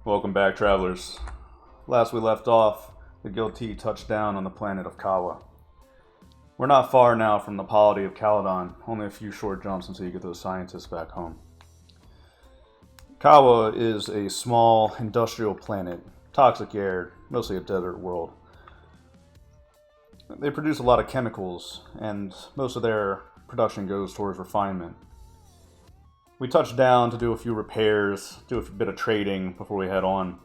Welcome back, travelers. Last we left off, the guilty touched down on the planet of Kawa. We're not far now from the polity of Caledon, only a few short jumps until you get those scientists back home. Kawa is a small industrial planet, toxic air, mostly a desert world. They produce a lot of chemicals, and most of their production goes towards refinement. We touched down to do a few repairs, do a bit of trading before we head on.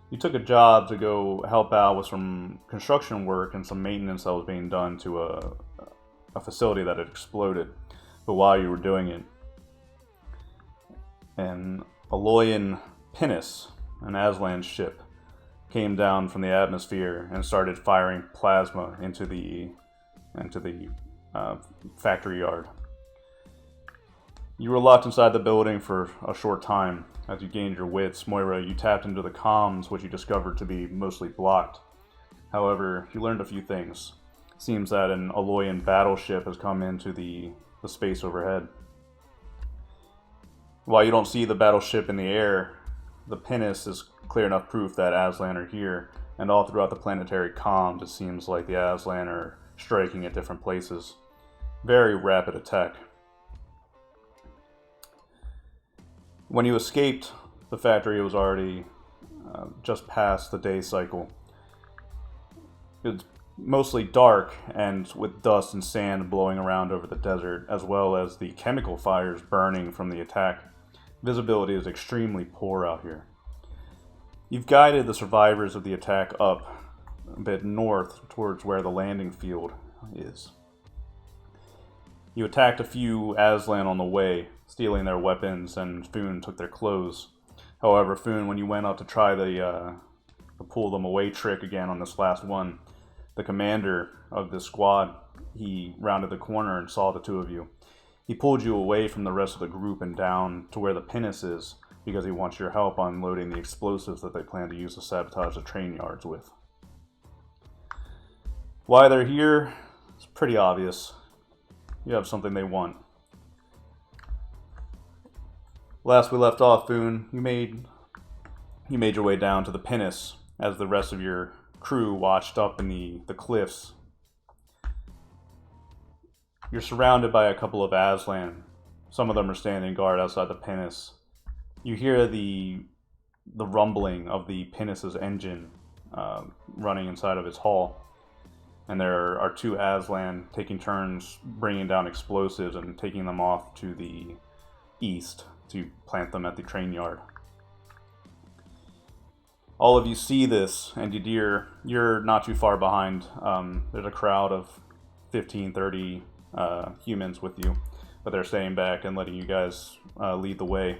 You took a job to go help out with some construction work and some maintenance that was being done to a facility that had exploded. But while you were doing it, an Aloyan pinnace, an Aslan ship, came down from the atmosphere and started firing plasma into the factory yard. You were locked inside the building for a short time. As you gained your wits, Moira, you tapped into the comms, which you discovered to be mostly blocked. However, you learned a few things. It seems that an Aloyan battleship has come into the space overhead. While you don't see the battleship in the air, the pinnace is clear enough proof that Aslan are here, and all throughout the planetary comms it seems like the Aslan are striking at different places. Very rapid attack. When you escaped the factory, it was already just past the day cycle. It was mostly dark and with dust and sand blowing around over the desert, as well as the chemical fires burning from the attack. Visibility is extremely poor out here. You've guided the survivors of the attack up a bit north towards where the landing field is. You attacked a few Aslan on the way, stealing their weapons, and Foon took their clothes. However, Foon, when you went out to try the pull them away trick again on this last one, the commander of this squad, he rounded the corner and saw the two of you. He pulled you away from the rest of the group and down to where the pinnace is, because he wants your help unloading the explosives that they plan to use to sabotage the train yards with. Why they're here is pretty obvious. You have something they want. Last we left off, Foon, you made your way down to the pinnace as the rest of your crew watched up in the cliffs. You're surrounded by a couple of Aslan. Some of them are standing guard outside the pinnace. You hear the rumbling of the pinnace's engine running inside of its hull. And there are two Aslan taking turns bringing down explosives and taking them off to the east to plant them at the train yard. All of you see this, and you're not too far behind. There's a crowd of 15, 30 humans with you, but they're staying back and letting you guys lead the way.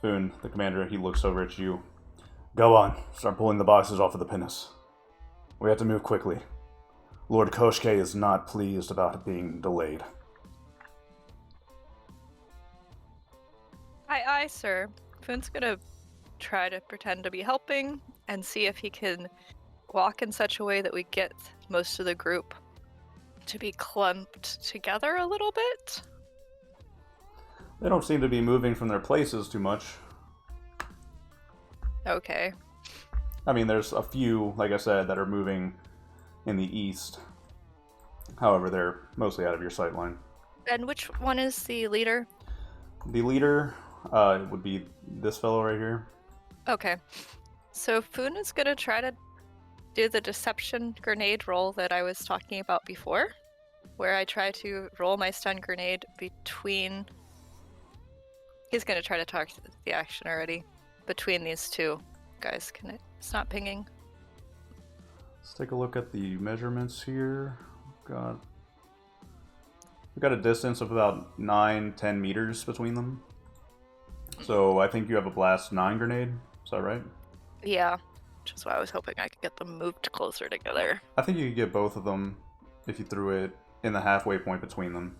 Foon, the commander, he looks over at you. Go on, start pulling the boxes off of the pinnace. We have to move quickly. Lord Koshke is not pleased about it being delayed. Aye, sir. Foon's gonna try to pretend to be helping and see if he can walk in such a way that we get most of the group to be clumped together a little bit. They don't seem to be moving from their places too much. Okay. I mean, there's a few, like I said, that are moving in the east. However, they're mostly out of your sight line. And which one is the leader? The leader would be this fellow right here. Okay. So Foon is gonna try to do the deception grenade roll that I was talking about before, where I try to roll my stun grenade between... He's gonna try to talk the action already. Between these two guys. It's not pinging. Let's take a look at the measurements here. We've got a distance of about 9-10 meters between them. So I think you have a blast 9 grenade. Is that right? Yeah, which is why I was hoping I could get them moved closer together. I think you could get both of them if you threw it in the halfway point between them.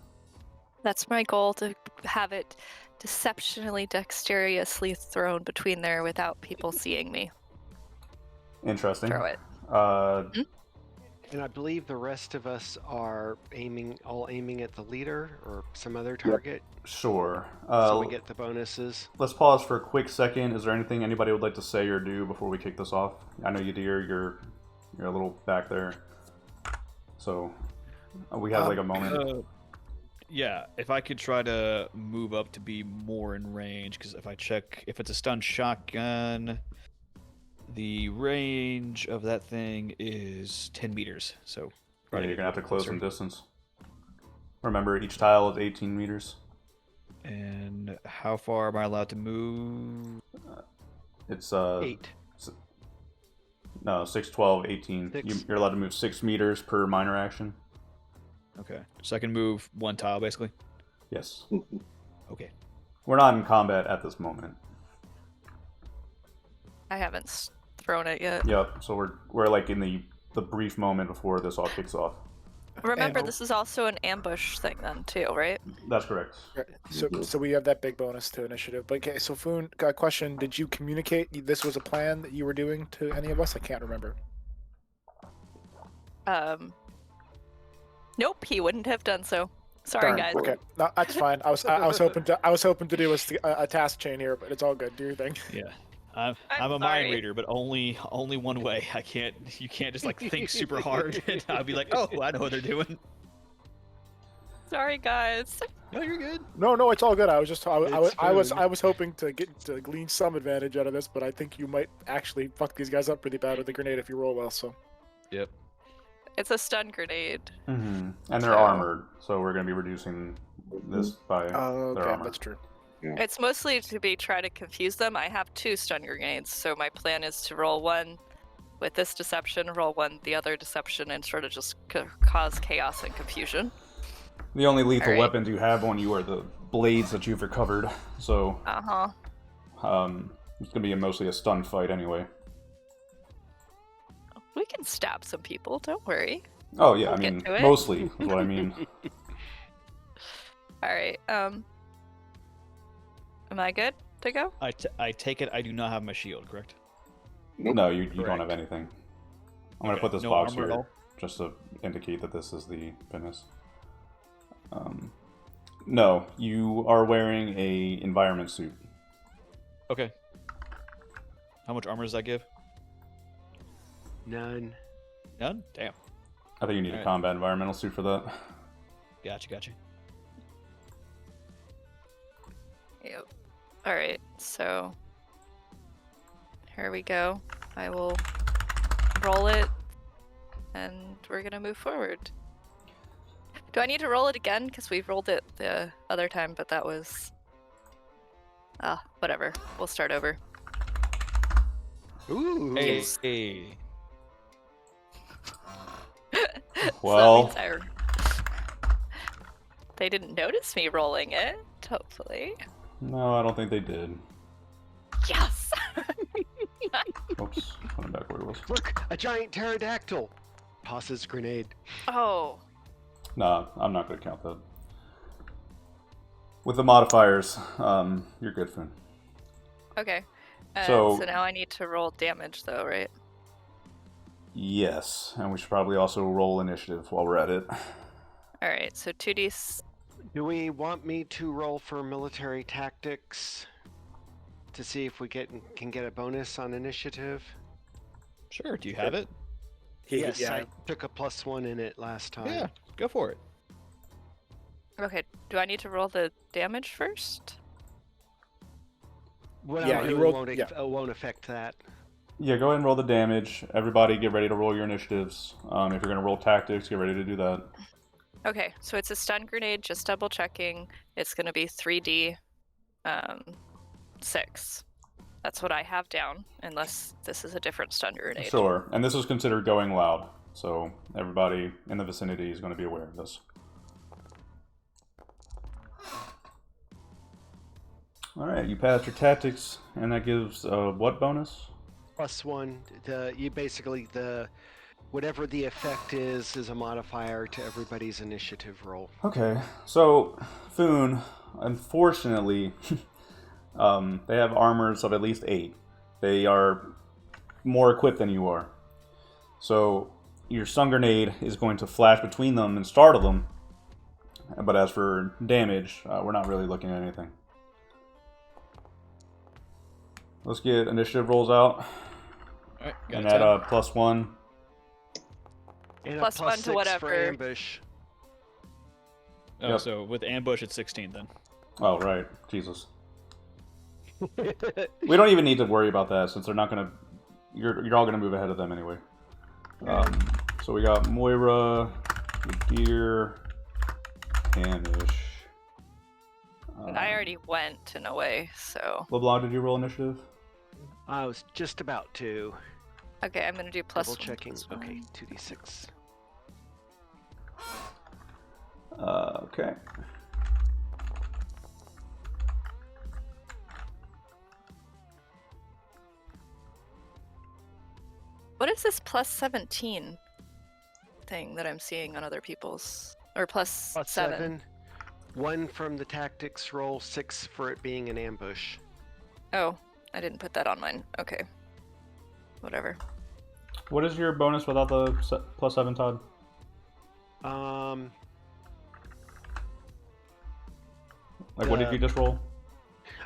That's my goal, to have it deceptionally dexterously thrown between there without people seeing me Interesting. throw it. And I believe the rest of us are all aiming at the leader or some other target, Sure. so we get the bonuses. Let's pause for a quick second. Is there anything anybody would like to say or do before we kick this off? I know you, dear. You're a little back there. So we have like a moment. Yeah, if I could try to move up to be more in range, because if I check, if it's a stun shotgun, the range of that thing is 10 meters. So Yeah, you're gonna have to close closer. some distance. Remember, each tile is 18 meters. And how far am I allowed to move? It's 8. No, 6, 12, 18. 6. You're allowed to move 6 meters per minor action. Okay, so I can move one tile basically. Yes. Okay. We're not in combat at this moment. I haven't thrown it yet. Yep. So we're like in the brief moment before this all kicks off. Remember, this is also an ambush thing then too, right? That's correct. So we have that big bonus to initiative. But okay, so Foon, got a question. Did you communicate this was a plan that you were doing to any of us? I can't remember. Nope, he wouldn't have done so. Sorry, Darn. guys. Okay, no, that's fine. I was hoping to do a task chain here, but it's all good. Do your thing. Yeah. I'm a mind sorry. reader, but only one way. You can't just like think super hard and I'll be like, oh, I know what they're doing. Sorry, guys. No, you're good. No, it's all good. I was It's was hoping to glean some advantage out of this, but I think you might actually fuck these guys up pretty bad with the grenade if you roll well. So. Yep. It's a stun grenade. Mm-hmm. And they're So- armored, so we're gonna be reducing this by their Okay, armor. that's true. It's mostly to try to confuse them. I have 2 stun grenades, so my plan is to roll one with this deception, roll one the other deception, and sort of just cause chaos and confusion. The only lethal Alright. weapons you have on you are the blades that you've recovered. So it's gonna be mostly a stun fight anyway. We can stab some people, don't worry. Oh yeah, We'll I get mean to it. mostly is what I mean. Alright, am I good to go? I take it I do not have my shield, correct? No, you don't Correct. have anything. I'm gonna Okay, put this no box armor at here all? just to indicate that this is the pinnace. No, you are wearing a environment suit. Okay. How much armor does that give? None. None? Damn. I think you need a Alright. combat environmental suit for that. Gotcha. Yep. Alright, so here we go. I will roll it and we're gonna move forward. Do I need to roll it again? Because we rolled it the other time, but that was... whatever. We'll start over. Ooh. Hey, Yes. hey. Well, So that means they didn't notice me rolling it, hopefully. no, I don't think they did. Yes! Oops, went back where it was. Look, a giant pterodactyl. Tosses grenade. Oh, Nah, I'm not gonna count that. With the modifiers, you're good, Finn. okay. So- So now I need to roll damage, though, right? Yes, and we should probably also roll initiative while we're at it. Alright, so 2d... Do we want me to roll for military tactics to see if we can get a bonus on initiative? Sure, do you have it? Yes, yeah. I took a +1 in it last time. Yeah, go for it. Okay, do I need to roll the damage first? Well, Yeah, it you rolled- won't, yeah. won't affect that. Yeah, go ahead and roll the damage. Everybody get ready to roll your initiatives. If you're going to roll tactics, get ready to do that. Okay, so it's a stun grenade, just double checking. It's going to be 3d 6. That's what I have down, unless this is a different stun grenade. Sure, and this is considered going loud, so everybody in the vicinity is going to be aware of this. Alright, you passed your tactics, and that gives what bonus? +1. Whatever the effect is a modifier to everybody's initiative roll. Okay, so Foon, unfortunately, they have armors of at least 8. They are more equipped than you are. So your stun grenade is going to flash between them and startle them. But as for damage, we're not really looking at anything. Let's get initiative rolls out. Alright, got And a 10. add a +1. And Plus a one to 6 for whatever. ambush. Oh, Yep. so with ambush, it's 16 then. Oh, right. Jesus. We don't even need to worry about that since they're not going to... You're all going to move ahead of them anyway. So we got Moira, Deer, Hamish. And I already went in a way, so... LeBlanc, did you roll initiative? I was just about to. Okay, I'm gonna do plus Double one, checking. plus one. Okay, 2d6. Okay. What is this plus 17 thing that I'm seeing on other people's? Or plus Plus 7? 7. 1 from the tactics roll, 6 for it being an ambush. Oh, I didn't put that on mine. Okay. Whatever. What is your bonus without the +7, Todd? Like, what did you just roll?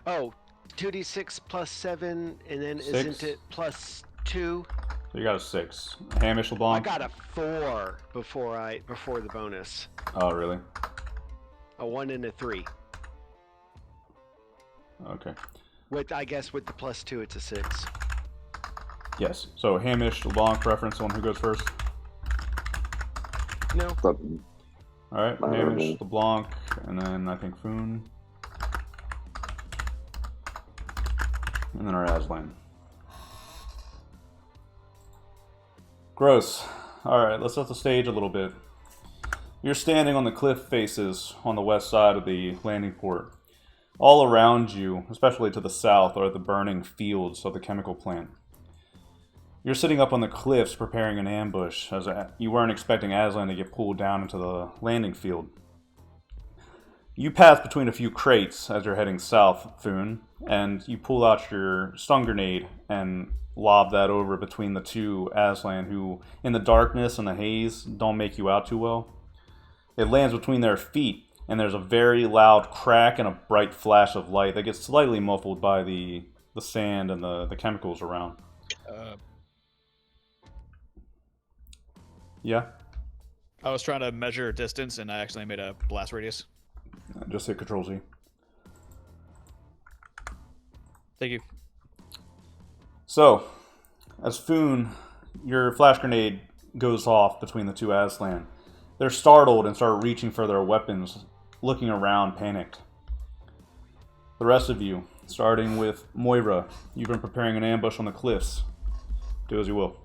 Oh, 2d6 plus 7, and then 6? isn't it plus 2? So you got a 6. Hamish, I LeBlanc? got a 4 before the bonus. Oh, really? A 1 and a 3. Okay. I guess with the plus 2, it's a 6. Yes. So Hamish, LeBlanc, preference, the one who goes first. No. Doesn't Alright, matter to Hamish, me. LeBlanc, and then I think Foon. And then our Aslan. Gross. Alright, let's set the stage a little bit. You're standing on the cliff faces on the west side of the landing port. All around you, especially to the south, are the burning fields of the chemical plant. You're sitting up on the cliffs preparing an ambush, as you weren't expecting Aslan to get pulled down into the landing field. You pass between a few crates as you're heading south, Foon, and you pull out your stun grenade and lob that over between the two Aslan who, in the darkness and the haze, don't make you out too well. It lands between their feet, and there's a very loud crack and a bright flash of light that gets slightly muffled by the sand and the chemicals around. Yeah? I was trying to measure distance, and I accidentally made a blast radius. Just hit Control Z. Thank you. So, as Foon, your flash grenade goes off between the two Aslan. They're startled and start reaching for their weapons, looking around, panicked. The rest of you, starting with Moira, you've been preparing an ambush on the cliffs. Do as you will.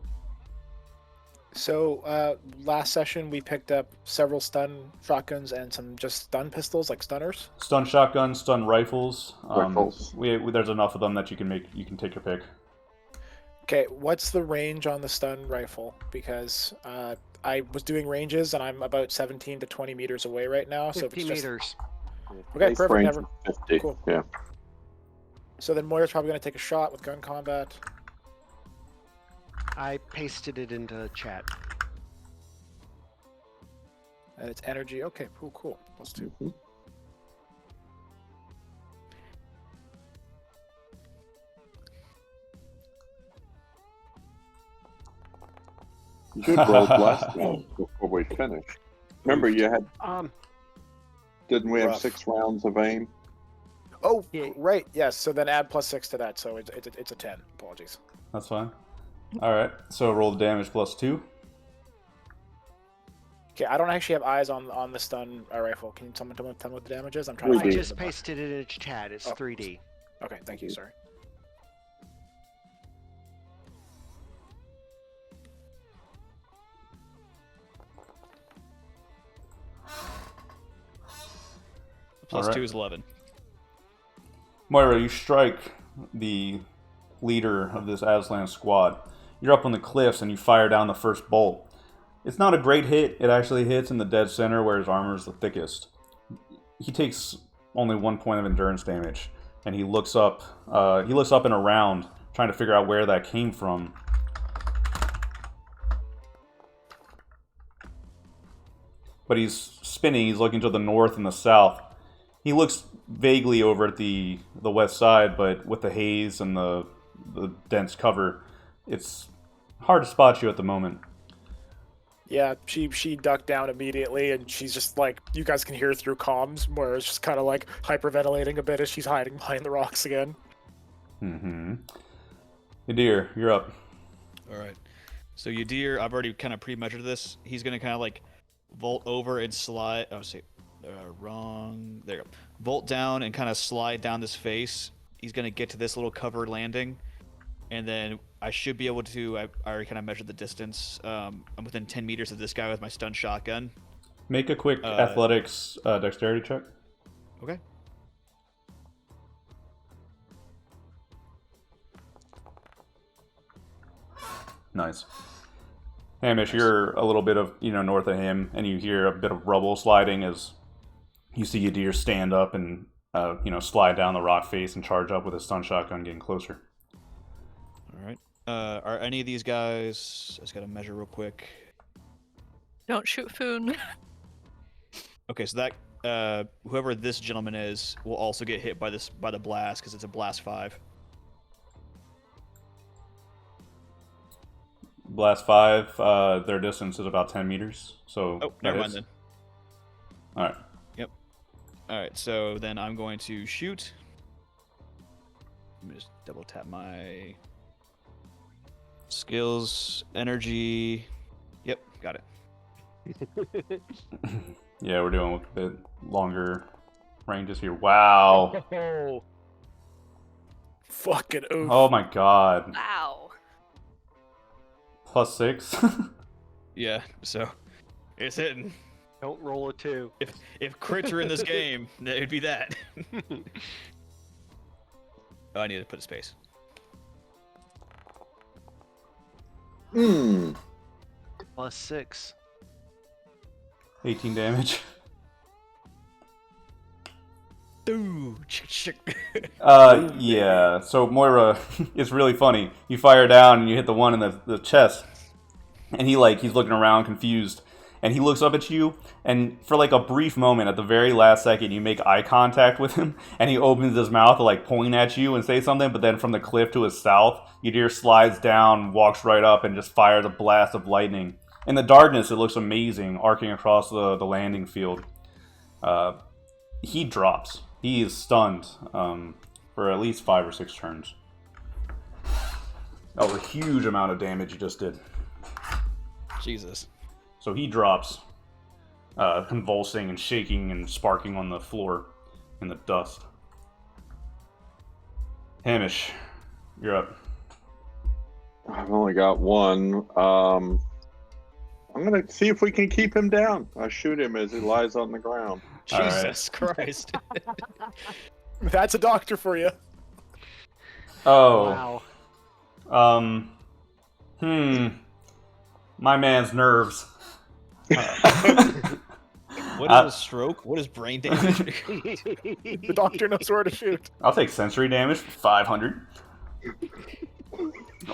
So, last session we picked up several stun shotguns and some just stun pistols, like stunners. Stun shotguns, stun rifles. Rifles. There's enough of them that you can take your pick. Okay, what's the range on the stun rifle? Because I was doing ranges and I'm about 17 to 20 meters away right now. So 50 if it's just... meters. Okay, Base perfect. range Never... is 50. Cool. Yeah. So then Moira's probably going to take a shot with gun combat. I pasted it into chat. And it's energy. Okay, cool. Plus 2. Mhm. You should roll blast rounds before we finish. Remember, you had didn't we have Rough. 6 rounds of aim? Oh, Yeah. right. Yes. So then add plus 6 to that. So it's a 10. Apologies. That's fine. Alright, so roll the damage +2. Okay, I don't actually have eyes on the stun rifle. Can someone tell me what the damage is? I'm trying We to I find do. it in just the book. pasted it in chat. It's Oh. 3D. Okay, thank you. Sorry. Plus Alright. 2 is 11. Moira, you strike the leader of this Aslan squad. You're up on the cliffs and you fire down the first bolt. It's not a great hit. It actually hits in the dead center where his armor is the thickest. He takes only 1 point of endurance damage, and he looks up. He looks up and around, trying to figure out where that came from. but he's spinning. He's looking to the north and the south. He looks vaguely over at the west side, but with the haze and the dense cover, it's hard to spot you at the moment. Yeah, she ducked down immediately, and she's just like, you guys can hear through comms, where it's just kind of like hyperventilating a bit as she's hiding behind the rocks again. Mm-hmm. Yadir, you're up. All right. So Yadir, I've already kind of pre-measured this. He's gonna kind of like vault over and slide. Oh, see, wrong. There you go. Vault down and kind of slide down this face. He's gonna get to this little covered landing, and then I should be able to. I already kind of measured the distance. I'm within 10 meters of this guy with my stun shotgun. Make a quick athletics dexterity check. Okay. Nice. Hamish, you're a little bit of north of him, and you hear a bit of rubble sliding as you see Yadir stand up and slide down the rock face and charge up with his stun shotgun, getting closer. All right. Are any of these guys? I just gotta measure real quick. Don't shoot Foon. Okay, so that whoever this gentleman is will also get hit by the blast because it's a blast 5. Blast 5, their distance is about 10 meters. So never mind then. All right. Yep. All right, so then I'm going to shoot. Let me just double tap my skills, energy. Yep, got it. Yeah, we're doing a bit longer ranges here. Wow. Oh. Fucking oof. Oh my god. Wow. +6. Yeah, so it's hitting. Don't roll a 2. If crits are in this game, it'd be that. Oh, I need to put a space. +6. 18 damage. Ooh. Yeah. So Moira, it's really funny. You fire down and you hit the one in the chest, and he's looking around confused, and he looks up at you, and for like a brief moment, at the very last second, you make eye contact with him, and he opens his mouth to like point at you and say something, but then from the cliff to his south, Yadir slides down, walks right up, and just fires a blast of lightning. In the darkness, it looks amazing, arcing across the landing field. He drops. He is stunned for at least 5 or 6 turns. That was a huge amount of damage you just did. Jesus. So he drops, convulsing and shaking and sparking on the floor in the dust. Hamish, you're up. I've only got one. I'm gonna see if we can keep him down. I shoot him as he lies on the ground. Jesus Christ. That's a doctor for you. Oh. Wow. My man's nerves. What is a stroke? What is brain damage? The doctor knows where to shoot. I'll take sensory damage, 500.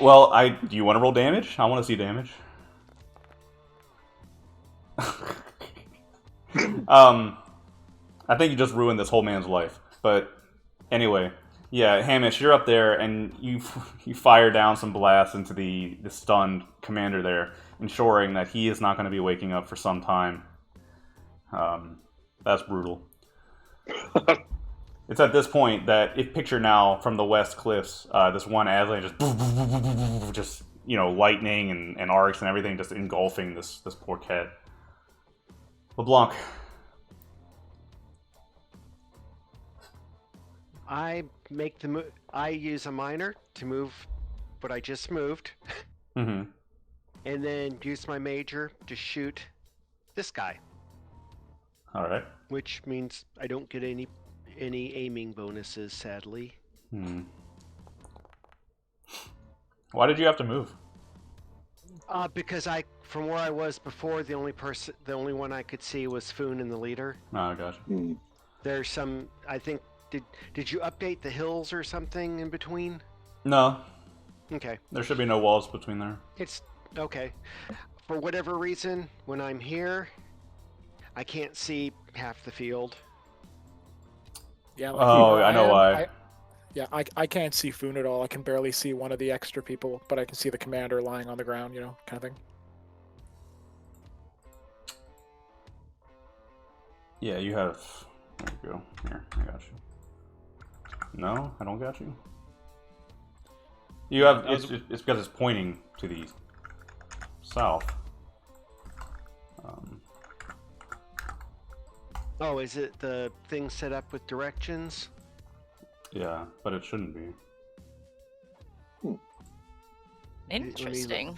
Well, do you want to roll damage? I want to see damage. I think you just ruined this whole man's life. But anyway, yeah, Hamish, you're up there, and you fire down some blasts into the stunned commander there, ensuring that he is not going to be waking up for some time. That's brutal. It's at this point that, if picture now from the west cliffs, this one avalanche just lightning and arcs and everything just engulfing this poor cat. LeBlanc. I make the move. I use a minor to move what I just moved, Mm-hmm. and then use my major to shoot this guy, All right. which means I don't get any aiming bonuses, sadly. Why did you have to move? Because from where I was before, the only one I could see was Foon and the leader. Oh, gotcha. There's some. I think. Did you update the hills or something in between? No, Okay. there should be no walls between there. It's okay. For whatever reason, when I'm here, I can't see half the field. Yeah. Oh, I know why. I can't see Foon at all. I can barely see one of the extra people, but I can see the commander lying on the ground, kind of thing. Yeah, you have. There you go. Here, I got you. No, I don't got you. You have. It's because it's pointing to the south. Oh, is it the thing set up with directions? Yeah, but it shouldn't be. Let me look. Interesting.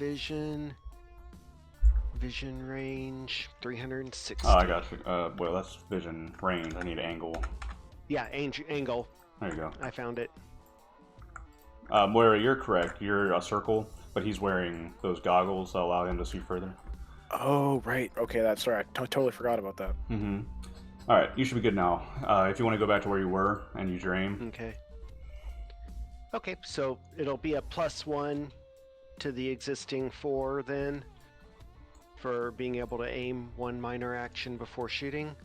Vision range 360. Oh, I got you. Well, that's vision range. I need angle. Yeah, angle. There you go. I found it. Where you're correct, you're a circle, but he's wearing those goggles that allow him to see further. Oh, right. Okay, that's right. I totally forgot about that. Mm-hmm. All right, you should be good now. If you want to go back to where you were and use your aim. Okay. Okay, so it'll be a +1 to the existing 4 then, for being able to aim 1 minor action before shooting.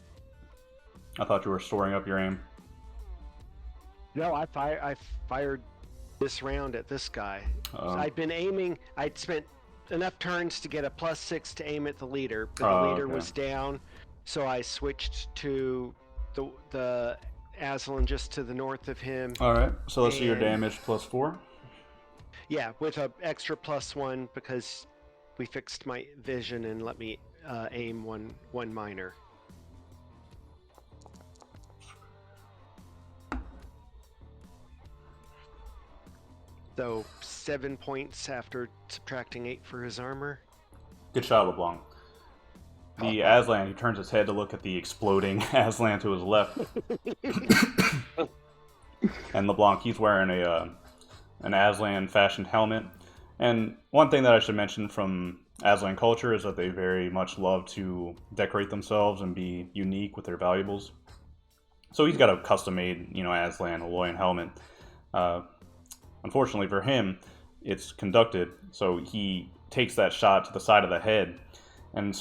I thought you were storing up your aim. No, I fired this round at this guy. I'd been aiming. I'd spent enough turns to get a +6 to aim at the leader, but the leader was down, so I switched to the Aslan just to the north of him. All right, so let's see your damage +4. Yeah, with an extra +1 because we fixed my vision and let me aim one minor. So 7 points after subtracting 8 for his armor. Good shot, LeBlanc. The Aslan, he turns his head to look at the exploding Aslan to his left. And LeBlanc, he's wearing an Aslan fashioned helmet. And one thing that I should mention from Aslan culture is that they very much love to decorate themselves and be unique with their valuables. So he's got a custom-made, Aslan Aloyan helmet. Unfortunately for him, it's conducted, so he takes that shot to the side of the head. And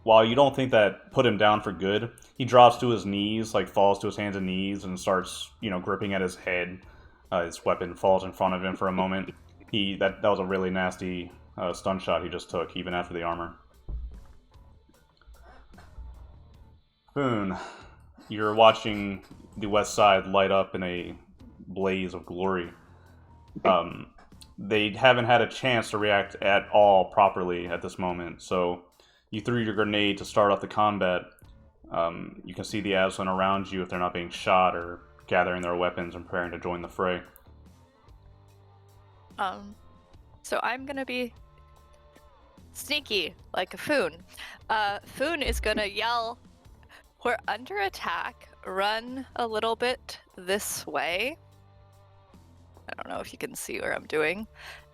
while you don't think that put him down for good, he drops to his knees, falls to his hands and knees, and starts, gripping at his head. His weapon falls in front of him for a moment. That was a really nasty stun shot he just took, even after the armor. Boone, you're watching the west side light up in a blaze of glory. They haven't had a chance to react at all properly at this moment, so you threw your grenade to start off the combat. You can see the Aslan around you if they're not being shot or gathering their weapons and preparing to join the fray. So I'm gonna be sneaky, like a Foon. Foon is gonna yell, "We're under attack, run a little bit this way." I don't know if you can see what I'm doing.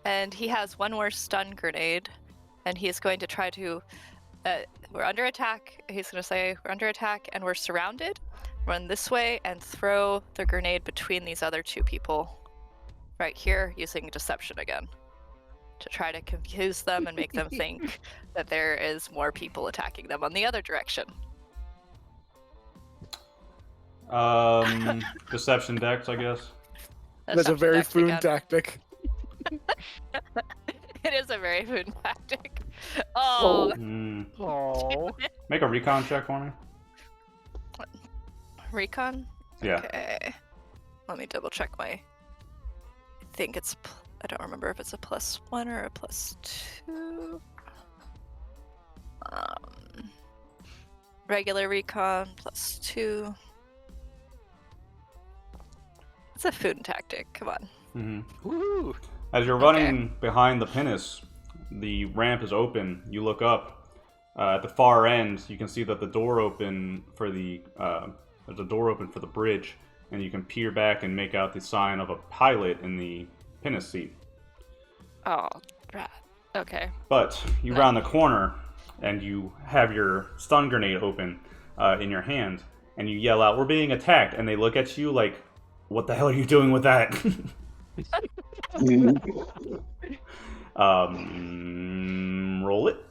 And he has one more stun grenade, and he's going to try to, we're under attack. He's going to say, "We're under attack and we're surrounded. Run this way and throw the grenade between these other two people right here, using deception again to try to confuse them and make them think that there is more people attacking them on the other direction." Deception dex, I guess. That's a very Foon tactic. It is a very Foon tactic. Oh. Oh. Make a recon check for me. Recon? Yeah. Okay. Let me double check my... I think it's... I don't remember if it's a +1 or a +2. Regular recon +2. It's a Foon tactic. Come on. Mm-hmm. Woo! As you're running behind the pinnace, the ramp is open. You look up. At the far end, you can see that the door open for there's a door open for the bridge, and you can peer back and make out the sign of a pilot in the pinnace seat. Oh, rat. Okay. But you round the corner, and you have your stun grenade open in your hand, and you yell out, "We're being attacked!" And they look at you like, "What the hell are you doing with that?" Roll it.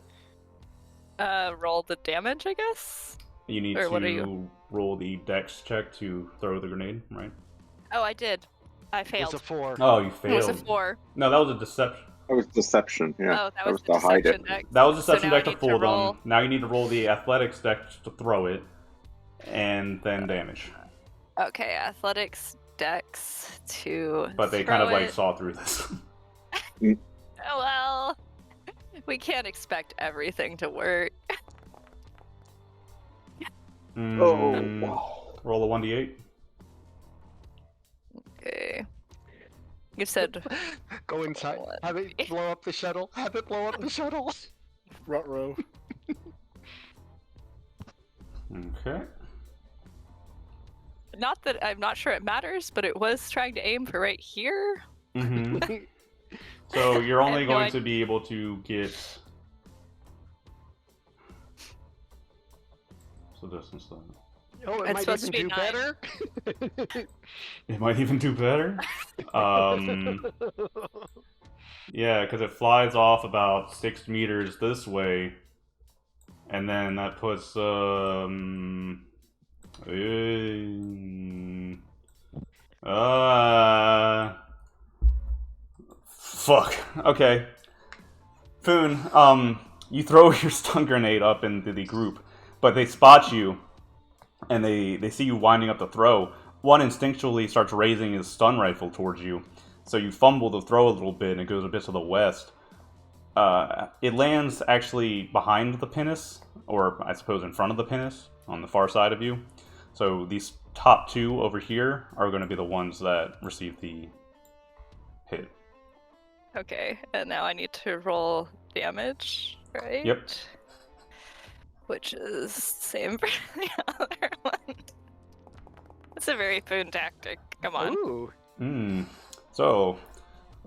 Roll the damage, I guess. You need Or what are to you? roll the dex check to throw the grenade, right? Oh, I did. I It's failed. a 4. Oh, you It was failed. a 4. No, that was a deception. That was deception. Yeah, Oh, that that was was the to hide it. deception deck. That was So deception now I deck to need fool roll. them. Now you need to roll the athletics dex to throw it, and then damage. Okay, athletics dex to. But they throw kind of like it. saw through this. Oh well. We can't expect everything to work. Roll a 1d8. Okay. You said Go inside. What? Have it blow up the shuttle. Have it blow up the shuttle. Ruh-roh. Okay. not that I'm not sure it matters, but it was trying to aim for right here. Mm-hmm. So you're I only have no going idea. to be able to get. So distance then. Oh, it It's might supposed even to do be 9. better. It might even do better. Yeah, because it flies off about 6 meters this way, and then that puts fuck. Okay. Foon, you throw your stun grenade up into the group, but they spot you, and they see you winding up the throw. One instinctually starts raising his stun rifle towards you, so you fumble the throw a little bit, and it goes a bit to the west. It lands actually behind the pinnace, or I suppose in front of the pinnace, on the far side of you. So these top two over here are going to be the ones that receive the hit. Okay, and now I need to roll damage, right? Yep. Which is same for the other one. It's a very Foon tactic. Come on. Ooh. So,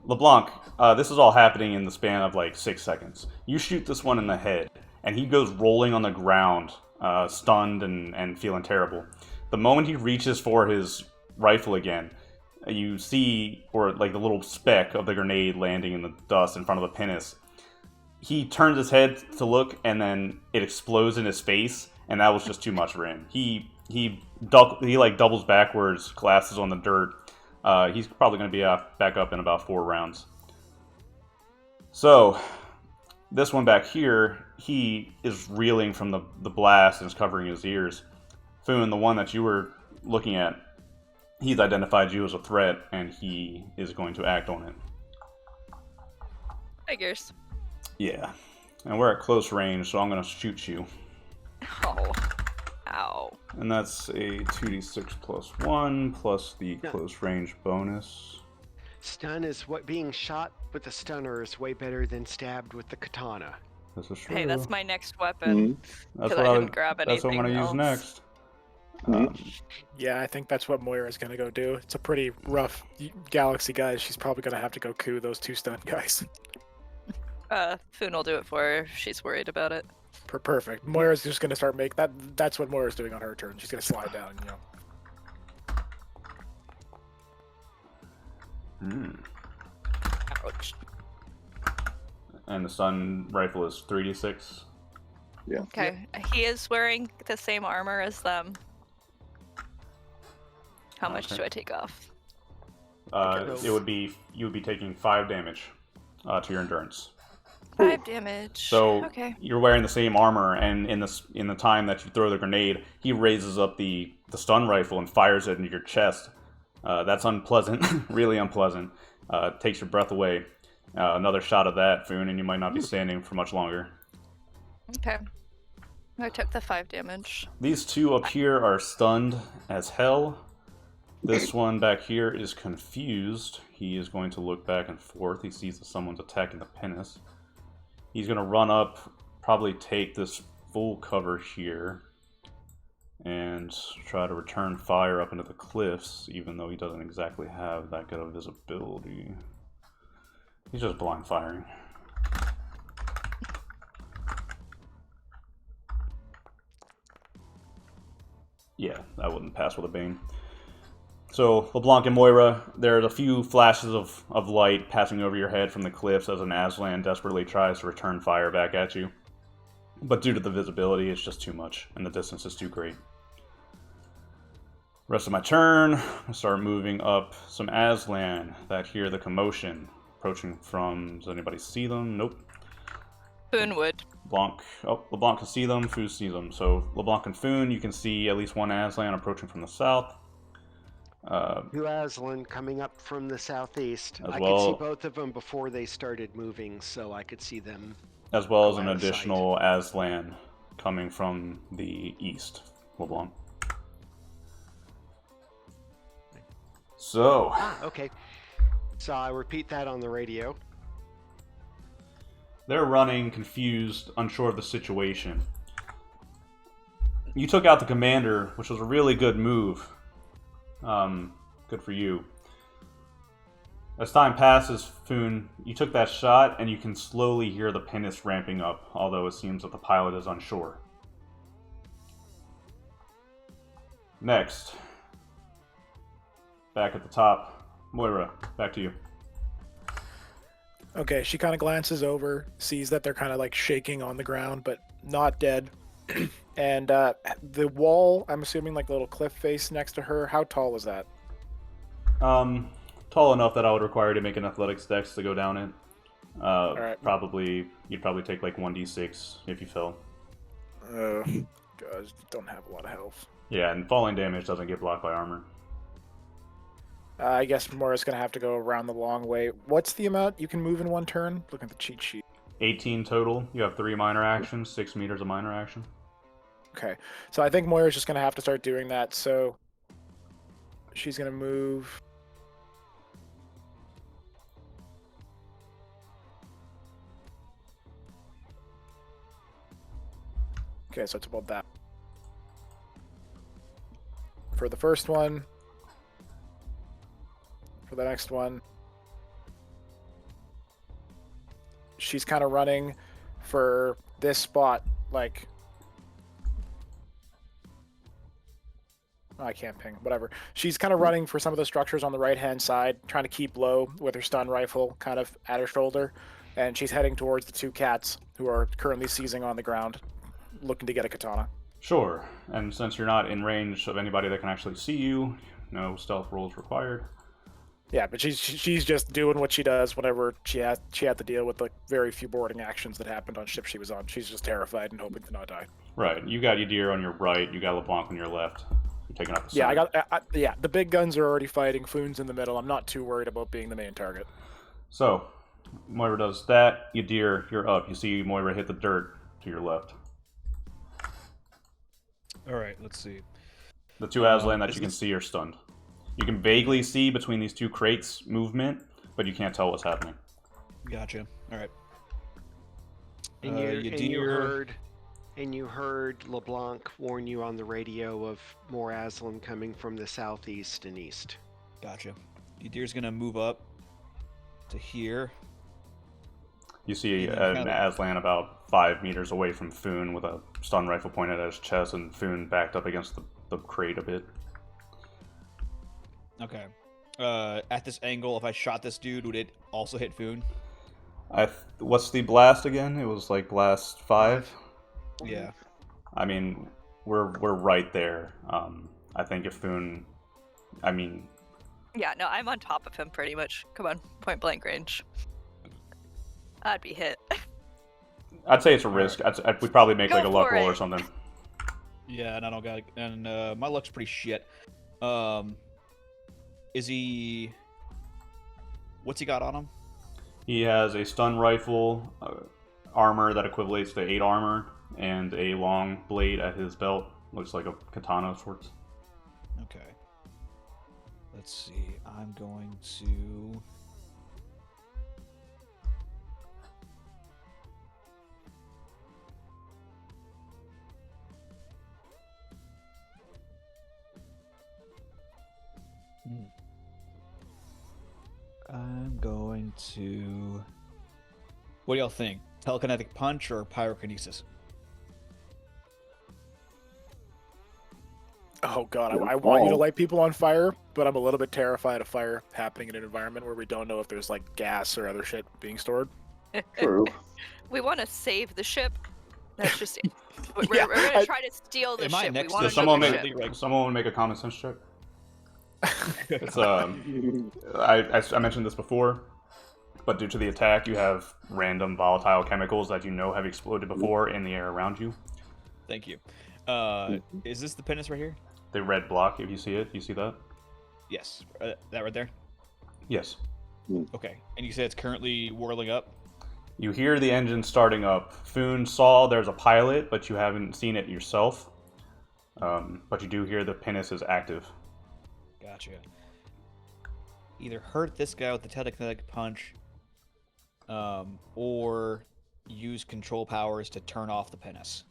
LeBlanc, this is all happening in the span of like 6 seconds. You shoot this one in the head, and he goes rolling on the ground, stunned and feeling terrible. The moment he reaches for his rifle again, you see, or like the little speck of the grenade landing in the dust in front of the pinnace. He turns his head to look, and then it explodes in his face, and that was just too much for him. He like doubles backwards, collapses on the dirt. He's probably going to be back up in about 4 rounds. So, this one back here, he is reeling from the blast and is covering his ears. Foon, the one that you were looking at, he's identified you as a threat, and he is going to act on it. Figures. Yeah. And we're at close range, so I'm going to shoot you. Oh. Ow. And that's a 2d6 plus 1, plus the Yeah. close range bonus. Stun is what being shot with the stunner is way better than stabbed with the katana. This is true. Hey, that's my next weapon. That's 'cause what I I didn't grab That's what I'm going to use anything next. Yeah, I think that's what Moira's gonna go do. It's a pretty rough Galaxy, guys. She's probably gonna have to go coup those 2 stun guys. Foon will do it for her if she's worried about it. Perfect. Moira's just gonna start that. That's what Moira's doing on her turn. She's gonna slide down, Ouch. And the stun rifle is 3d6. Yeah. Okay, he is wearing the same armor as them. How much Okay. do I take off? You would be taking 5 damage to your endurance. 5 damage. So okay. you're wearing the same armor, and in the time that you throw the grenade, he raises up the stun rifle and fires it into your chest. That's unpleasant, really unpleasant. Takes your breath away. Another shot of that, Foon, and you might not be standing for much longer. Okay. I took the 5 damage. These two up here are stunned as hell. This one back here is confused. He is going to look back and forth. He sees that someone's attacking the pinnace. He's going to run up, probably take this full cover here, and try to return fire up into the cliffs, even though he doesn't exactly have that good of visibility. He's just blind firing. Yeah, that wouldn't pass with a Bane. So, LeBlanc and Moira, there's a few flashes of light passing over your head from the cliffs as an Aslan desperately tries to return fire back at you. But due to the visibility, it's just too much, and the distance is too great. Rest of my turn, I start moving up some Aslan that hear the commotion. Approaching from... Does anybody see them? Nope. Foon would. LeBlanc. Oh, LeBlanc can see them, Foon sees them. So LeBlanc and Foon, you can see at least one Aslan approaching from the south. Two Aslan coming up from the southeast. As I well- could see both of them before they started moving, so I could see them. As well as Go an out of sight. additional Aslan coming from the east. LeBlanc. So, Okay. So I repeat that on the radio. they're running, confused, unsure of the situation. You took out the commander, which was a really good move. Good for you. As time passes, Foon, you took that shot, and you can slowly hear the pinnace ramping up, although it seems that the pilot is unsure. Next. Back at the top. Moira, back to you. Okay, she kind of glances over, sees that they're kind of like shaking on the ground, but not dead. And the wall, I'm assuming like the little cliff face next to her, how tall is that? Tall enough that I would require you to make an athletics dex to go down it. Alright. You'd probably take like 1d6 if you fell. God, don't have a lot of health. Yeah, and falling damage doesn't get blocked by armor. I guess Moira's gonna have to go around the long way. What's the amount you can move in one turn? Look at the cheat sheet. 18 total. You have 3 minor actions, 6 meters of minor action. Okay, so I think Moira's just gonna have to start doing that. So she's gonna move. Okay, so it's about that. For the first one. For the next one. She's kind of running for this spot, like... I can't ping, whatever. She's kind of running for some of the structures on the right-hand side, trying to keep low with her stun rifle kind of at her shoulder. And she's heading towards the two cats who are currently seizing on the ground, looking to get a katana. Sure, and since you're not in range of anybody that can actually see you, no stealth rolls required. Yeah, but she's just doing what she does whenever she had to deal with the very few boarding actions that happened on ships she was on. She's just terrified and hoping to not die. Right, you got Yadir on your right, you got LeBlanc on your left. You're taking out the Yeah, center. the big guns are already fighting. Foon's in the middle. I'm not too worried about being the main target. So, Moira does that. Yadir, you're up. You see Moira hit the dirt to your left. Alright, let's see. The two Aslan that you can see are stunned. You can vaguely see between these two crates movement, but you can't tell what's happening. Gotcha. Alright. And you heard LeBlanc warn you on the radio of more Aslan coming from the southeast and east. Gotcha. Yadir's gonna move up to here. You see Yeah, an kinda- Aslan about 5 meters away from Foon with a stun rifle pointed at his chest, and Foon backed up against the crate a bit. Okay. At this angle, if I shot this dude, would it also hit Foon? What's the blast again? It was like blast 5? Yeah. I mean, we're right there. I think if Foon... I mean... Yeah, no, I'm on top of him pretty much. Come on, point blank range. I'd be hit. I'd say it's a risk. We'd probably make Go like a luck for roll or it. something. Yeah, and I don't got... And my luck's pretty shit. Is he... What's he got on him? He has a stun rifle, armor that equivalates to 8 armor, and a long blade at his belt. Looks like a katana of sorts. Okay. Let's see. I'm going to... I'm going to... What do y'all think? Telekinetic punch or pyrokinesis? Oh god, I want you to light people on fire, but I'm a little bit terrified of fire happening in an environment where we don't know if there's like gas or other shit being stored. True. We want to save the ship. That's just we're Yeah, gonna try to steal the Am I ship. We next want to Does to someone the make ship. someone make a common sense check? It's I mentioned this before, but due to the attack, you have random volatile chemicals that you know have exploded before in the air around you. Thank you. Is this the pinnace right here? The red block, if you see it, you see that? Yes. That right there? Yes. Okay. And you said it's currently whirling up? You hear the engine starting up. Foon saw there's a pilot, but you haven't seen it yourself. But you do hear the pinnace is active. Gotcha. Either hurt this guy with the telekinetic punch, or use control powers to turn off the pinnace.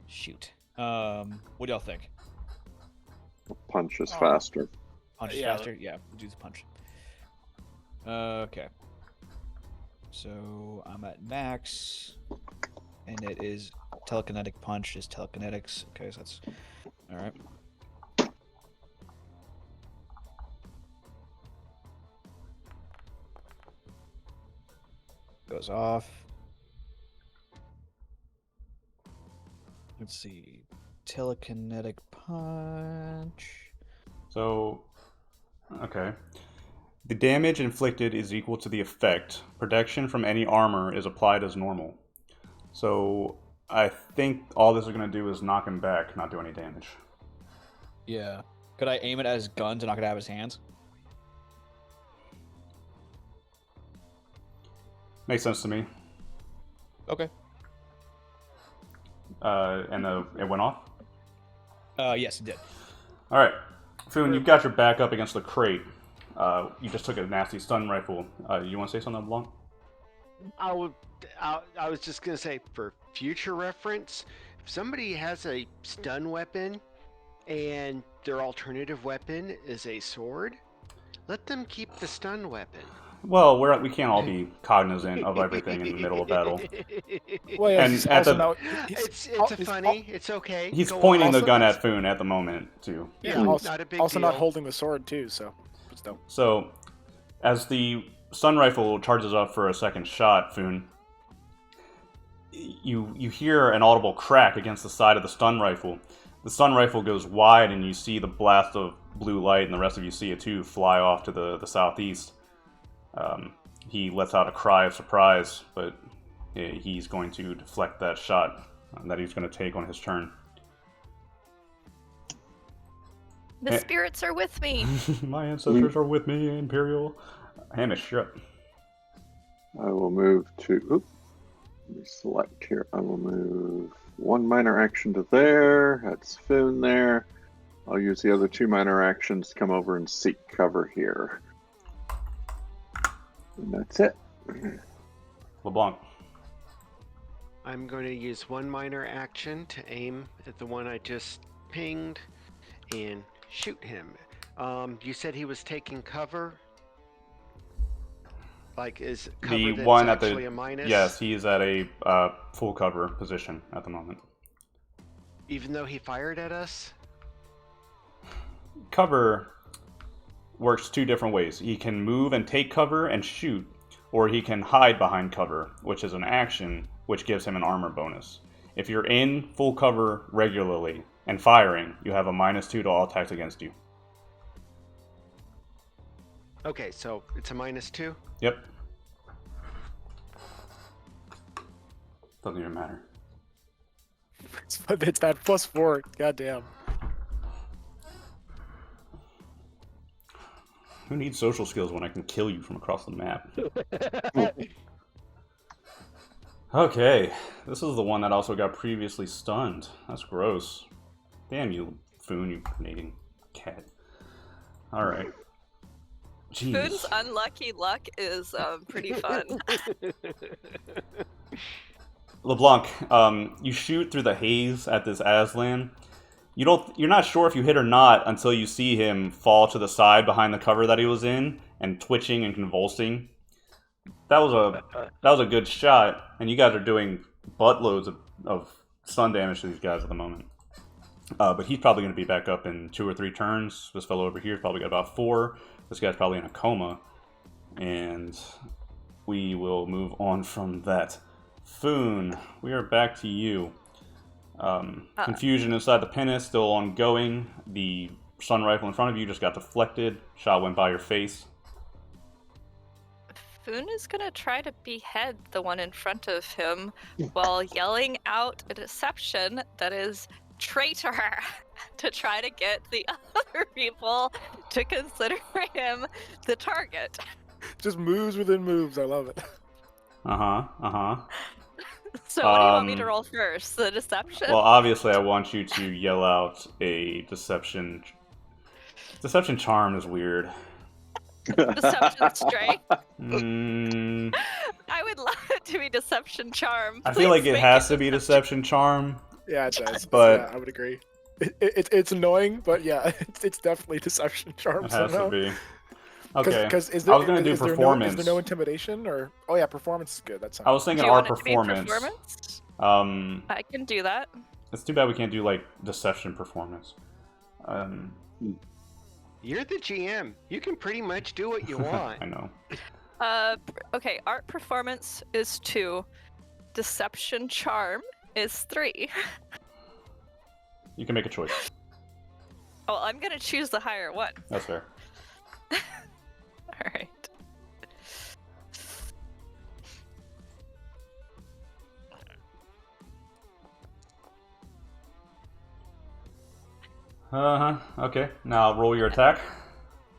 Shoot. What do y'all think? Punch is faster. Punch is faster? Yeah, we'll do the punch. Okay. So I'm at max, and it is telekinetic punch is telekinetics. Okay, so that's all right. Goes off. Let's see. Telekinetic punch. So, okay. The damage inflicted is equal to the effect. Protection from any armor is applied as normal. So, I think all this is going to do is knock him back, not do any damage. Yeah. Could I aim it at his gun to knock it out of his hands? Makes sense to me. Okay. And it went off? Yes, it did. Alright. Foon, you've got your back up against the crate. You just took a nasty stun rifle. You want to say something, LeBlanc? I was just gonna say, for future reference, if somebody has a stun weapon and their alternative weapon is a sword, let them keep the stun weapon. Well, we can't all be cognizant of everything in the middle of battle. Well, yeah, And he's at also the- not, It's he's funny. It's okay. He's Go pointing on. the Also- gun at Foon at the moment, too. Yeah, also, not a big also deal. not holding the sword too, so still. So, as the stun rifle charges up for a second shot, Foon, you hear an audible crack against the side of the stun rifle. The stun rifle goes wide, and you see the blast of blue light, and the rest of you see it too, fly off to the southeast. He lets out a cry of surprise, but he's going to deflect that shot that he's going to take on his turn. The spirits are with me. My ancestors are with me, Imperial. Hamish, you're up. I will move to. Oops. Let me select here. I will move one minor action to there. That's Finn there. I'll use the other two minor actions to come over and seek cover here. And that's it. LeBlanc. I'm going to use one minor action to aim at the one I just pinged and shoot him. You said he was taking cover? Like, is cover The that's one at actually the a minus? yes, he is at a full cover position at the moment. Even though he fired at us? Cover works two different ways. He can move and take cover and shoot, or he can hide behind cover, which is an action which gives him an armor bonus. If you're in full cover regularly and firing, you have a -2 to all attacks against you. Okay, so it's a -2? Yep. Doesn't even matter. It's that +4. Goddamn. Who needs social skills when I can kill you from across the map? Okay, this is the one that also got previously stunned. That's gross. Damn you, Foon, you grenading cat. Alright. Jeez. Foon's unlucky luck is pretty fun. LeBlanc, you shoot through the haze at this Aslan. You're not sure if you hit or not until you see him fall to the side behind the cover that he was in and twitching and convulsing. That was a good shot, and you guys are doing buttloads of stun damage to these guys at the moment. But he's probably going to be back up in 2 or 3 turns. This fellow over here has probably got about 4. This guy's probably in a coma, and we will move on from that. Foon, we are back to you. Confusion inside the pinnace still ongoing. The stun rifle in front of you just got deflected. Shot went by your face. Foon is gonna try to behead the one in front of him while yelling out a deception that is traitor to try to get the other people to consider him the target. Just moves within moves. I love it. So what do you want me to roll first? The deception? Well, obviously I want you to yell out a deception. Deception charm is weird. Deception strength? I Mm, would love it to be deception charm. I feel like Please it make has to be deception charm. Yeah, it does. But- yeah, I would agree. It's annoying, but yeah, it's definitely deception charm. It has to somehow. be. Okay. Because I was gonna do performance. Is there no intimidation or? Oh yeah, performance is good. That's. I was thinking Do you our want it to be performance. I can do that. It's too bad we can't do like deception performance. You're the GM. You can pretty much do what you want. I know. Okay, art performance is 2. Deception charm is 3. You can make a choice. Oh, I'm gonna choose the higher one. That's fair. Alright. Okay. Now roll your attack.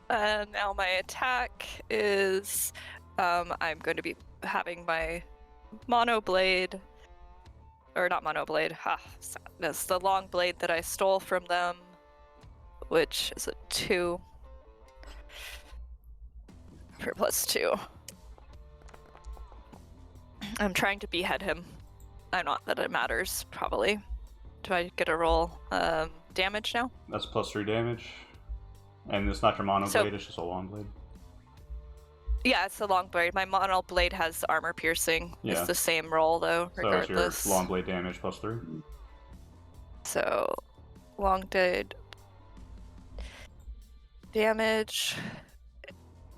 Now my attack is, I'm going to be having my mono blade, or not mono blade, sadness, the long blade that I stole from them, which is a 2 for +2. I'm trying to behead him. Not that it matters, probably. Do I get a roll damage now? That's +3 damage. And it's not your mono blade, it's just a long blade. Yeah, it's a long blade. My mono blade has armor piercing. Yeah. It's the same roll though, regardless. So it's your long blade damage +3. So, long blade damage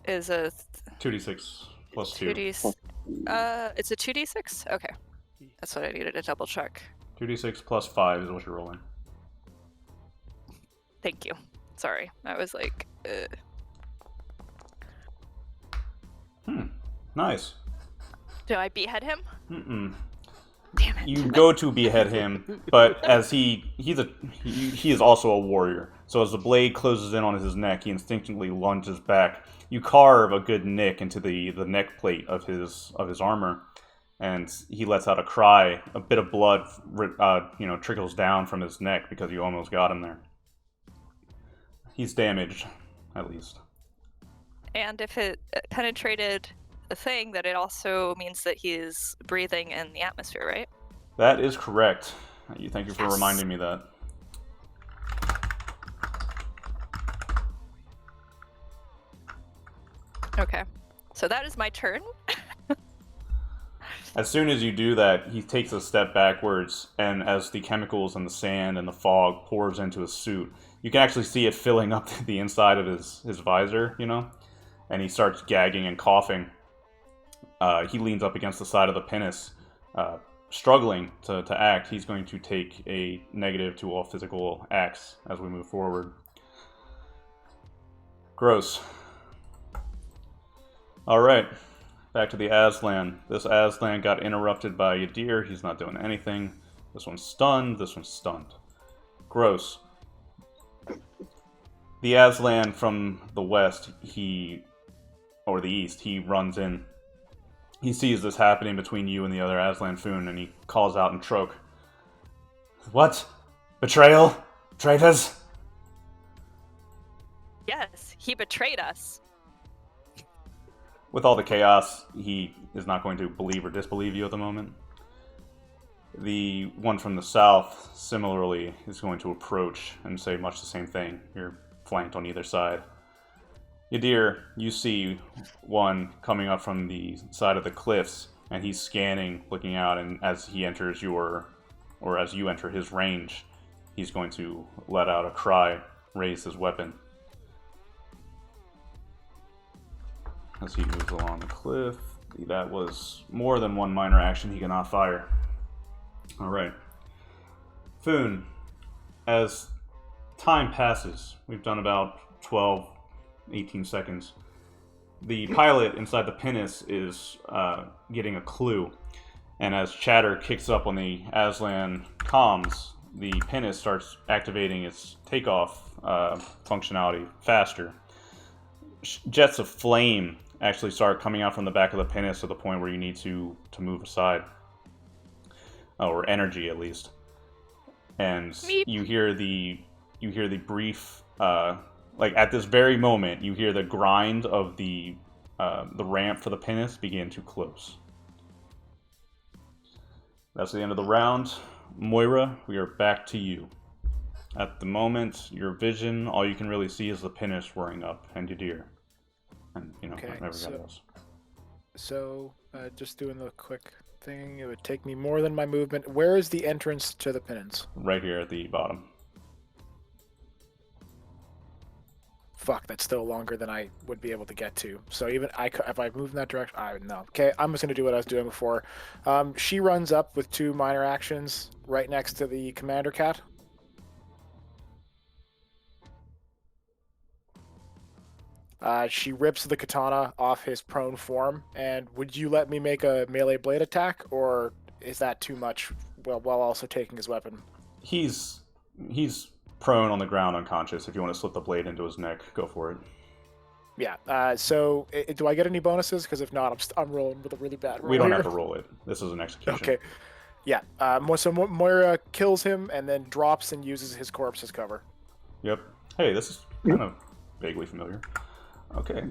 is a 2d6 plus 2. 2d. It's a 2d6. Okay, that's what I needed to double check. 2d6 plus 5 is what you're rolling. Thank you. Sorry, I was like. Nice. Do I behead him? Mm-mm. Damn it. You go to behead him, but as he is also a warrior. So as the blade closes in on his neck, he instinctively lunges back. You carve a good nick into the neck plate of his armor, and he lets out a cry. A bit of blood, trickles down from his neck because you almost got him there. He's damaged, at least. And if it penetrated the thing, that it also means that he is breathing in the atmosphere, right? That is correct. Thank you for Yes. reminding me that. Okay. So that is my turn. As soon as you do that, he takes a step backwards, and as the chemicals and the sand and the fog pours into his suit, you can actually see it filling up the inside of his visor, and he starts gagging and coughing. He leans up against the side of the pinnace, struggling to act. He's going to take a negative to all physical acts as we move forward. Gross. Alright, back to the Aslan. This Aslan got interrupted by Yadir. He's not doing anything. This one's stunned. This one's stunned. Gross. The Aslan from the west, or the east, he runs in. He sees this happening between you and the other Aslan Foon, and he calls out in Troke. What? Betrayal? Traitors? Yes, he betrayed us. With all the chaos, he is not going to believe or disbelieve you at the moment. The one from the south, similarly, is going to approach and say much the same thing. You're flanked on either side. Yadir, you see one coming up from the side of the cliffs, and he's scanning, looking out, and as he enters as you enter his range, he's going to let out a cry, raise his weapon. As he moves along the cliff, That was more than one minor action he cannot fire. Alright. Foon, as time passes, we've done about 12, 18 seconds. The pilot inside the pinnace is getting a clue. And as chatter kicks up on the Aslan comms, the pinnace starts activating its takeoff functionality faster. Jets of flame actually start coming out from the back of the pinnace to the point where you need to move aside. Or energy, at least. And Meep. you hear the brief, like at this very moment, you hear the grind of the ramp for the pinnace begin to close. That's the end of the round. Moira, we are back to you. At the moment, your vision, all you can really see is the pinnace roaring up, and Yadir. And, Okay, everybody else. So, just doing the quick thing, it would take me more than my movement. Where is the entrance to the pinnace? Right here at the bottom. Fuck, that's still longer than I would be able to get to. So even if I move in that direction, I would know. Okay, I'm just gonna do what I was doing before. She runs up with 2 minor actions right next to the commander cat. She rips the katana off his prone form, and would you let me make a melee blade attack, or is that too much while also taking his weapon? He's prone on the ground unconscious. If you want to slip the blade into his neck, go for it. Yeah, so do I get any bonuses? Because if not, I'm rolling with a really bad roll. We don't here. have to roll it. This is an execution. Okay. Yeah, so Moira kills him and then drops and uses his corpse as cover. Yep. Hey, this is kind of vaguely familiar. Okay.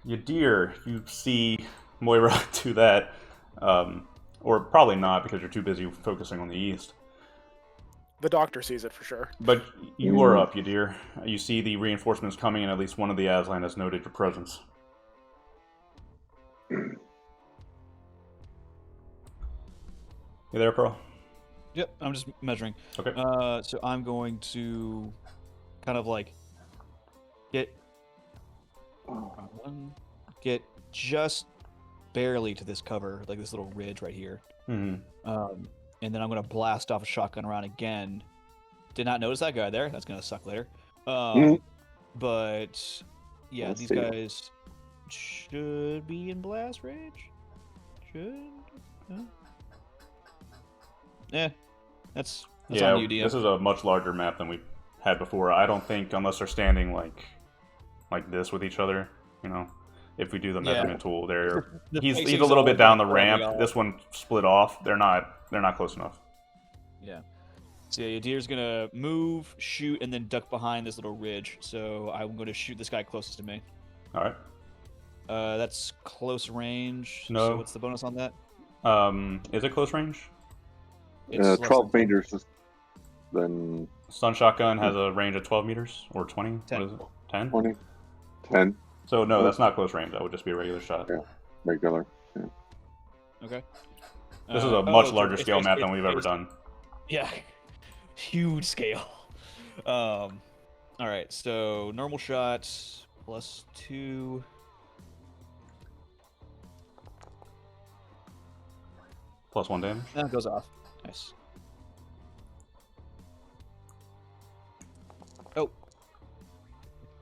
Yadir, you see Moira do that. Or probably not, because you're too busy focusing on the east. The doctor sees it for sure. But you are up, Yadir. You see the reinforcements coming, and at least one of the Aslan has noted your presence. You there, Pearl? Yep, I'm just measuring. Okay. So I'm going to kind of like get just barely to this cover, like this little ridge right here. Mm-hmm. And then I'm going to blast off a shotgun round again. Did not notice that guy there. That's going to suck later. But, yeah, these guys should be in blast range. That's on you, DM. This is a much larger map than we had before. I don't think, unless they're standing like this with each other, if we do the measurement tool, he's a little bit down the ramp. This one split off. They're not close enough. Yeah. So yeah, Yadir's gonna move, shoot, and then duck behind this little ridge. So I'm gonna shoot this guy closest to me. All right. That's close range. No. So what's the bonus on that? Is it close range? It's 12 meters. Then Stun shotgun has a range of 12 meters or 20. 10. What is it? 10? 20. 10. So no, that's not close range. That would just be a regular shot. Yeah. Regular. Yeah. Okay. This is a much larger scale map than we've ever done. Yeah. Huge scale. All right. So normal shot +2. +1 damage. That goes off. Nice.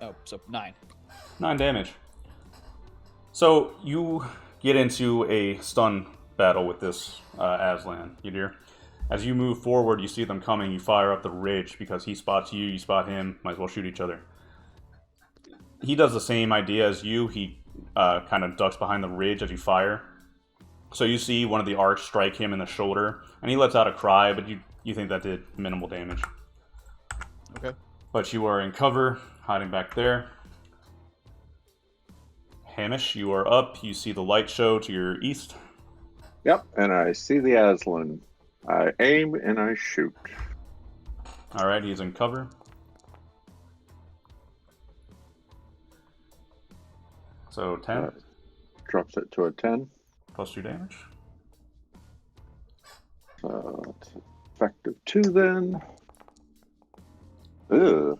Oh, so 9. 9 damage. So you get into a stun battle with this Aslan, Yadir. As you move forward, you see them coming. You fire up the ridge because he spots you, you spot him. Might as well shoot each other. He does the same idea as you. He kind of ducks behind the ridge as you fire. So you see one of the arcs strike him in the shoulder, and he lets out a cry, but you think that did minimal damage. Okay. But you are in cover, hiding back there. Hamish, you are up. You see the light show to your east. Yep, and I see the Aslan. I aim and I shoot. All right, he's in cover. So 10. Drops it to a 10. +2 damage. It's effective 2 then. Ugh.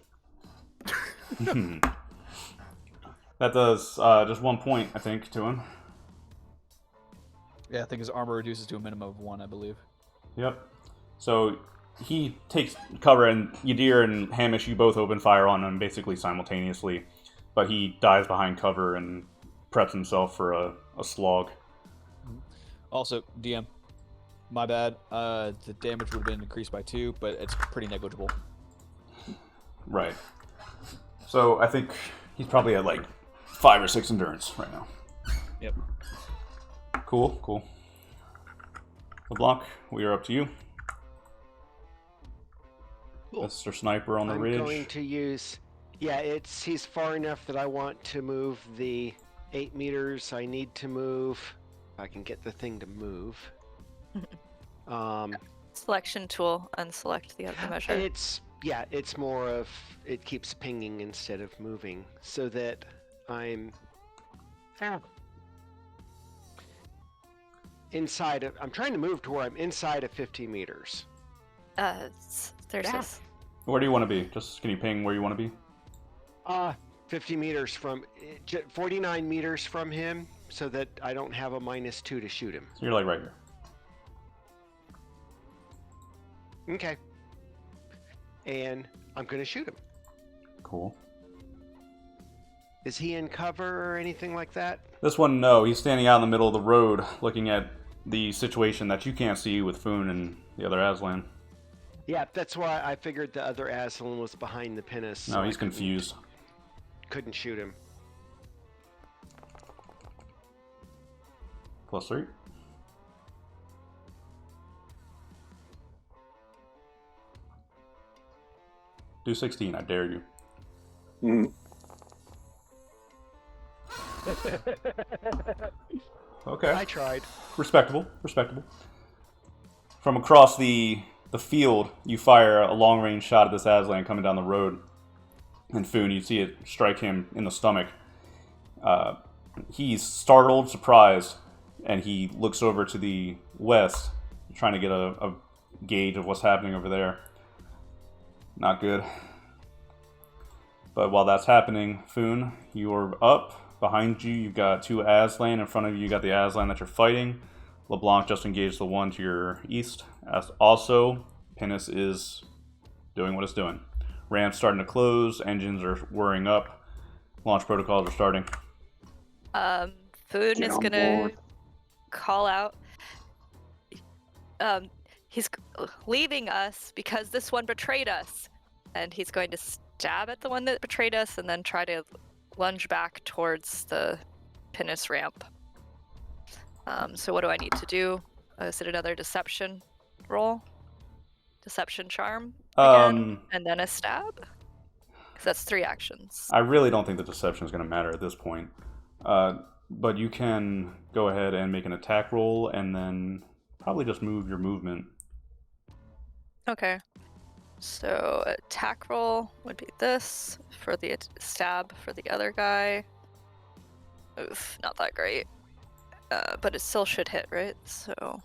That does just 1 point, I think, to him. Yeah, I think his armor reduces to a minimum of 1, I believe. Yep. So he takes cover, and Yadir and Hamish, you both open fire on him basically simultaneously. But he dives behind cover and preps himself for a slog. Also, DM, my bad. The damage would have been increased by 2, but it's pretty negligible. Right. So I think he's probably at like 5 or 6 endurance right now. Yep. Cool. LeBlanc, we are up to you. Cool. Mr. Sniper on the ridge. I'm going to use... Yeah, he's far enough that I want to move the 8 meters I need to move. If I can get the thing to move. Selection tool, unselect the other measure. It's more of it keeps pinging instead of moving, so that I'm inside of. I'm trying to move to where I'm inside of 50 meters. There's this. Where do you want to be? Just can you ping where you want to be? 50 meters from 49 meters from him, so that I don't have a -2 to shoot him. So you're like right here. Okay. And I'm going to shoot him. Cool. Is he in cover or anything like that? This one, no. He's standing out in the middle of the road looking at the situation that you can't see with Foon and the other Aslan. Yeah, that's why I figured the other Aslan was behind the pinnace. No, he's confused. Couldn't shoot him. +3. Do 16, I dare you. Mm. Okay. I tried. Respectable. From across the field, you fire a long-range shot at this Aslan coming down the road. And Foon, you see it strike him in the stomach. He's startled, surprised, and he looks over to the west, trying to get a gauge of what's happening over there. Not good. But while that's happening, Foon, you're up. Behind you, you've got 2 Aslan. In front of you, you got the Aslan that you're fighting. LeBlanc just engaged the one to your east. As also, Pinnace is doing what it's doing. Ramp's starting to close. Engines are whirring up. Launch protocols are starting. Food is gonna call out. He's leaving us because this one betrayed us, and he's going to stab at the one that betrayed us, and then try to lunge back towards the pinnace ramp. So what do I need to do? Is it another deception roll? Deception charm again, and then a stab? Because that's 3 actions. I really don't think the deception is going to matter at this point. But you can go ahead and make an attack roll, and then probably just move your movement. Okay. So attack roll would be this for the stab for the other guy. Oof, not that great. But it still should hit, right? So,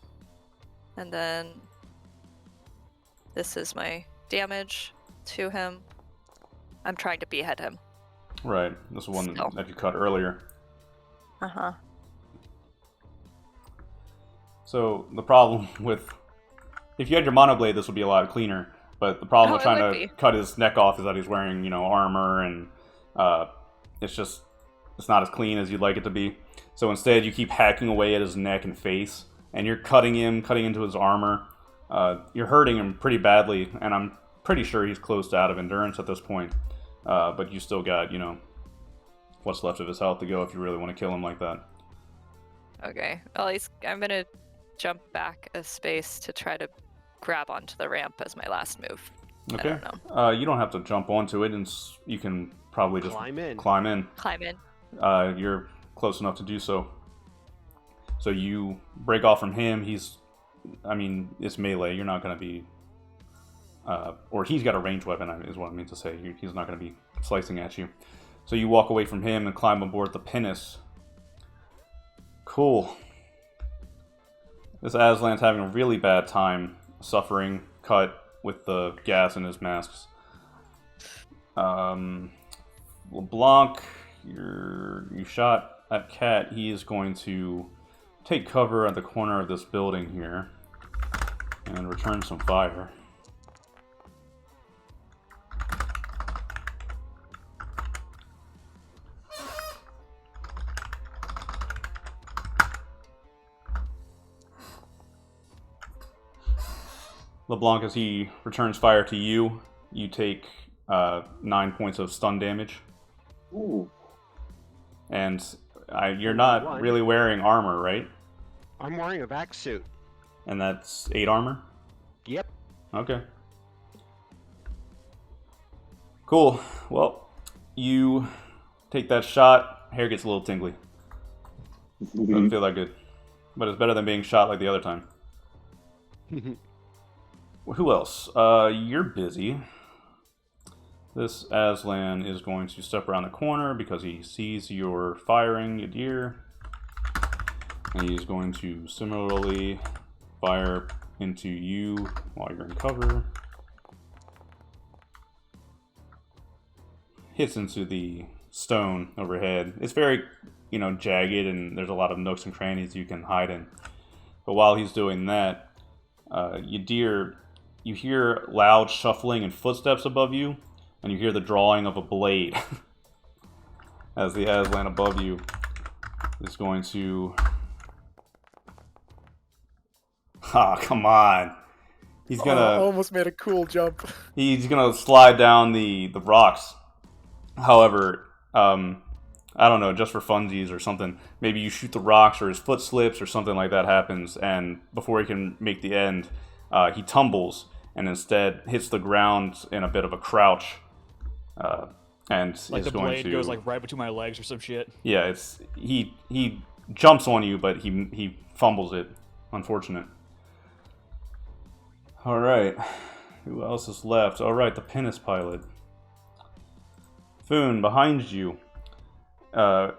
and then this is my damage to him. I'm trying to behead him. Right. This is one that you cut earlier. Uh-huh. So the problem with... If you had your monoblade, this would be a lot cleaner. But the problem with trying to cut his neck off is that he's wearing, armor, and it's not as clean as you'd like it to be. So instead, you keep hacking away at his neck and face, and you're cutting into his armor. You're hurting him pretty badly, and I'm pretty sure he's close to out of endurance at this point. But you still got, what's left of his health to go if you really want to kill him like that. Okay. Well, I'm going to jump back a space to try to grab onto the ramp as my last move. Okay. I don't know. You don't have to jump onto it, and you can probably just climb in. Climb in. You're close enough to do so. So you break off from him. It's melee. You're not going to be... or he's got a ranged weapon, is what I mean to say. He's not going to be slicing at you. So you walk away from him and climb aboard the pinnace. Cool. This Aslan's having a really bad time suffering cut with the gas in his masks. LeBlanc, you shot at Cat. He is going to take cover at the corner of this building here and return some fire. LeBlanc, as he returns fire to you, you take 9 points of stun damage. Ooh. And you're not really wearing armor, right? I'm wearing a vac suit. And that's 8 armor? Yep. Okay. Cool. Well, you take that shot, hair gets a little tingly. Doesn't feel that good. But it's better than being shot like the other time. Who else? You're busy. This Aslan is going to step around the corner because he sees you're firing, Yadir. And he's going to similarly fire into you while you're in cover. Hits into the stone overhead. It's very, jagged, and there's a lot of nooks and crannies you can hide in. But while he's doing that, Yadir, you hear loud shuffling and footsteps above you, and you hear the drawing of a blade as the Aslan above you is going to... Ah, come on. He's gonna... almost made a cool jump. He's gonna slide down the rocks. However, I don't know, just for funsies or something, maybe you shoot the rocks or his foot slips or something like that happens, and before he can make the end, he tumbles and instead hits the ground in a bit of a crouch. And like is the going blade to... goes like right between my legs or some shit. Yeah, it's he jumps on you, but he fumbles it. Unfortunate. All right, who else is left? All right, the pinnace pilot. Foon, behind you.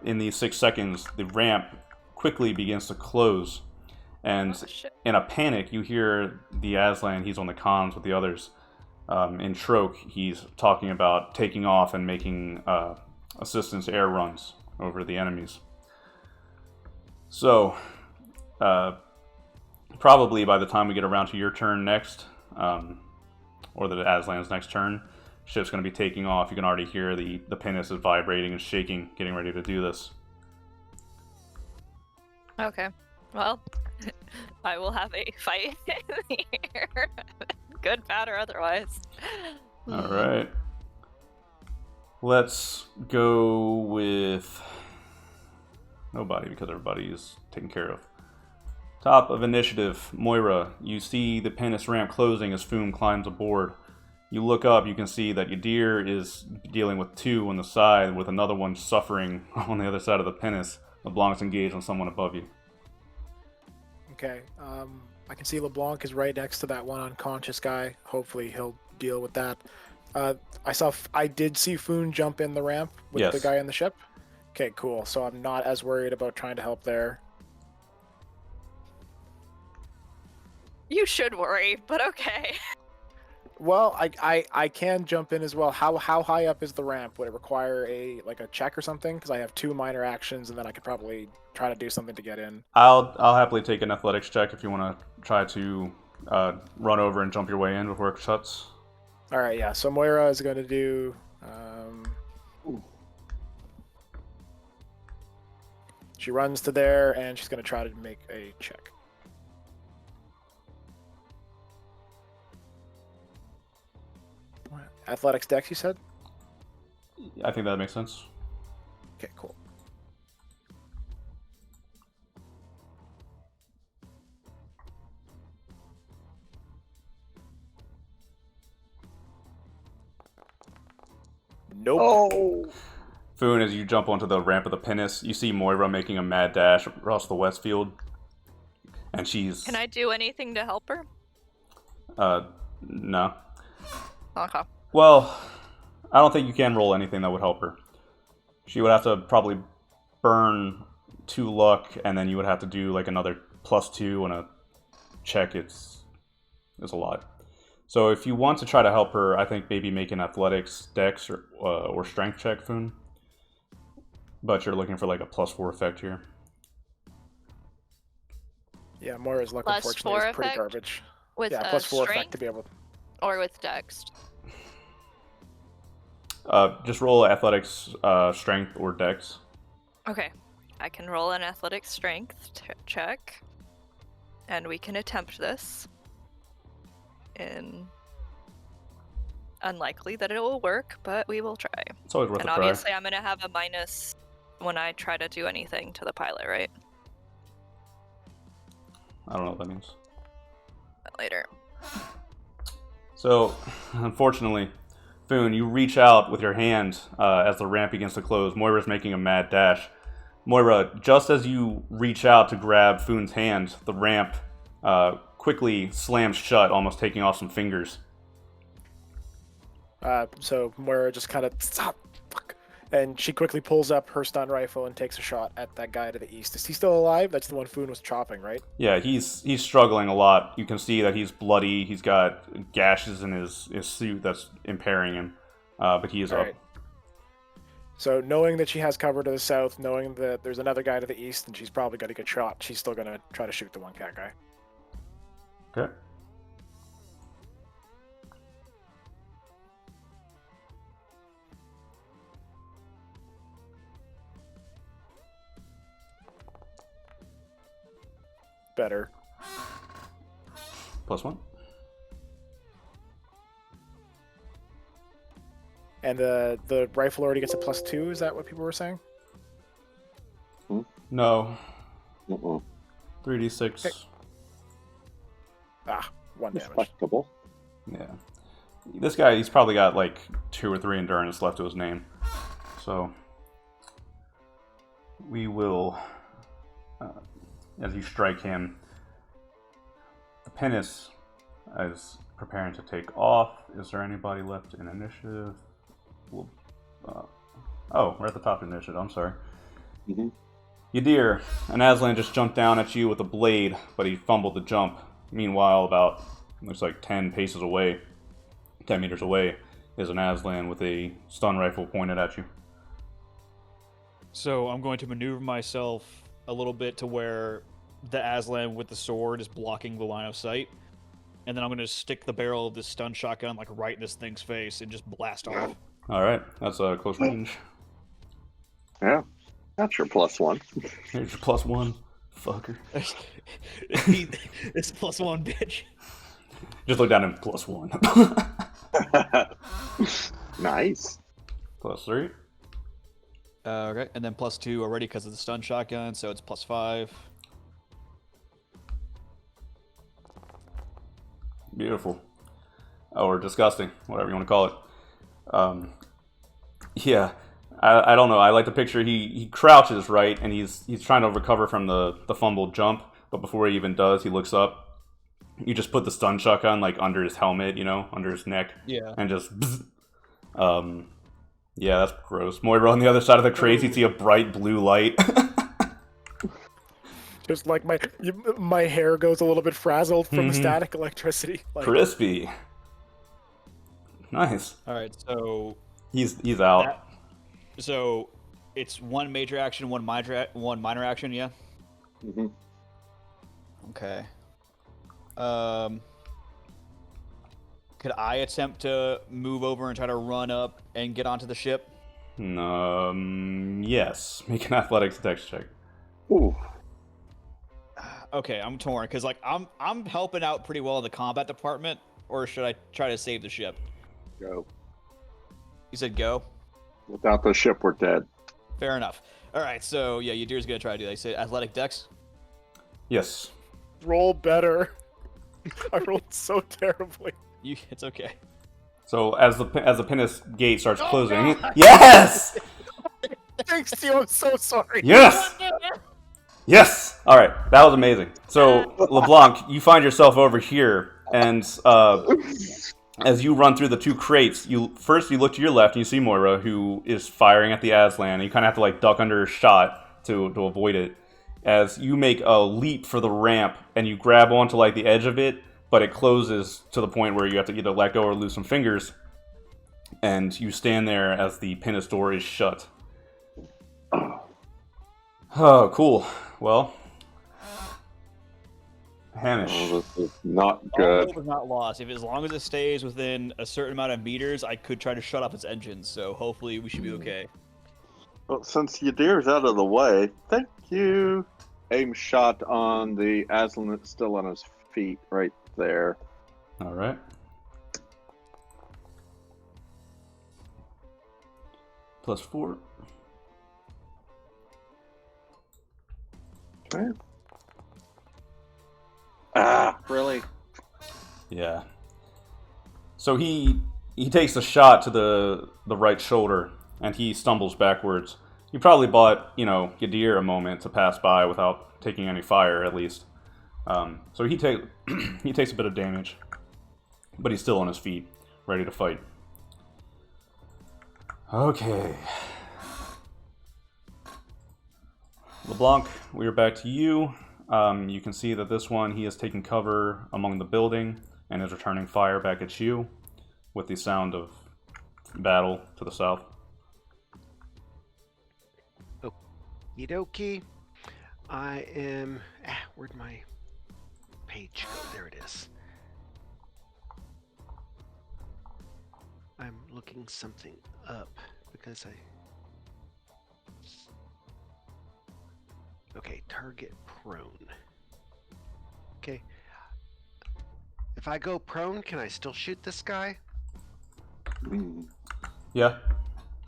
In these 6 seconds, the ramp quickly begins to close, and in a panic, you hear the Aslan. He's on the comms with the others. In Troke, he's talking about taking off and making assistance air runs over the enemies. So, probably by the time we get around to your turn next, or the Aslan's next turn, ship's going to be taking off. You can already hear the pinnace is vibrating and shaking, getting ready to do this. Okay. Well, I will have a fight in the air. Good, bad, or otherwise. All right. Let's go with nobody because everybody is taken care of. Top of initiative, Moira. You see the pinnace ramp closing as Foom climbs aboard. You look up, you can see that Yadir is dealing with 2 on the side, with another one suffering on the other side of the pinnace. LeBlanc's engaged on someone above you. Okay, I can see LeBlanc is right next to that one unconscious guy. Hopefully he'll deal with that. I did see Foon jump in the ramp with the guy in the ship. Okay, cool. So I'm not as worried about trying to help there. You should worry, but okay. Well, I can jump in as well. How high up is the ramp? Would it require a check or something? Because I have 2 minor actions, and then I could probably try to do something to get in. I'll happily take an athletics check if you want to try to run over and jump your way in before it shuts. All right, yeah. So Moira is going to do. She runs to there, and she's going to try to make a check. Athletics dex, you said? I think that makes sense. Okay, cool. Nope. Oh! Foon, as you jump onto the ramp of the pinnace, you see Moira making a mad dash across the Westfield. And she's... Can I do anything to help her? No. Okay. Well, I don't think you can roll anything that would help her. She would have to probably burn 2 luck, and then you would have to do like another +2 on a check. It's a lot. So if you want to try to help her, I think maybe make an athletics, dex, or strength check, Foon. But you're looking for like a +4 effect here. Yeah, Moira's luck +4 unfortunately is pretty effect? garbage. With Yeah, +4 effect strength to be able. or with dex? Just roll athletics, strength, or dex. Okay, I can roll an athletics strength check, and we can attempt this. Unlikely that it will work, but we will try. It's always worth And a try. obviously, I'm gonna have a minus when I try to do anything to the pilot, right? I don't know what that means. Later. So, unfortunately, Foon, you reach out with your hand as the ramp begins to close. Moira's making a mad dash. Moira, just as you reach out to grab Foon's hand, the ramp quickly slams shut, almost taking off some fingers. So Moira just kind of stop, and she quickly pulls up her stun rifle and takes a shot at that guy to the east. Is he still alive? That's the one Foon was chopping, right? Yeah, he's struggling a lot. You can see that he's bloody. He's got gashes in his suit that's impairing him, but he is up. Right. So knowing that she has cover to the south, knowing that there's another guy to the east, and she's probably going to get shot, she's still going to try to shoot the one cat guy. Okay. Better. +1. And the rifle already gets a +2. Is that what people were saying? No. Uh-uh. 3d6. Okay. 1 damage. Respectable. Yeah. This guy, he's probably got like 2 or 3 endurance left to his name. So, we will, as you strike him, the pinnace is preparing to take off. Is there anybody left in initiative? We'll, oh, we're at the top of initiative. I'm sorry. Mm-hmm. Yadir, an Aslan just jumped down at you with a blade, but he fumbled the jump. Meanwhile, about, looks like 10 paces away, 10 meters away, is an Aslan with a stun rifle pointed at you. So I'm going to maneuver myself a little bit to where the Aslan with the sword is blocking the line of sight. And then I'm going to stick the barrel of this stun shotgun like right in this thing's face and just blast off. Alright, that's a close range. Yeah. That's your +1. Here's your +1, fucker. It's +1, bitch. Just look down and +1. Nice. +3. Okay, and then +2 already because of the stun shotgun, so it's +5. Beautiful. Or disgusting, whatever you want to call it. Yeah, I don't know. I like the picture. He crouches, right, and he's trying to recover from the fumbled jump, but before he even does, he looks up. You just put the stun shotgun like under his helmet, you know, under his neck. Yeah. And just yeah, that's gross. Moira on the other side of the crates, you see a bright blue light. Just like my hair goes a little bit frazzled from the static electricity. Like, Crispy. Nice. All right, so He's out. so it's one major action, one minor action, yeah. Mm-hmm. Okay. Could I attempt to move over and try to run up and get onto the ship? Yes. Make an athletics dex check. Ooh. Okay, I'm torn because like I'm helping out pretty well in the combat department, or should I try to save the ship? Go. You said go. Without the ship, we're dead. Fair enough. All right, so yeah, Yadir's gonna try to do that. You say athletic dex. Yes. roll better. I rolled so terribly. It's okay. So as the pinnace gate starts closing, yes, Thanks, Tio. I'm so sorry. yes, yes. All right, that was amazing. So LeBlanc, you find yourself over here, and as you run through the two crates, you look to your left and you see Moira, who is firing at the Aslan. And you kind of have to like duck under her shot to avoid it. As you make a leap for the ramp and you grab onto like the edge of it, but it closes to the point where you have to either let go or lose some fingers. And you stand there as the pinnace door is shut. Oh, cool. Well, Hamish. Oh, this is not All good. hope is not lost. If as long as it stays within a certain amount of meters, I could try to shut off its engines. So hopefully we should be okay. Well, since Yadir's out of the way, thank you. Aim shot on the Aslan that's still on his feet right there. All right. +4. Okay. Ah, really? Yeah. So he takes a shot to the right shoulder, and he stumbles backwards. You probably bought, Yadir a moment to pass by without taking any fire, at least. So he takes a bit of damage, but he's still on his feet, ready to fight. Okay. LeBlanc, we are back to you. You can see that this one, he has taken cover among the building and is returning fire back at you with the sound of battle to the south. Okie dokie. I am... where'd my page go? There it is. I'm looking something up because Okay, target prone. Okay. If I go prone, can I still shoot this guy? Yeah.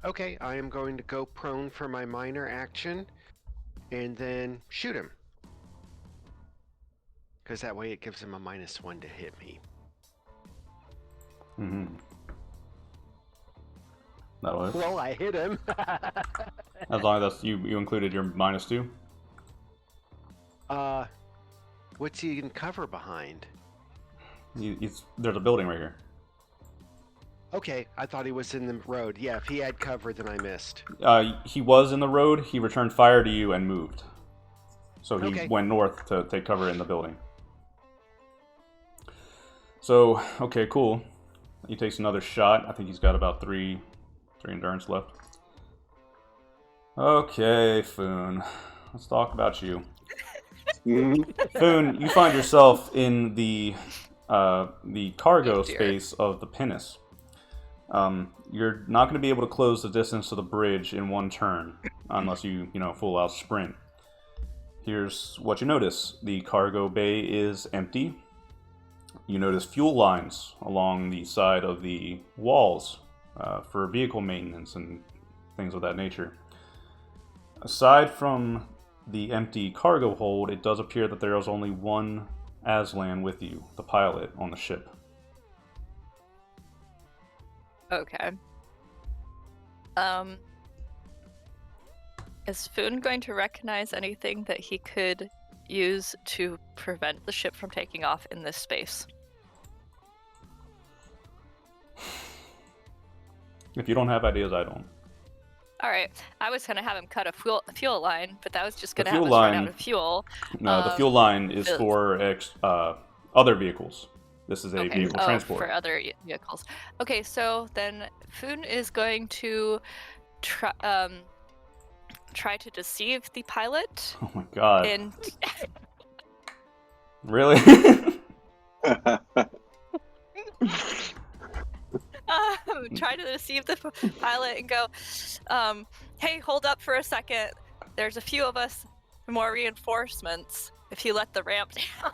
Okay, I am going to go prone for my minor action and then shoot him. Because that way it gives him a -1 to hit me. Mm-hmm. That'll hit. Well, I hit him. As long as you included your -2. What's he in cover behind? There's a building right here. Okay, I thought he was in the road. Yeah, if he had cover, then I missed. He was in the road. He returned fire to you and moved. So he Okay. went north to take cover in the building. So, okay, cool. He takes another shot. I think he's got about three endurance left. Okay, Foon. Let's talk about you. Foon, you find yourself in the cargo Oh, dear. space of the pinnace. You're not going to be able to close the distance to the bridge in one turn unless you full out sprint. Here's what you notice. The cargo bay is empty. You notice fuel lines along the side of the walls for vehicle maintenance and things of that nature. Aside from the empty cargo hold, it does appear that there is only one Aslan with you, the pilot on the ship. Okay. Is Foon going to recognize anything that he could use to prevent the ship from taking off in this space? If you don't have ideas, I don't. All right. I was gonna have him cut a fuel line, but that was just The gonna have fuel us run line- out of fuel. No, the fuel line is the- for other vehicles. This is a Okay. vehicle Oh, transport. for other vehicles. Okay, so then Foon is going to try to deceive the pilot Oh my god. and Really? try to deceive the pilot and go, hey, hold up for a second. There's a few of us, more reinforcements. If you let the ramp down,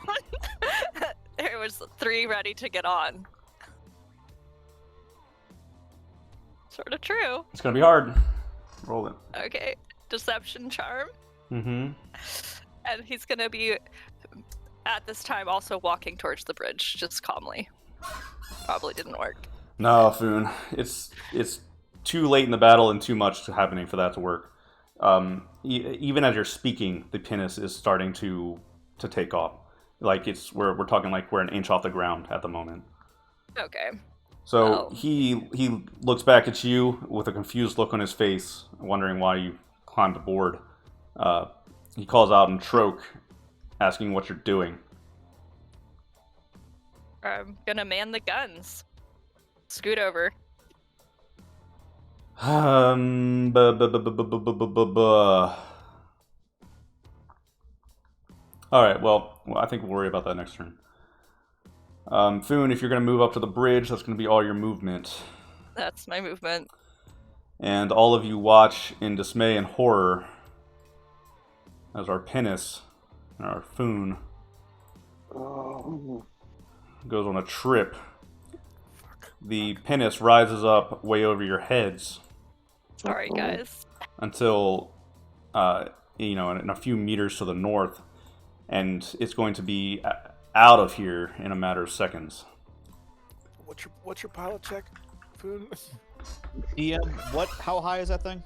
there was 3 ready to get on. Sort of true. It's gonna be hard. Roll it. Okay, deception charm. Mm-hmm. And he's gonna be, at this time, also walking towards the bridge, just calmly. Probably didn't work. No, Foon. It's too late in the battle and too much happening for that to work. Even as you're speaking, the pinnace is starting to take off. Like we're talking like we're an inch off the ground at the moment. Okay. So Oh. he looks back at you with a confused look on his face, wondering why you climbed aboard. He calls out in Troke, asking what you're doing. I'm gonna man the guns. Scoot over. All right. Well, I think we'll worry about that next turn. Foon, if you're going to move up to the bridge, that's going to be all your movement. That's my movement. And all of you watch in dismay and horror as our pinnace and our Foon goes on a trip. The pinnace rises up way over your heads. Sorry, guys. Until, in a few meters to the north, and it's going to be out of here in a matter of seconds. What's your pilot check, Foon? How high is that thing?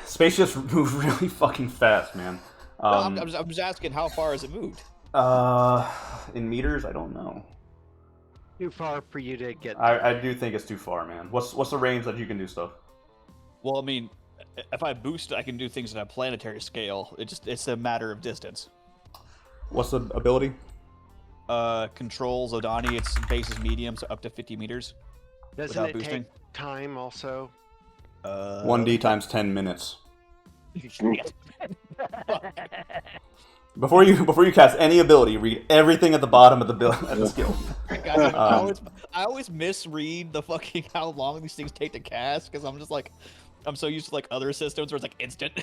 Spaceships move really fucking fast, man. No, I'm just asking, how far has it moved? In meters, I don't know. Too far for you to get. I do think it's too far, man. What's the range that you can do stuff? Well, I mean, if I boost, I can do things at a planetary scale. It's a matter of distance. What's the ability? Controls Odani. Its base is medium, so up to 50 meters. Doesn't without it boosting. take time also? 1d times 10 minutes. Shit. Before you cast any ability, read everything at the bottom of the skill. Guys, I always misread the fucking how long these things take to cast because I'm just like, I'm so used to like other systems where it's like instant.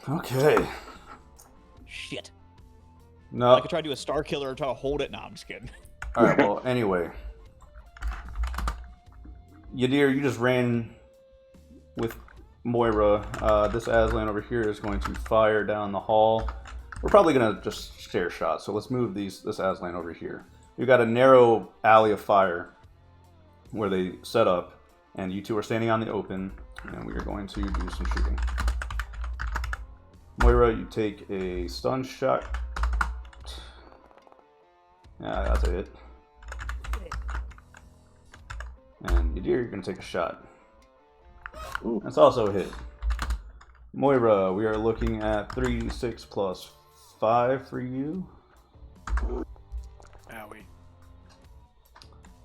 Okay. Shit. No. I could try to do a Star Killer or try to hold it. No, I'm just kidding. All right. Well, anyway, Yadir, you just ran with Moira. This Aslan over here is going to fire down the hall. We're probably gonna just share shots, so let's move this Aslan over here. We've got a narrow alley of fire where they set up, and you two are standing on the open, and we are going to do some shooting. Moira, you take a stun shot. Yeah, that's a hit. And Yadir, you're gonna take a shot. Ooh. That's also a hit. Moira, we are looking at 3d6 plus 5 for you. Owie.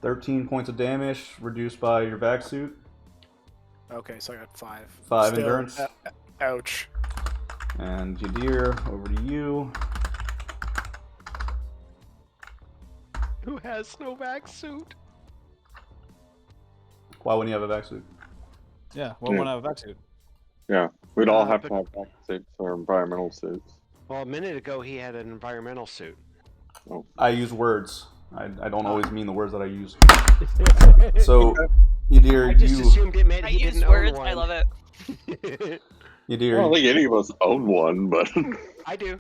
13 points of damage, reduced by your back suit. Okay, so I got 5. 5 Still, endurance. Ouch. And Yadir, over to you. Who has no back suit? Why wouldn't you have a back suit? Yeah, well, when I have a back suit. Yeah, we'd all have but- to have back suits or environmental suits. Well, a minute ago he had an environmental suit. I use words. I don't always mean the words that I use. So, Yadir, I just assumed it meant I he use didn't words. own one. I love it. I Yadir, don't think any of us own one, but I do.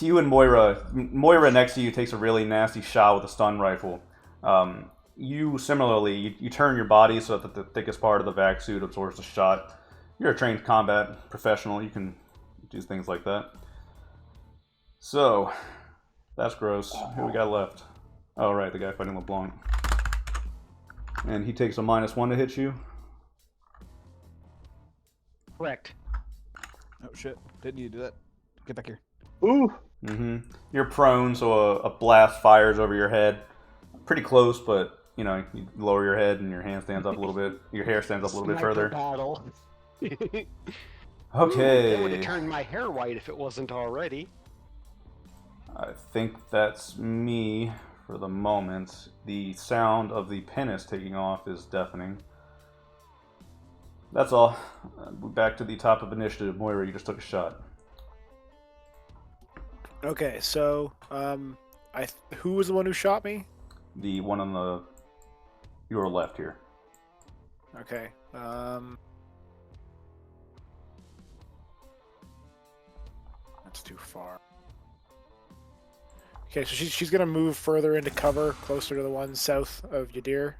you and Moira next to you takes a really nasty shot with a stun rifle. You similarly, you turn your body so that the thickest part of the vac suit absorbs the shot. You're a trained combat professional. You can do things like that. So, that's gross. Who we got left? Oh, right, the guy fighting LeBlanc. And he takes a -1 to hit you. Correct. Oh shit! Didn't need to do that. Get back here. ooh, You're prone, so a blast fires over your head. Pretty close, but you lower your head and your hand stands up a little bit. Your hair stands up a little bit Sniper further. battle. It would Okay. have turned my hair white if it wasn't already. I think that's me for the moment. The sound of the pinnace taking off is deafening. That's all. Back to the top of initiative. Moira, you just took a shot. Okay, so who was the one who shot me? The one on your left here. Okay. That's too far. Okay, so she's gonna move further into cover, closer to the one south of Yadir.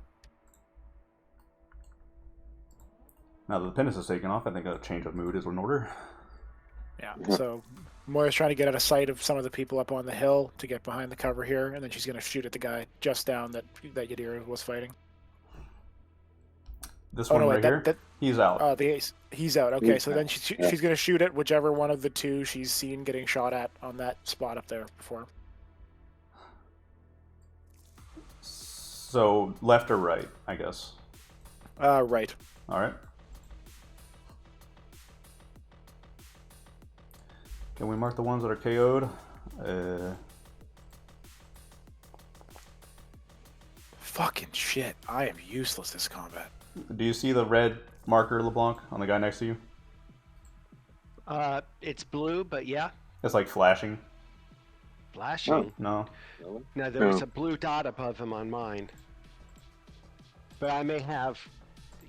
Now that the pinnace is taken off, I think a change of mood is in order. Yeah. So Moira's trying to get out of sight of some of the people up on the hill to get behind the cover here, and then she's gonna shoot at the guy just down that Yadir was fighting. This one right here, he's out. Oh, the ace. He's out. Okay, so then she's gonna shoot at whichever one of the two she's seen getting shot at on that spot up there before. So left or right, I guess. Right. All right. Can we mark the ones that are KO'd? Fucking shit. I am useless this combat. Do you see the red marker, LeBlanc, on the guy next to you? It's blue, but yeah. It's like flashing. Flashing? Oh. No. No, there was a blue dot above him on mine. But I may have,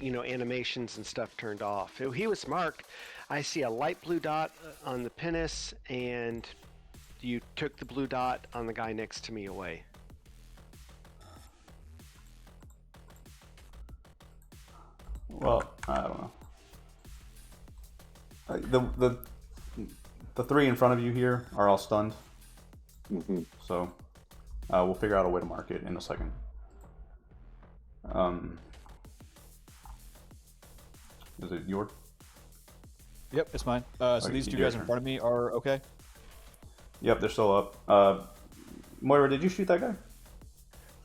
animations and stuff turned off. He was marked. I see a light blue dot on the pinnace, and you took the blue dot on the guy next to me away. Well, I don't know. The three in front of you here are all stunned. Mm-hmm. So we'll figure out a way to mark it in a second. Is it your? Yep, it's mine. So Okay, these two your guys in turn. front of me are okay? Yep, they're still up. Moira, did you shoot that guy?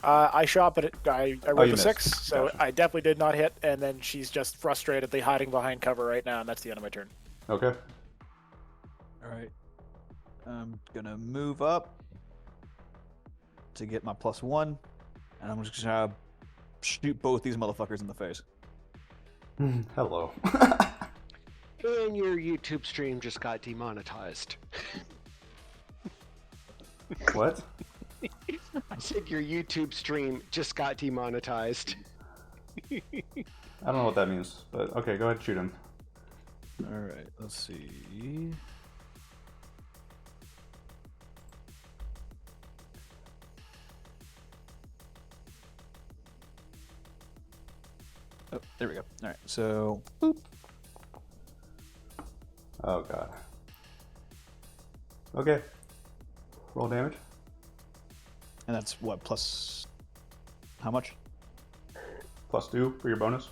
I shot, but I rolled you a 6, missed. so Gotcha. I definitely did not hit, and then she's just frustratedly hiding behind cover right now, and that's the end of my turn. Okay. Alright. I'm gonna move up to get my +1, and I'm just gonna shoot both these motherfuckers in the face. Hello. And your YouTube stream just got demonetized. What? I said your YouTube stream just got demonetized. I don't know what that means, but okay, go ahead and shoot him. Alright, let's see. Oh, there we go. Alright, so boop. Oh god. Okay. Roll damage. And that's what, plus how much? +2 for your bonus.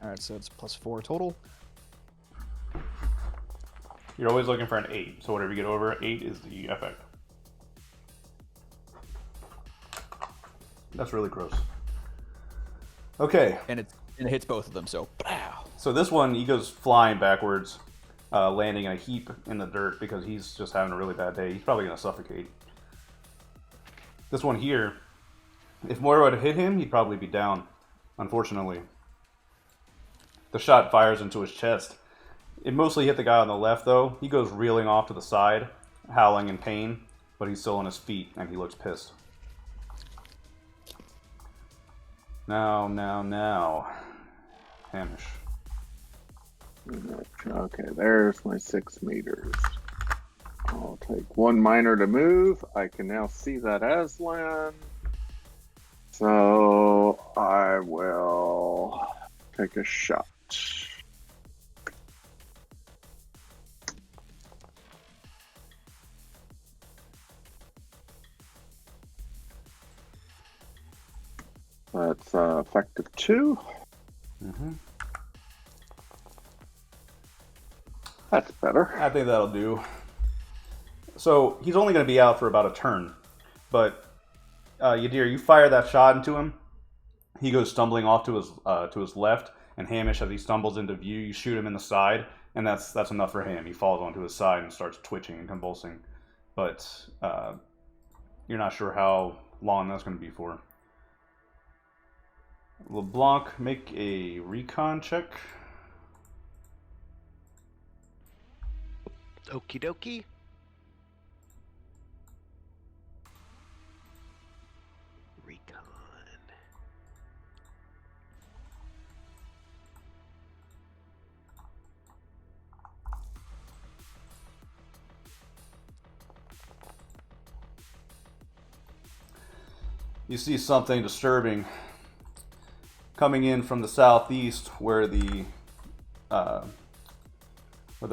Alright, so it's +4 total. You're always looking for an 8, so whatever you get over 8 is the effect. That's really gross. Okay, And it hits both of them, so pow. so this one, he goes flying backwards, landing in a heap in the dirt because he's just having a really bad day. He's probably going to suffocate. This one here, if Moira would have hit him, he'd probably be down, unfortunately. The shot fires into his chest. It mostly hit the guy on the left, though. He goes reeling off to the side, howling in pain, but he's still on his feet, and he looks pissed. Now. Hamish. Okay, there's my 6 meters. I'll take 1 minor to move. I can now see that Aslan. So I will take a shot. That's effective 2. Mm-hmm. That's better. I think that'll do. So he's only going to be out for about a turn, but Yadir, you fire that shot into him. He goes stumbling off to his left, and Hamish, as he stumbles into view, you shoot him in the side, and that's enough for him. He falls onto his side and starts twitching and convulsing, but you're not sure how long that's going to be for. LeBlanc, make a recon check. Okie dokie. Recon. You see something disturbing coming in from the southeast, where the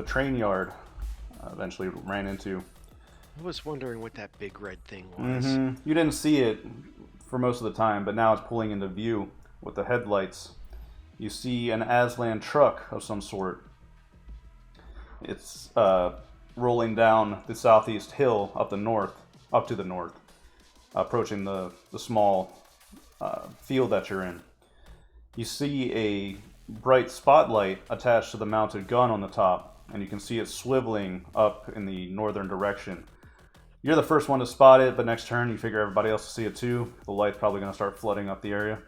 train yard eventually ran into. I was wondering what that big red thing was. You didn't see it for most of the time, but now it's pulling into view with the headlights. You see an Aslan truck of some sort. It's rolling down the southeast hill up to the north, approaching the small field that you're in. You see a bright spotlight attached to the mounted gun on the top, and you can see it swiveling up in the northern direction. You're the first one to spot it, but next turn you figure everybody else will see it too. The light's probably going to start flooding up the area.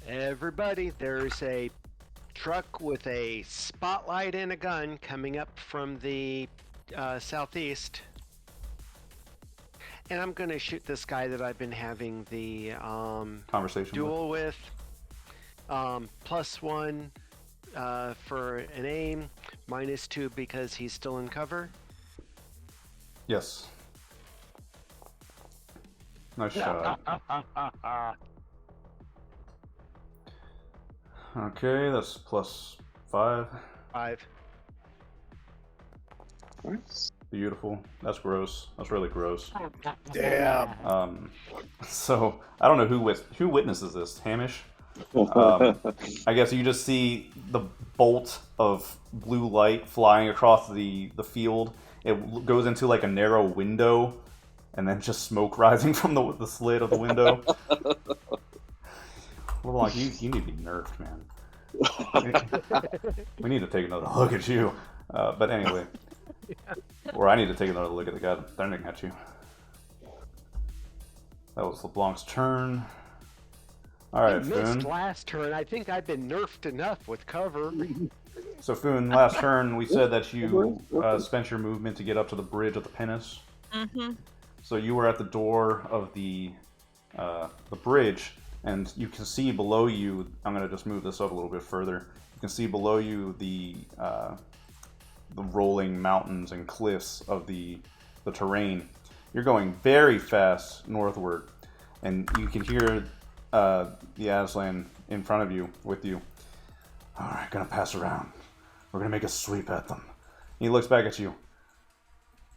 Everybody, there's a truck with a spotlight and a gun coming up from the southeast. And I'm going to shoot this guy that I've been having the Conversation duel with. +1 for an aim, -2 because he's still in cover. Yes. Nice shot. Okay, that's +5. 5. Nice. Beautiful. That's gross. That's really gross. Damn. So I don't know who witnesses this. Hamish. I guess you just see the bolt of blue light flying across the field. It goes into like a narrow window, and then just smoke rising from the slit of the window. Well, like you need to be nerfed, man. We need to take another look at you. But anyway, or I need to take another look at the guy thundering at you. That was LeBlanc's turn. All right, I missed Foon. last turn. I think I've been nerfed enough with cover. So Foon, last turn we said that you spent your movement to get up to the bridge of the pinnace. Mm-hmm. So you were at the door of the bridge, and you can see below you. I'm going to just move this up a little bit further. You can see below you the rolling mountains and cliffs of the terrain. You're going very fast northward, and you can hear the Aslan in front of you, with you. All right, gonna pass around. We're gonna make a sweep at them. He looks back at you.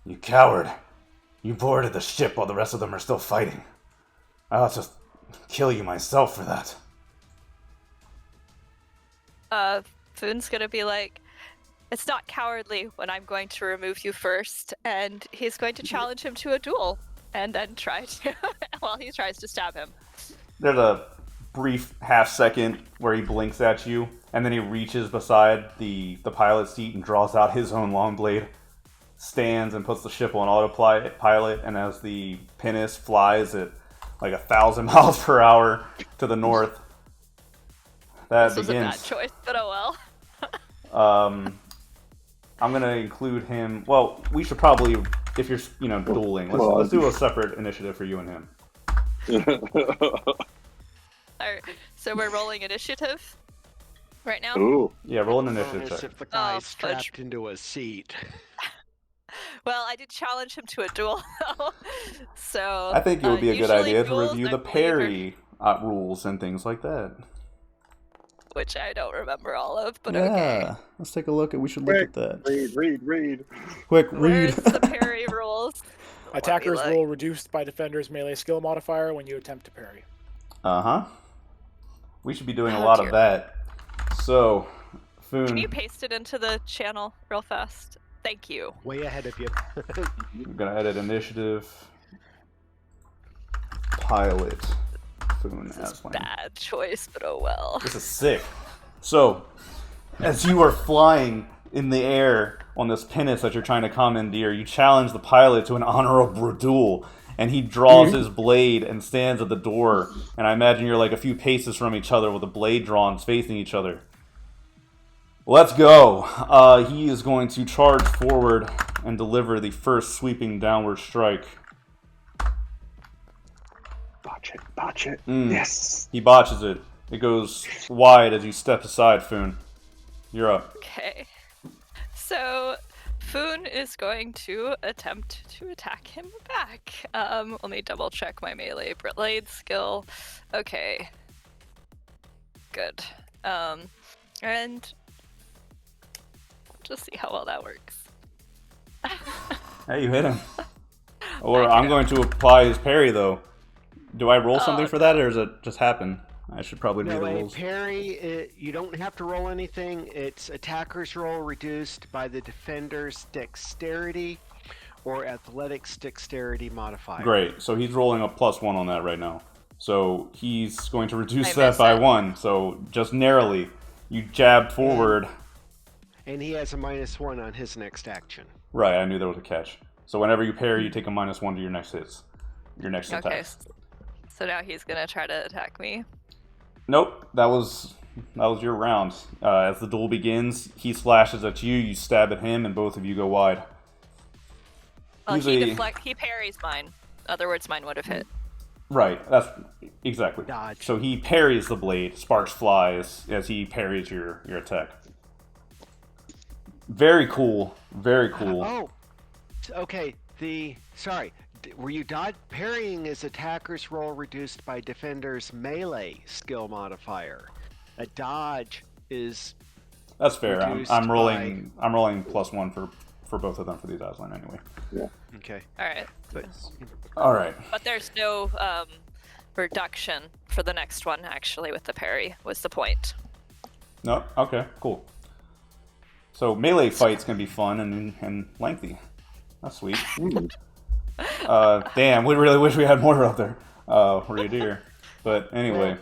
You coward! You boarded the ship while the rest of them are still fighting. I'll just kill you myself for that. Foon's gonna be like, it's not cowardly when I'm going to remove you first, and he's going to challenge him to a duel, and then try to, while he tries to stab him. There's a brief half second where he blinks at you, and then he reaches beside the pilot's seat and draws out his own long blade, stands and puts the ship on autopilot, and as the pinnace flies at like 1,000 miles per hour to the north, that This begins. was a bad choice, but oh well. I'm gonna include him. Well, we should probably, if you're dueling, let's do a separate initiative for you and him. Alright, so we're rolling initiative right now? Ooh. Yeah, roll an initiative Bonus check. if the guy's fudge. strapped into a seat. Well, I did challenge him to a duel, though. So I think it would be a good usually idea to duels, review I the believe, parry rules and things like that. which I don't remember all of, but okay. Let's take a look at. We should look at that. Read. Quick, Where's the parry rules? Attackers Let me look. will reduce by defender's melee skill modifier when you attempt to parry. Uh-huh. We should be doing a Oh, lot dear. of that. So, Foon, Can you paste it into the channel real fast? Thank you. Way ahead of you. I'm gonna edit initiative. Pilot. Foon This is Aslan. bad choice, but oh well. This is sick. So, as you are flying in the air on this pinnace that you're trying to commandeer, you challenge the pilot to an honorable duel, and he draws his blade and stands at the door. And I imagine you're like a few paces from each other with the blade drawn, facing each other. Let's go. He is going to charge forward and deliver the first sweeping downward strike. Botch it. Mm. Yes. He botches it. It goes wide as you step aside, Foon. You're up. Okay. So, Foon is going to attempt to attack him back. Let me double check my melee blade skill. Okay. Good. And just see how well that works. Hey, you hit him. Or I'm going to apply his parry, though. Do I roll something for that, or does it just happen? I should probably read No, the a rules. parry, you don't have to roll anything. It's attacker's roll reduced by the defender's dexterity or athletics dexterity modifier. Great. So he's rolling a +1 on that right now. So he's going to reduce I that missed by it. 1. So just narrowly, you jabbed forward And he has a -1 on his next action. Right, I knew there was a catch. So whenever you parry, you take a -1 to your next hits. Your next attack. Okay, so now he's gonna try to attack me. Nope, that was your round. As the duel begins, he slashes at you, you stab at him, and both of you go wide. Well, he parries mine. In other words, mine would have hit. Right, that's exactly. Dodge. So he parries the blade, sparks fly as he parries your attack. Very cool, very cool. Oh, okay. Sorry. Were you dodge? Parrying is attacker's roll reduced by defender's melee skill modifier. A dodge is. That's fair. I'm rolling. by- I'm rolling +1 for both of them for these Aslan anyway. Yeah. Okay. All right, All right. but there's no reduction for the next one. Actually, with the parry was the point. No. Okay. Cool. So melee fights can be fun and lengthy. That's sweet. Damn, we really wish we had more up there. Reaver. But anyway.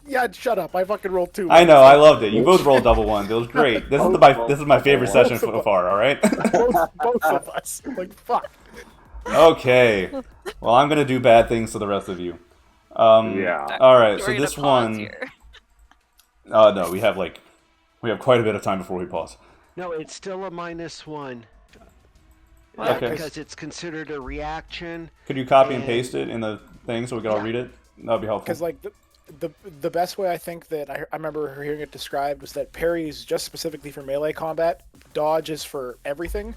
Yeah, shut up. I fucking rolled 2. I know, I loved it. You both rolled double ones. It was great. This is my favorite session so far, alright? both of us. Like, fuck. Okay. Well, I'm gonna do bad things to the rest of you. Yeah. Alright, We're so gonna this pause one here. no, we have quite a bit of time before we pause. No, it's still a -1. Okay. Because it's considered a reaction. Could you copy and paste it in the thing so we can all read it? That'd be helpful. Because like the best way I think that I remember hearing it described was that parry is just specifically for melee combat, dodge is for everything,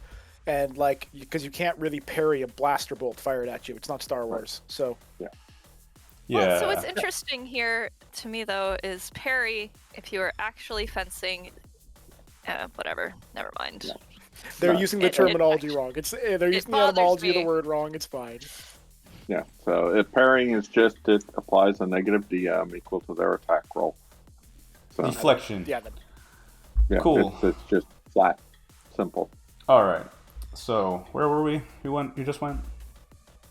and like because you can't really parry a blaster bolt fired at you. It's not Star Wars, so Yeah. Well, so what's interesting here to me though is parry. If you are actually fencing, whatever, never mind. they're using the It terminology wrong. They're using the bothers etymology of me. the word wrong. It's fine. Yeah. So if parrying is just it applies a negative DM equal to their attack roll. So Deflection. Yeah. yeah, Cool. It's just flat, simple. All right. So where were we? You just went?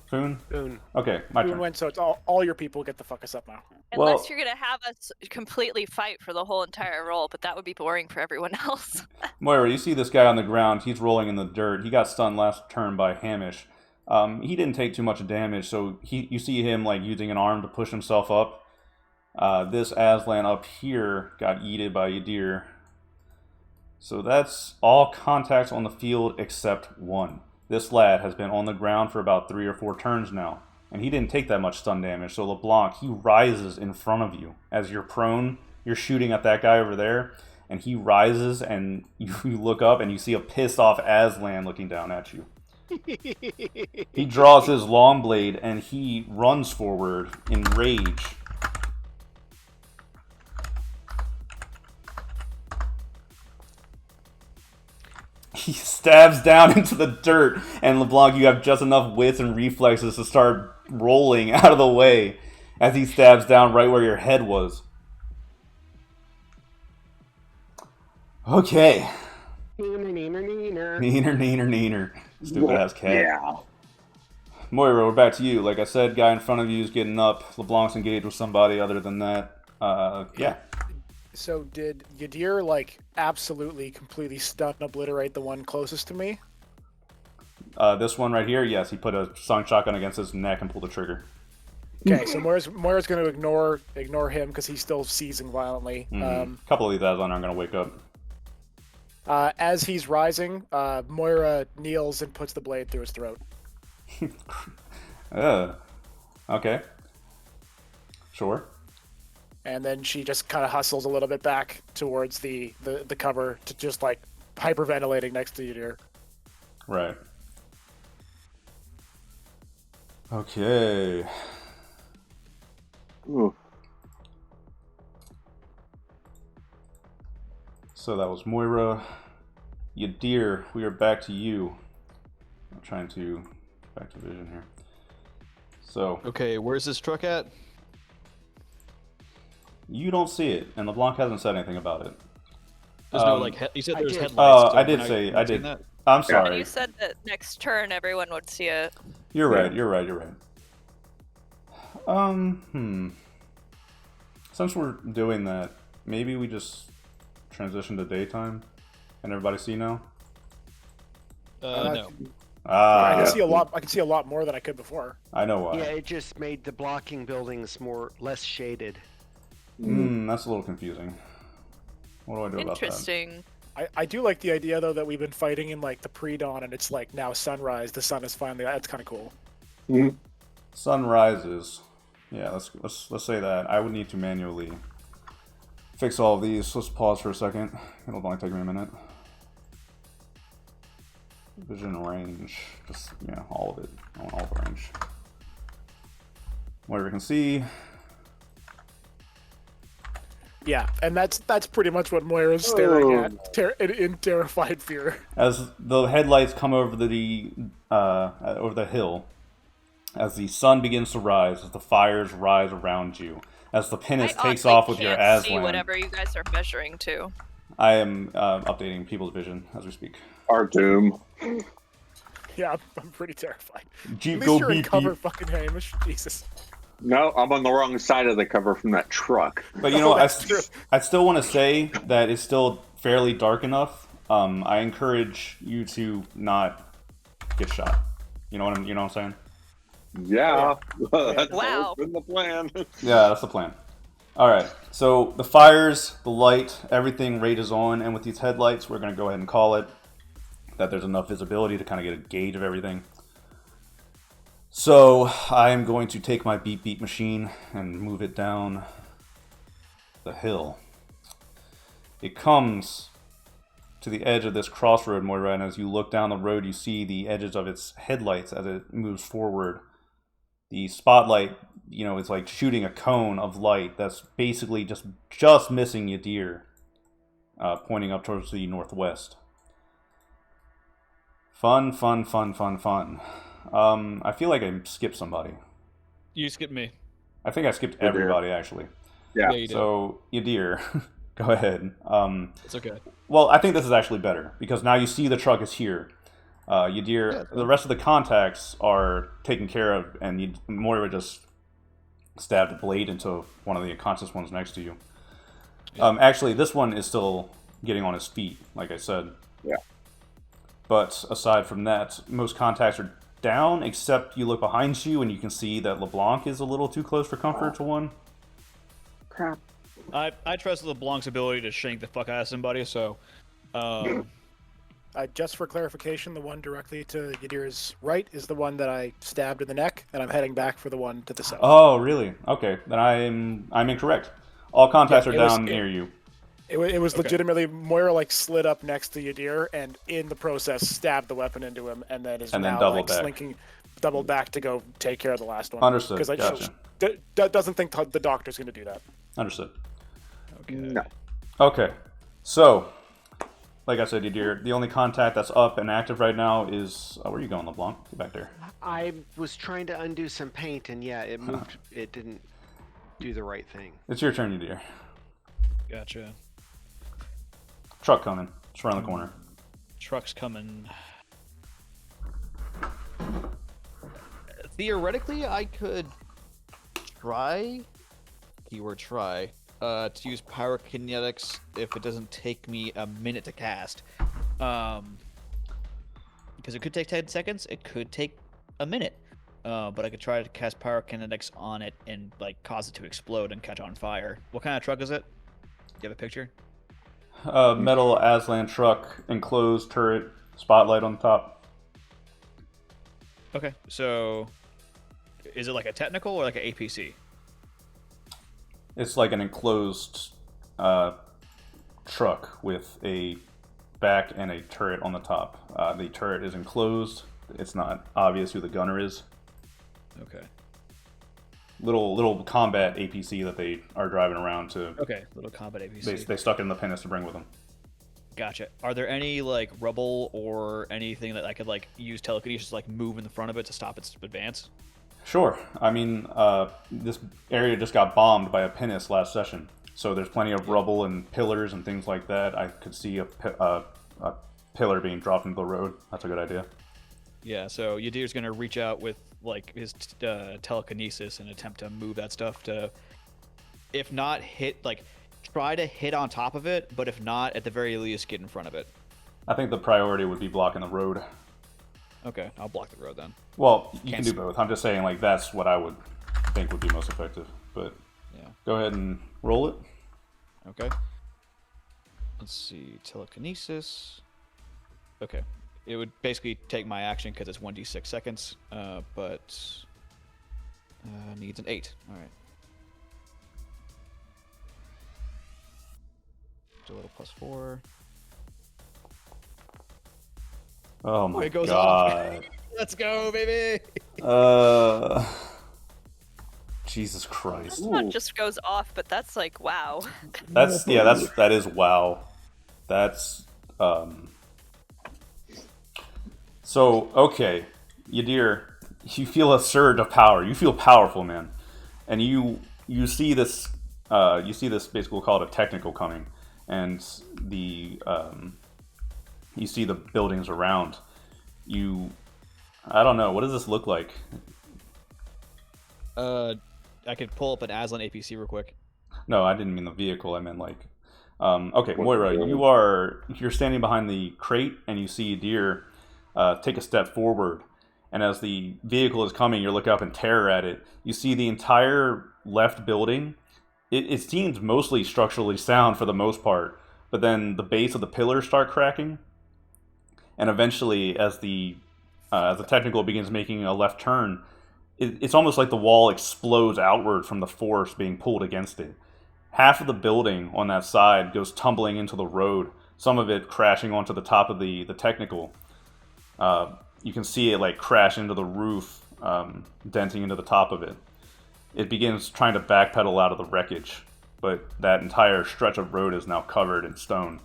Foon? Boon. Okay, my Boon turn. went, so it's all your people get the fuck us up now. Well- Unless you're gonna have us completely fight for the whole entire roll, but that would be boring for everyone else. Moira, you see this guy on the ground. He's rolling in the dirt. He got stunned last turn by Hamish. He didn't take too much damage, so you see him like using an arm to push himself up. This Aslan up here got yeeted by a deer. So that's all contacts on the field except one. This lad has been on the ground for about 3 or 4 turns now, and he didn't take that much stun damage. So LeBlanc, he rises in front of you. As you're prone, you're shooting at that guy over there, and he rises, and you look up, and you see a pissed off Aslan looking down at you. He draws his long blade, and he runs forward in rage. He stabs down into the dirt, and LeBlanc, you have just enough wits and reflexes to start rolling out of the way as he stabs down right where your head was. Okay. Neener. Stupid ass cat. Yeah. Moira, we're back to you. Like I said, guy in front of you is getting up. LeBlanc's engaged with somebody other than that. Yeah. So did Yadir like absolutely completely stun obliterate the one closest to me? This one right here, yes, he put a sung shotgun against his neck and pulled the trigger. Okay, so Moira's going to ignore him because he's still seizing violently. A couple of these Aslan aren't going to wake up. As he's rising, Moira kneels and puts the blade through his throat. Okay. Sure. And then she just kind of hustles a little bit back towards the cover to just like hyperventilating next to Yadir. Right. Okay. Ooh. So that was Moira. Yadir, we are back to you. I'm trying to back to vision here. So Okay, where's this truck at? you don't see it, and LeBlanc hasn't said anything about it. There's no like you said there's did. headlights. I did say I did. I'm And sorry. you said that next turn everyone would see it. You're right. You're right. Since we're doing that, maybe we just transition to daytime. Can everybody see now? No. I can Ah, see a lot. I can see a lot more than I could before. I know why. Yeah, it just made the blocking buildings less shaded. That's a little confusing. What do I do about that? Interesting. I do like the idea though that we've been fighting in like the pre-dawn and it's like now sunrise. The sun is finally. That's kind of cool. Sun rises. Yeah, let's say that. I would need to manually fix all of these. Let's pause for a second. It'll only take me a minute. Vision range. Just, yeah, all of it. I want all the range. Whatever you can see. Yeah, and that's pretty much what Moira's staring at in terrified fear. As the headlights come over the hill, as the sun begins to rise, as the fires rise around you, as the pinnace takes off with your can't see Aslan. whatever you guys are measuring to. I am updating people's vision as we speak. Our doom. Yeah, I'm pretty terrified. Jeep, At least go you're in beep cover, beep. fucking Hamish. Jesus. No, I'm on the wrong side of the cover from that truck. But you know, That's true. I still want to say that it's still fairly dark enough. I encourage you to not get shot. You know what I'm saying? Yeah, that's Wow. always been the plan. Yeah, that's the plan. All right. So the fires, the light, everything rages on, and with these headlights, we're gonna go ahead and call it that. There's enough visibility to kind of get a gauge of everything. So I'm going to take my beep beep machine and move it down the hill. It comes to the edge of this crossroad, Moira, and as you look down the road, you see the edges of its headlights as it moves forward. The spotlight, is like shooting a cone of light that's basically just missing Yadir, pointing up towards the northwest. Fun. I feel like I skipped somebody. You skipped me. I think I skipped everybody, actually. Yeah. you did. So, Yadir, go ahead. It's okay. Well, I think this is actually better, because now you see the truck is here. Yadir, the rest of the contacts are taken care of, and Moira just stabbed a blade into one of the unconscious ones next to you. Actually, this one is still getting on his feet, like I said. Yeah. But aside from that, most contacts are down, except you look behind you and you can see that LeBlanc is a little too close for comfort to one. Crap. I trust LeBlanc's ability to shank the fuck out of somebody, so Just for clarification, the one directly to Yadir's right is the one that I stabbed in the neck, and I'm heading back for the one to the south. Oh, really? Okay, then I'm incorrect. All contacts are it was- down near you. It was legitimately Moira slid up next to Yadir and in the process stabbed the weapon into him and then is And then now doubled back. slinking double back to go take care of the last one. Understood. Because Gotcha. doesn't think the doctor's going to do that. Understood. okay. No. Okay, so, like I said, Yadir, the only contact that's up and active right now is... where are you going, LeBlanc? Get back there. I was trying to undo some paint, and yeah, it moved. It didn't do the right thing. It's your turn, Yadir. Gotcha. Truck coming. It's around the corner. Truck's coming. Theoretically, I could try, keyword try, to use pyrokinetics if it doesn't take me a minute to cast. Because it could take 10 seconds, it could take a minute. But I could try to cast pyrokinetics on it and cause it to explode and catch on fire. What kind of truck is it? Do you have a picture? Metal Aslan truck, enclosed turret, spotlight on top. Okay, so is it like a technical or like an APC? It's like an enclosed truck with a back and a turret on the top. The turret is enclosed. It's not obvious who the gunner is. Okay. Little combat APC that they are driving around to. Okay, little combat APC. They stuck it in the pinnace to bring with them. Gotcha. Are there any rubble or anything that I could use telekinesis to move in the front of it to stop its advance? Sure. I mean, this area just got bombed by a pinnace last session, so there's plenty of rubble and pillars and things like that. I could see a pillar being dropped into the road. That's a good idea. Yeah. So Yadir's gonna reach out with his telekinesis and attempt to move that stuff to, if not hit, try to hit on top of it, but if not, at the very least, get in front of it. I think the priority would be blocking the road. Okay, I'll block the road then. Well, you can do both. I'm just saying, like, that's what I would think would be most effective. But yeah, go ahead and roll it. Okay. Let's see, telekinesis. Okay, it would basically take my action because it's 1d6 seconds, but needs an 8. All right. A little +4. Oh my it goes god. off. Let's go, baby. Jesus Christ. It's not just goes off, but that's like wow. That is wow. That's So, okay, Yadir, you feel a surge of power. You feel powerful, man. And you see this basically, we'll call it a technical coming, and you see the buildings around. I don't know, what does this look like? I could pull up an Aslan APC real quick. No, I didn't mean the vehicle. I meant like, okay, Moira, you're standing behind the crate, and you see Deer take a step forward. And as the vehicle is coming, you look up in terror at it. You see the entire left building. It seems mostly structurally sound for the most part, but then the base of the pillars start cracking. And eventually, as the technical begins making a left turn, it's almost like the wall explodes outward from the force being pulled against it. Half of the building on that side goes tumbling into the road, some of it crashing onto the top of the technical. You can see it like crash into the roof, denting into the top of it. It begins trying to backpedal out of the wreckage, but that entire stretch of road is now covered in stone.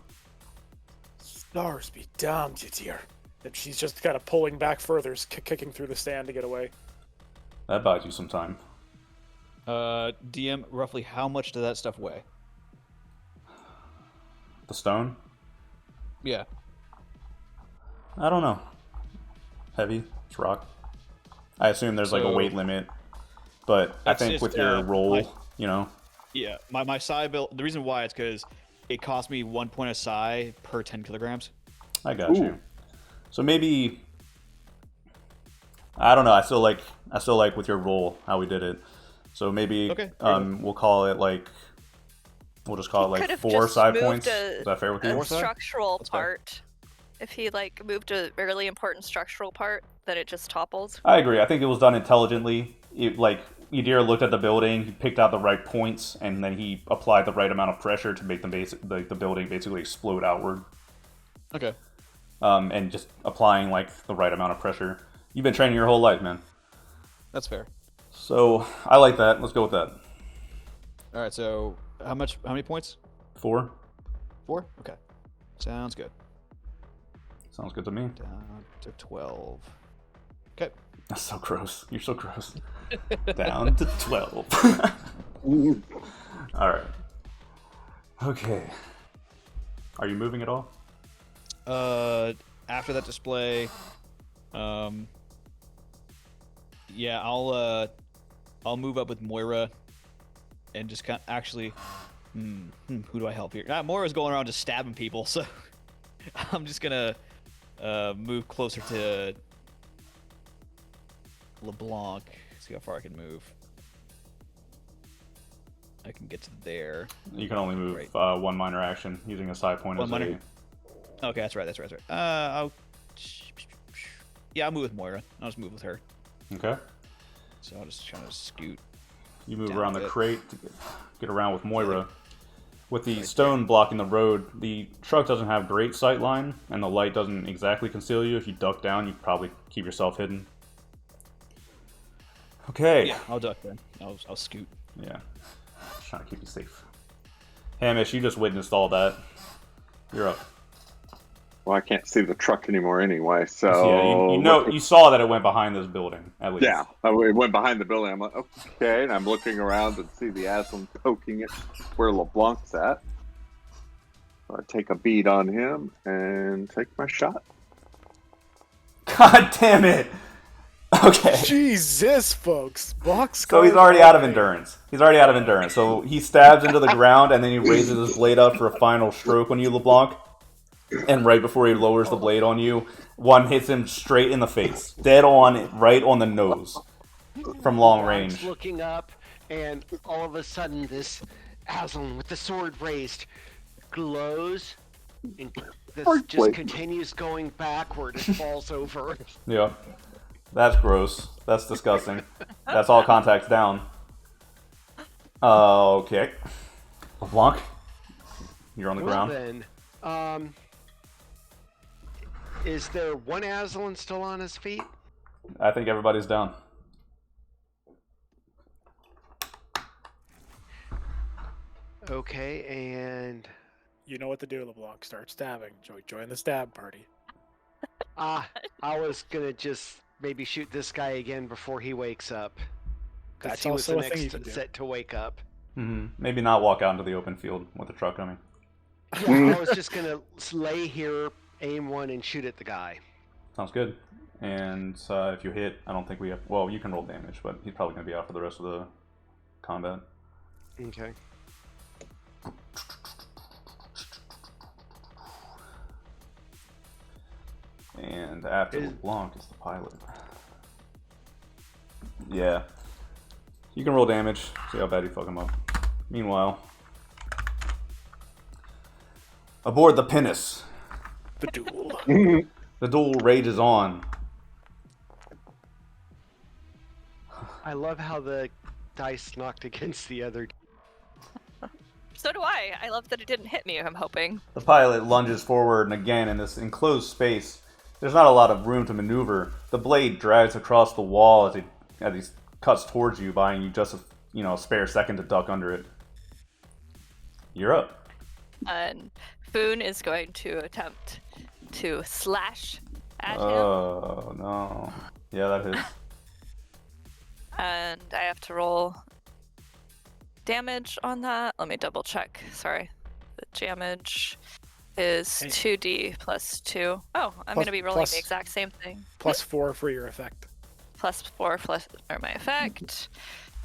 Stars be damned, you dear. And she's just kind of pulling back further, kicking through the stand to get away. That buys you some time. DM, roughly how much does that stuff weigh? The stone? Yeah. I don't know. Heavy. It's rock. I assume there's like a weight limit, but I think with your roll, you know. Yeah, my psi build. The reason why it's because it cost me 1 point of psi per 10 kilograms. I got you. So maybe I don't know. I still like with your roll how we did it. So maybe we'll call it like we'll just call it like 4 psi points. Is that fair with you? A structural part. If he like moved a really important structural part, then it just topples. I agree. I think it was done intelligently. Yadir looked at the building, he picked out the right points, and then he applied the right amount of pressure to make the building basically explode outward. Okay. And just applying like the right amount of pressure. You've been training your whole life, man. That's fair. So I like that. Let's go with that. All right. So how many points? 4. 4. Okay. Sounds good. Sounds good to me. Down to 12. Okay. That's so gross. You're so gross. Down to 12. All right. Okay. Are you moving at all? After that display, yeah, I'll move up with Moira, and just kind of actually, who do I help here? Moira's going around just stabbing people, so I'm just gonna move closer to LeBlanc. See how far I can move. I can get to there. You can only move one minor action using a side point. Okay, that's right. I'll move with Moira. I'll just move with her. Okay. So I'll just kind of scoot. You move around the crate to get around with Moira. With the stone blocking the road, the truck doesn't have great sight line, and the light doesn't exactly conceal you. If you duck down, you probably keep yourself hidden. Okay. Yeah, I'll duck then. I'll scoot. Yeah. Just trying to keep you safe. Hamish, you just witnessed all that. You're up. Well, I can't see the truck anymore anyway, so... Yeah, you saw that it went behind this building, at least. Yeah, it went behind the building. I'm like, okay, and I'm looking around and see the Aslan poking it where LeBlanc's at. So I take a bead on him and take my shot. God damn it! Okay. Jesus, folks. So he's already out of endurance. So he stabs into the ground, and then he raises his blade up for a final stroke on you, LeBlanc. and right before he lowers the blade on you, one hits him straight in the face, dead on, right on the nose, from long range. Looking up, and all of a sudden, this Aslan with the sword raised glows, and this just continues going backward and falls over. Yeah, that's gross. That's disgusting. That's all contacts down. Okay, LeBlanc, you're on the ground. Then, is there one Aslan still on his feet? I think everybody's down. Okay, and You know what to do, LeBlanc. Start stabbing. Join the stab party. I was gonna just maybe shoot this guy again before he wakes up. Because That's he was also the a thing you next can do. set to wake up. Maybe not walk out into the open field with the truck coming. Yeah, I was just gonna lay here, aim one, and shoot at the guy. Sounds good. And if you hit, I don't think we have... Well, you can roll damage, but he's probably going to be out for the rest of the combat. Okay. And after LeBlanc is the pilot. Yeah. You can roll damage, see how bad you fuck him up. Meanwhile, aboard the pinnace. The duel. The duel rages on. I love how the dice knocked against the other. So do I. I love that it didn't hit me, I'm hoping. The pilot lunges forward, and again, in this enclosed space, there's not a lot of room to maneuver. The blade drags across the wall as he cuts towards you, buying you just a spare second to duck under it. You're up. And Foon is going to attempt to slash at him. Oh, no. Yeah, that hits. And I have to roll damage on that. Let me double check. Sorry. The damage is 2d plus 2. Oh, I'm going to be rolling the exact same thing. +4 for your effect. +4 for my effect.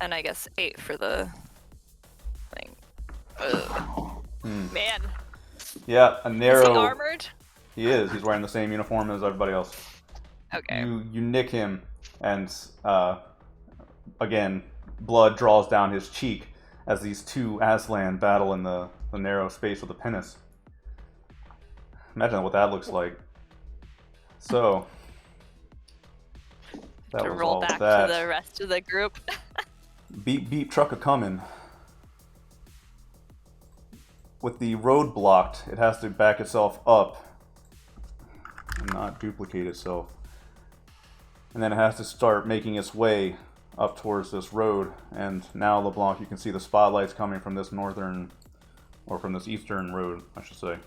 And I guess 8 for the thing. Man. Yeah, a narrow... Is he armored? He is. He's wearing the same uniform as everybody else. Okay. You nick him, and again, blood draws down his cheek as these two Aslan battle in the narrow space with the pinnace. Imagine what that looks like. So, that to was roll all back that. to the rest of the group. Beep beep, truck a comin'. With the road blocked, it has to back itself up and not duplicate itself. And then it has to start making its way up towards this road. And now, LeBlanc, you can see the spotlights coming from this northern, or from this eastern road, I should say.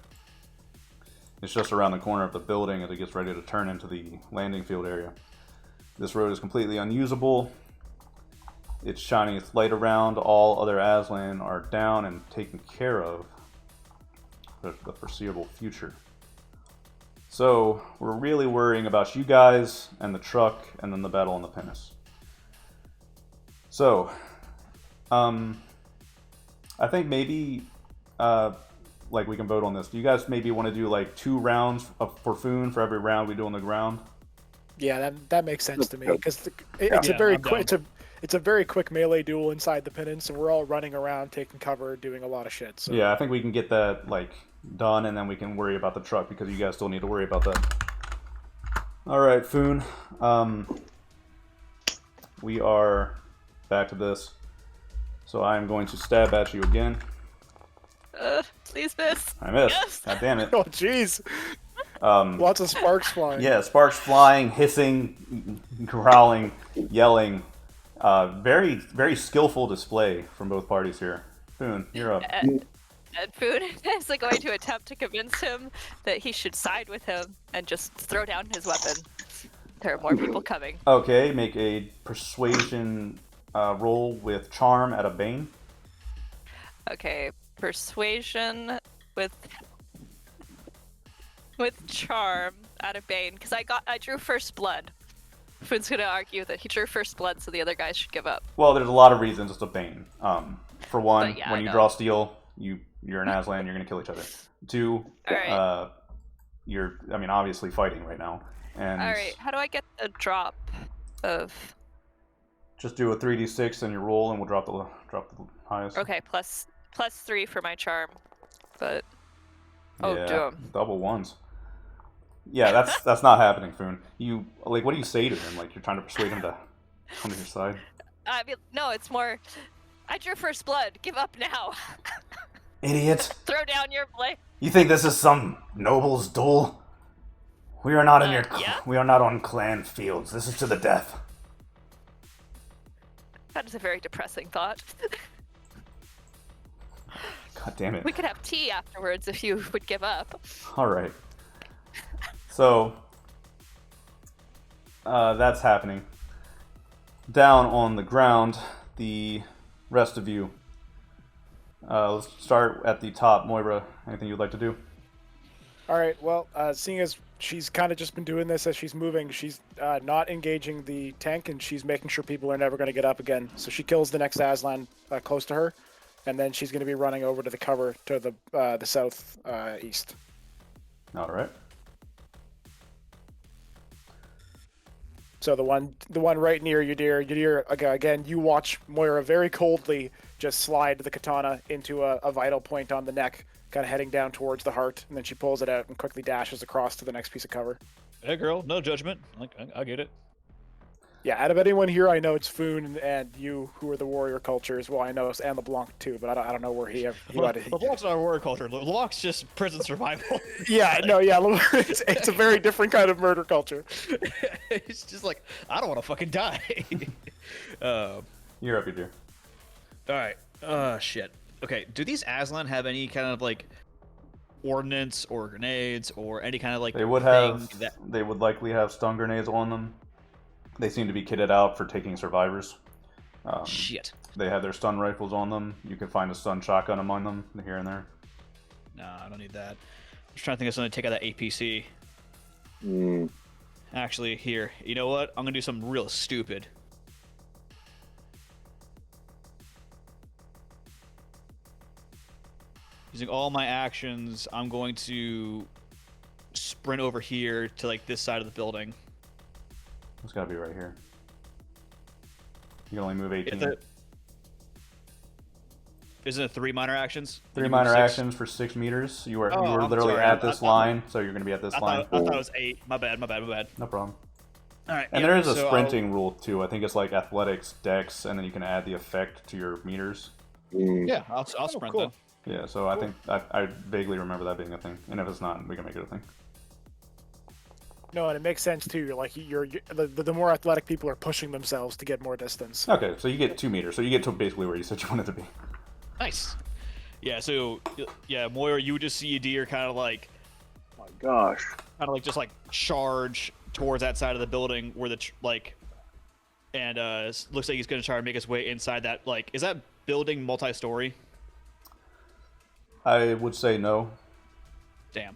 It's just around the corner of the building as it gets ready to turn into the landing field area. This road is completely unusable. It's shining its light around. All other Aslan are down and taken care of for the foreseeable future. So, we're really worrying about you guys and the truck and then the battle on the pinnace. So, I think maybe, we can vote on this. Do you guys maybe want to do 2 rounds for Foon for every round we do on the ground? Yeah, that makes sense to me because it's a very quick melee duel inside the pinnace, and we're all running around, taking cover, doing a lot of shit. So. Yeah, I think we can get that done, and then we can worry about the truck because you guys still need to worry about that. All right, Foon. We are back to this, so I am going to stab at you again. Please miss. I missed. Yes. God damn it. Oh, jeez. Lots of sparks flying. Yeah, sparks flying, hissing, growling, yelling. Very, very skillful display from both parties here. Foon, you're up. And Foon is going to attempt to convince him that he should side with him and just throw down his weapon. There are more people coming. Okay, make a persuasion roll with charm at a bane. Okay, persuasion with charm at a bane because I drew first blood. Foon's gonna argue that he drew first blood, so the other guys should give up. Well, there's a lot of reasons it's a bane. For one, yeah, when you draw steel, you're an Aslan, you're gonna kill each other. 2, right. you're, I mean, obviously fighting right now. And All right, how do I get the drop of? just do a 3d6 and you roll, and we'll drop the highest. Okay, plus 3 for my charm, but Yeah, damn. double ones. Yeah, that's not happening, Foon. You like, what do you say to him? Like, you're trying to persuade him to come to your side. I mean, no, it's more. I drew first blood. Give up now. Idiot! Throw down your blade. You think this is some noble's duel? We are not in your. Yeah? We are not on clan fields. This is to the death. That is a very depressing thought. God damn it! We could have tea afterwards if you would give up. All right. So that's happening. Down on the ground, the rest of you. Let's start at the top. Moira, anything you'd like to do? All right. Well, seeing as she's kind of just been doing this as she's moving, she's not engaging the tank, and she's making sure people are never going to get up again. So she kills the next Aslan close to her, and then she's going to be running over to the cover to the south east. All right. So the one right near Yadir, again, you watch Moira very coldly just slide the katana into a vital point on the neck, kind of heading down towards the heart, and then she pulls it out and quickly dashes across to the next piece of cover. Hey, girl, no judgment. I get it. Yeah, out of anyone here, I know it's Foon and you, who are the warrior cultures. Well, I know, and LeBlanc too, but I don't know where he LeBlanc's not a warrior culture. LeBlanc's just prison survival. Yeah, it's a very different kind of murder culture. It's just like, I don't want to fucking die. You're up, you dear. All right. Shit. Okay. Do these Aslan have any kind of like ordnance or grenades or any kind of like? They would have. They would likely have stun grenades on them. They seem to be kitted out for taking survivors. Shit. They have their stun rifles on them. You can find a stun shotgun among them here and there. Nah, I don't need that. I'm just trying to think of something to take out that APC. Actually, here. You know what? I'm gonna do something real stupid. Using all my actions, I'm going to sprint over here to like this side of the building. It's gotta be right here. You can only move 18. Isn't it 3 minor actions? 3 minor actions for 6 meters. You were literally sorry. at this line, so you're gonna be at this line. I thought it was 8. My bad. No problem. All right. And there is a sprinting rule too. I think it's like athletics, dex, and then you can add the effect to your meters. Yeah, I'll sprint cool. then. Yeah, so I think I vaguely remember that being a thing. And if it's not, we can make it a thing. No, and it makes sense too. The more athletic people are pushing themselves to get more distance. Okay, so you get 2 meters. So you get to basically where you said you wanted to be. Nice. Yeah. So yeah, Moira, you would just see a deer kind of like. Oh my gosh. Kind of like just like charge towards that side of the building where and looks like he's gonna try to make his way inside that. Like, is that building multi-story? I would say no. Damn.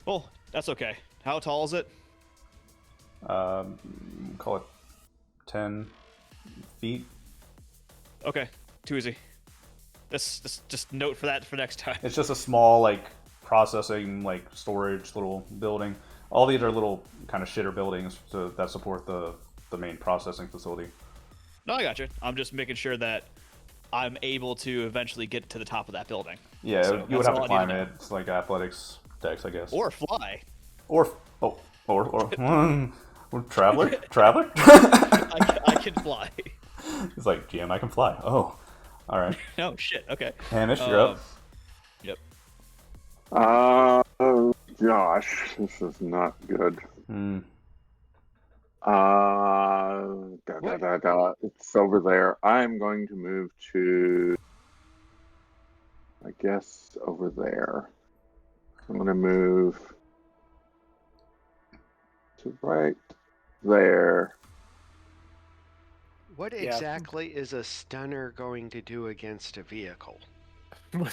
Well, that's okay. How tall is it? Call it 10 feet. Okay, too easy. This just note for that for next time. It's just a small like processing like storage little building. All these are little kind of shitter buildings that support the main processing facility. No, I got you. I'm just making sure that I'm able to eventually get to the top of that building. Yeah, So you would have that's to all I climb need to it. It's like athletics, dex, I guess. Or fly. Or traveler. I can fly. He's like, GM, I can fly. Oh, all right. Oh shit. Okay. Hamish, you're up. Yep. Oh gosh, this is not good. It's over there. I'm going to move to, I guess, over there. I'm going to move to right there. What exactly is a stunner going to do against a vehicle?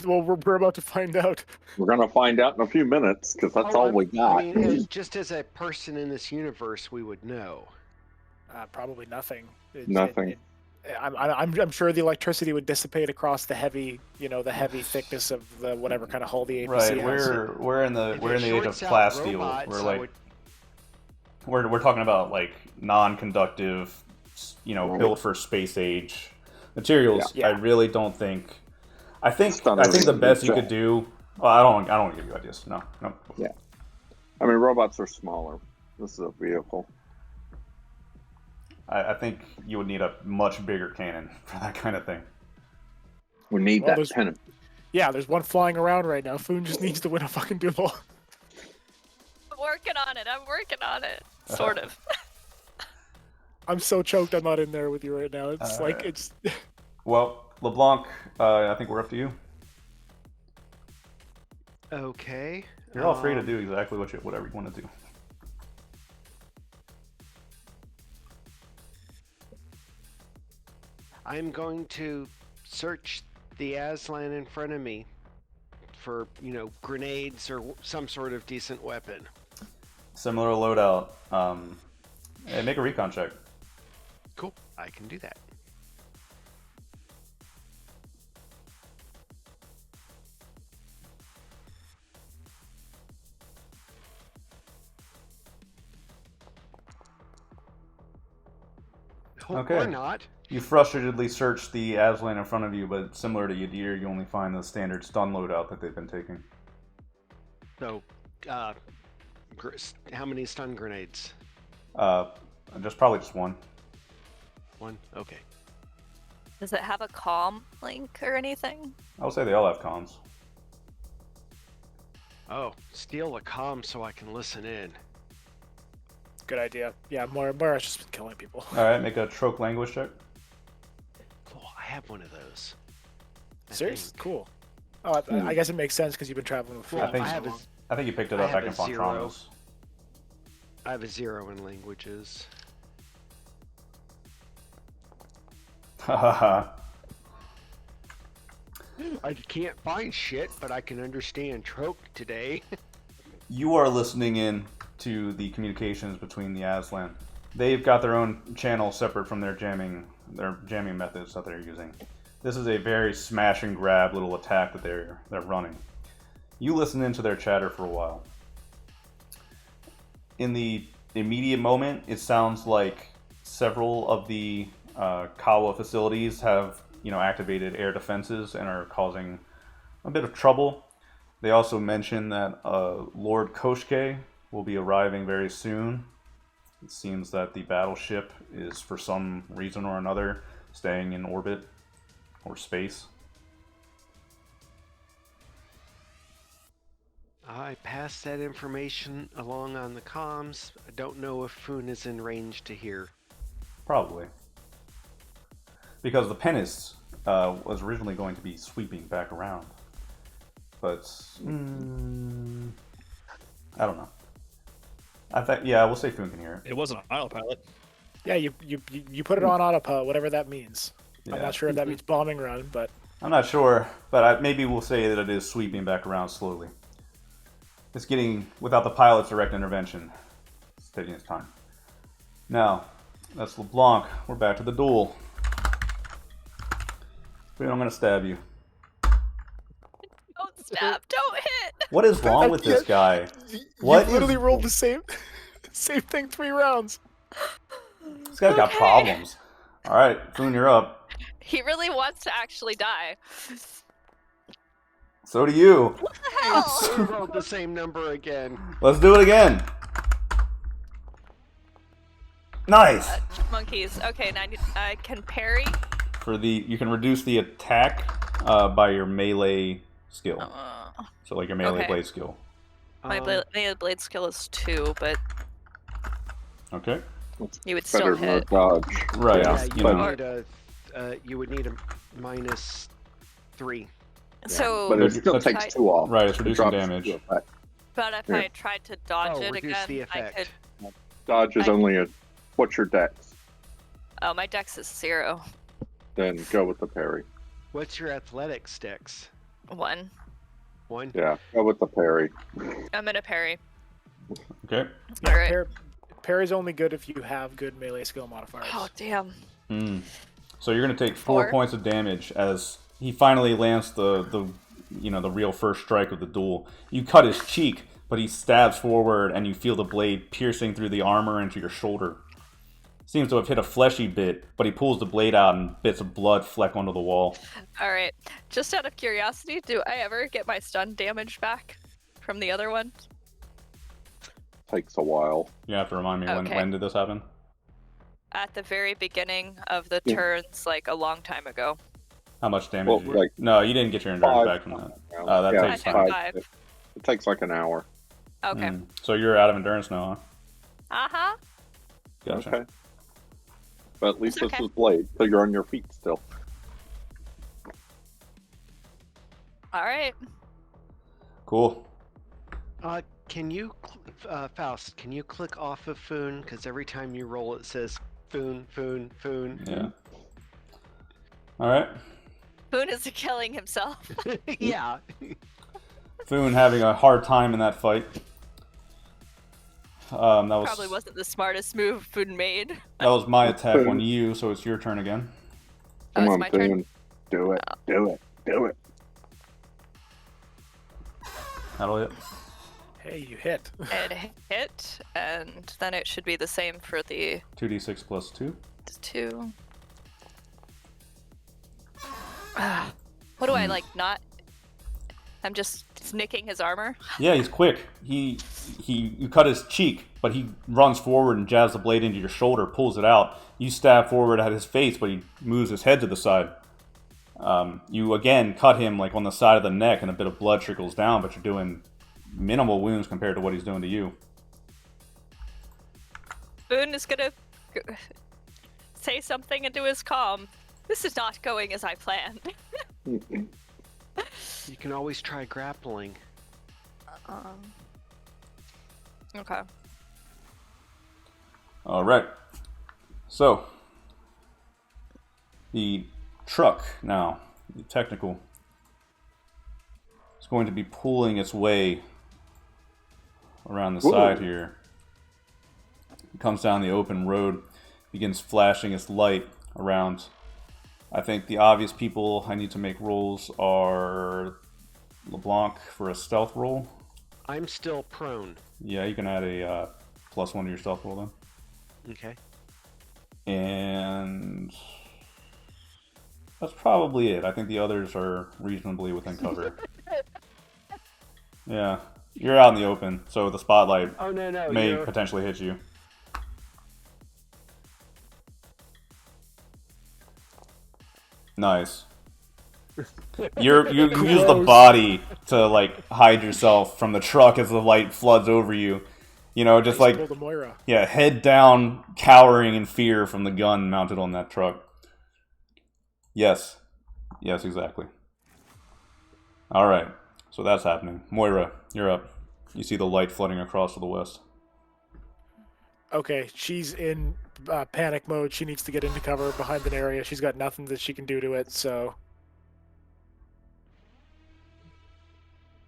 Well, we're about to find out. We're going to find out in a few minutes because that's all we got. I mean, just as a person in this universe, we would know. Probably nothing. Nothing. I'm sure the electricity would dissipate across the heavy, the heavy thickness of the whatever kind of hull the APC Right, has. we're in the If we're it in the age of shorts out plasteel. robots, We're I like would- we're talking about like non-conductive, Right. built for space age materials. Yeah. I really don't think. I think Stun the is best you jet. could do. Well, I don't want to give you ideas. No. I mean, robots are smaller. This is a vehicle. I think you would need a much bigger cannon for that kind of thing. We need Well, that there's- pennant. Yeah, there's one flying around right now. Foon just needs to win a fucking duel. I'm working on it. Sort of. I'm so choked I'm not in there with you right now. It's like, it's... Well, LeBlanc, I think we're up to you. Okay. You're all free to do exactly whatever you want to do. I'm going to search the Aslan in front of me for, grenades or some sort of decent weapon. Similar loadout. Hey, make a recon check. Cool. I can do that. Okay. Or not. You frustratedly search the Aslan in front of you, but similar to Yadir, you only find the standard stun loadout that they've been taking. So, how many stun grenades? Probably just one. One? Okay. Does it have a comm link or anything? I would say they all have comms. Oh, steal the comm so I can listen in. Good idea. Yeah, Moira's just been killing people. Alright, make a Troke language check. Cool, I have one of those. I Serious? think. Cool. Oh, I guess it makes sense because you've been traveling with Foon. Well, I think- I have a, I think you picked it I up have back in a zero. Fontranos. I have a 0 in languages. Hahaha. I can't find shit, but I can understand Troke today. You are listening in to the communications between the Aslan. They've got their own channel separate from their jamming methods that they're using. This is a very smash and grab little attack that they're running. You listen into their chatter for a while. In the immediate moment, it sounds like several of the Kawa facilities have activated air defenses and are causing a bit of trouble. They also mention that Lord Koshke will be arriving very soon. It seems that the battleship is, for some reason or another, staying in orbit or space. I passed that information along on the comms. I don't know if Foon is in range to hear. Probably. Because the Pennis was originally going to be sweeping back around. But, I don't know. We'll say Foon can hear it. It wasn't an autopilot. Yeah, you put it on autopilot, whatever that means. I'm Yeah. not sure if that means bombing run, but I'm not sure, but maybe we'll say that it is sweeping back around slowly. It's getting, without the pilot's direct intervention, it's taking its time. Now, that's LeBlanc. We're back to the duel. I'm going to stab you. Don't stab, don't hit! What is wrong with this guy? What you literally is- rolled the same thing 3 rounds. This guy's got Okay. problems. All right, Foon, you're up. He really wants to actually die. So do you. What the hell? We rolled the same number again. Let's do it again. Nice. Monkeys. Okay, now I can parry. You can reduce the attack by your melee skill. So like your melee Okay. blade skill. My blade skill is 2, but Okay. you would Better still than a hit. dodge. Right. Yeah, you know. you would need a -3. So, But it But still I- takes 2 off. Right, it's It reducing drops damage. 2 effect. but if Yeah. I tried to dodge Oh, it reduce again, the I effect. could. Dodge is I- only a. What's your dex? Oh, my dex is 0. Then go with the parry. What's your athletics dex? 1. 1? Yeah, go with the parry. I'm gonna parry. Okay. Yeah, Alright. parry's only good if you have good melee skill modifiers. Oh damn. Hmm. So you're going to take 4 points of damage as he finally lands the real first strike of the duel. You cut his cheek, but he stabs forward, and you feel the blade piercing through the armor into your shoulder. Seems to have hit a fleshy bit, but he pulls the blade out and bits of blood fleck onto the wall. Alright, just out of curiosity, do I ever get my stun damage back from the other one? Takes a while. You have to remind me, when did this happen? At the very beginning of the turns, like a long time ago. How much damage did you... No, you didn't get your endurance back from that. That takes time. 5. It takes like an hour. Okay. So you're out of endurance now, huh? Uh-huh. Gotcha. Okay. But at least this is blade, so you're on your feet still. Alright. Cool. Can you, Faust, can you click off of Foon? Because every time you roll it says Foon, Foon, Foon. Yeah. Alright. Foon is killing himself. Yeah. Foon having a hard time in that fight. That was, probably wasn't the smartest move Foon made. That was my attack on you, so it's your turn again. Come on, my turn? Do it, do it, do it. That'll hit. Hey, you hit. It hit, and then it should be the same for the 2d6 plus 2. 2. What do I like? Not. I'm just nicking his armor. Yeah, he's quick. You cut his cheek, but he runs forward and jabs the blade into your shoulder, pulls it out. You stab forward at his face, but he moves his head to the side. You again cut him like on the side of the neck, and a bit of blood trickles down, but you're doing minimal wounds compared to what he's doing to you. Boone is gonna say something into his comm. This is not going as I planned. You can always try grappling. Okay. All right. So the truck now, the technical, is going to be pulling its way around the side here. It comes down the open road, begins flashing its light around. I think the obvious people I need to make rolls are LeBlanc for a stealth roll. I'm still prone. Yeah, you can add a +1 to your stealth roll then. Okay. And that's probably it. I think the others are reasonably within cover. Yeah, you're out in the open, so the spotlight may potentially hit you. Nice. You use the body to like hide yourself from the truck as the light floods over you. You know, just like head down, cowering in fear from the gun mounted on that truck. Yes, exactly. All right, so that's happening. Moira, you're up. You see the light flooding across to the west. Okay, she's in panic mode. She needs to get into cover behind an area. She's got nothing that she can do to it, so...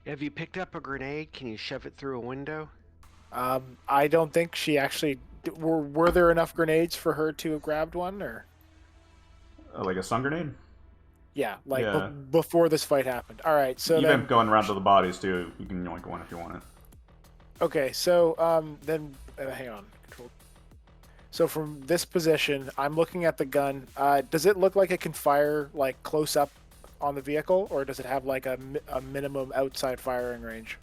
Have you picked up a grenade? Can you shove it through a window? I don't think she actually... Were there enough grenades for her to have grabbed one, or...? Like a stun grenade? Yeah, like before this fight happened. All right, so You've been going around to the bodies, too. You can yoink one if you want it. Okay, so then... hang on. So from this position, I'm looking at the gun. Does it look like it can fire like close up on the vehicle, or does it have like a minimum outside firing range?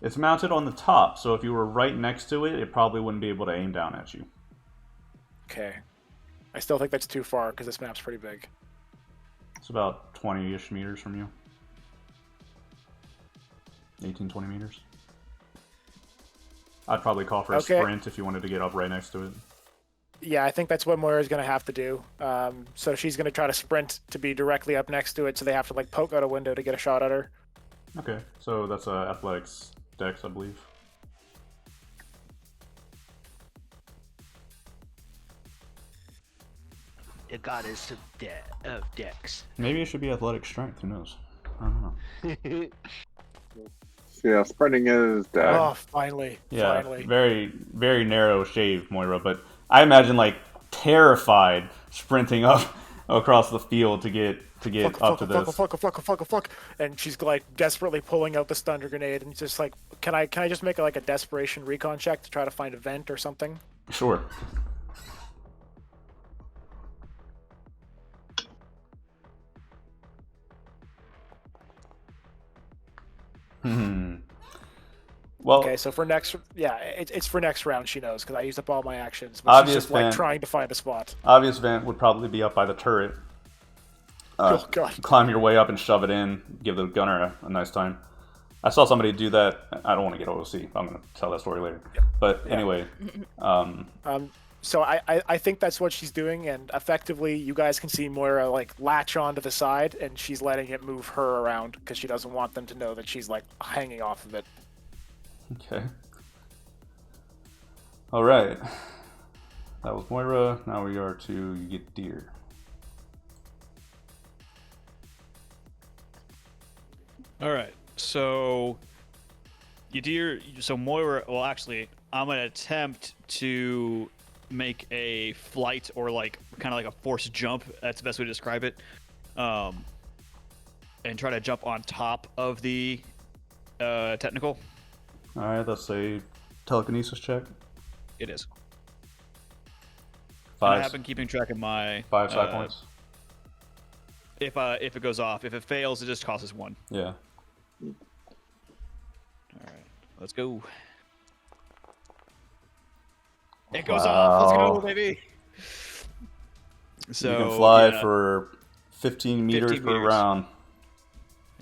It's mounted on the top, so if you were right next to it, it probably wouldn't be able to aim down at you. Okay. I still think that's too far because this map's pretty big. It's about 20-ish meters from you. 18, 20 meters. I'd probably call for a sprint if you wanted to get up right next to it. Yeah, I think that's what Moira's going to have to do. So she's going to try to sprint to be directly up next to it, so they have to like poke out a window to get a shot at her. Okay, so that's athletics dex, I believe. The goddess of dex. Maybe it should be athletic strength, who knows? I don't know. Yeah, sprinting is dead. Oh, finally. Yeah, very, very narrow shave, Moira, but I imagine, like, terrified sprinting up across the field to get up to this. Fuck, and she's like desperately pulling out the stun grenade and just like, can I just make like a desperation recon check to try to find a vent or something? Sure. Well, okay, so for next, it's for next round. She knows because I used up all my actions. But she's just like vent, trying to find a spot. Obvious vent would probably be up by the turret. Oh god! Climb your way up and shove it in. Give the gunner a nice time. I saw somebody do that. I don't want to get OOC. I'm going to tell that story later. Yeah. But anyway. So I think that's what she's doing, and effectively you guys can see Moira like latch onto the side, and she's letting it move her around because she doesn't want them to know that she's like hanging off of it. Okay. All right. That was Moira. Now we are to Yadir. All right. So Yadir, so Moira, well actually, I'm going to attempt to make a flight or like kind of like a forced jump. That's the best way to describe it. And try to jump on top of the technical. All right, that's a telekinesis check. It is. 5. I have been keeping track of my 5 side points. If it goes off, if it fails, it just costs us 1. Yeah. All right, let's go. It goes off. Let's go, baby. So you can fly for 15 meters per round.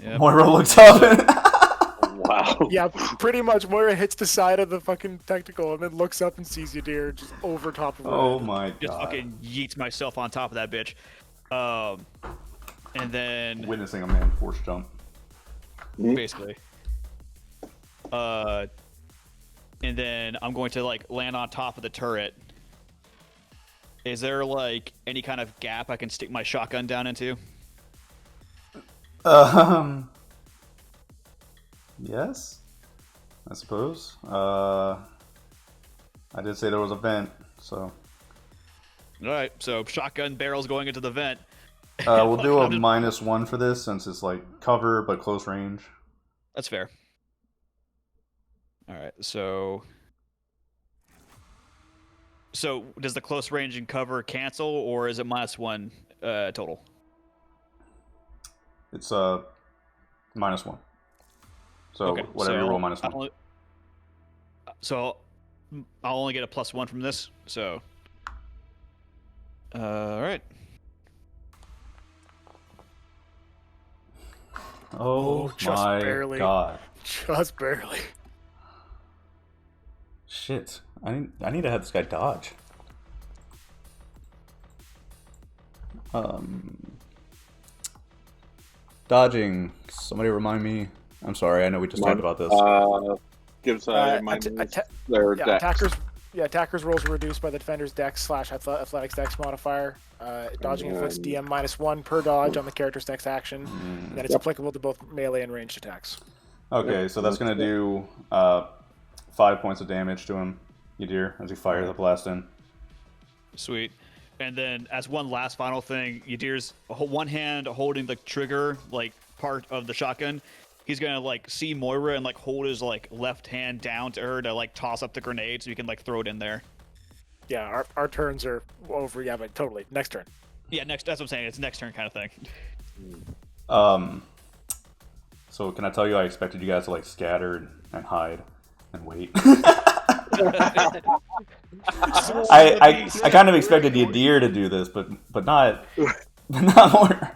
Yep. Moira looks up. Wow. Yeah, pretty much. Moira hits the side of the fucking tactical and then looks up and sees Yadir just over top of her. Oh my god. Just fucking yeets myself on top of that bitch. And then Witnessing a man force jump. basically. And then I'm going to like land on top of the turret. Is there like any kind of gap I can stick my shotgun down into? Yes, I suppose. I did say there was a vent, so. All right, so shotgun barrels going into the vent. We'll do a -1 for this since it's like cover but close range. That's fair. All right, so does the close range and cover cancel, or is it -1 total? It's -1. So Okay, whatever you roll -1. So I'll only get a +1 from this. So all right. Oh just my barely. god. Just barely. Shit. I need to have this guy dodge. Dodging. Somebody remind me. I'm sorry, I know we just talked about this. Gives their dex. Attackers rolls are reduced by the defender's dex / athletics dex modifier. Dodging inflicts DM -1 per dodge on the character's next action. And then it's applicable to both melee and ranged attacks. Okay, so that's going to do 5 points of damage to him, Yadir, as you fire the blast in. Sweet. And then as one last final thing, Yadir's one hand holding the trigger, like part of the shotgun. He's gonna like see Moira and like hold his like left hand down to her to like toss up the grenade so you can like throw it in there. Yeah, our turns are over. Yeah, but totally. Next turn. Yeah, next. That's what I'm saying. It's next turn kind of thing. So can I tell you I expected you guys to like scatter and hide and wait? I kind of expected Yadir to do this, but not Moira.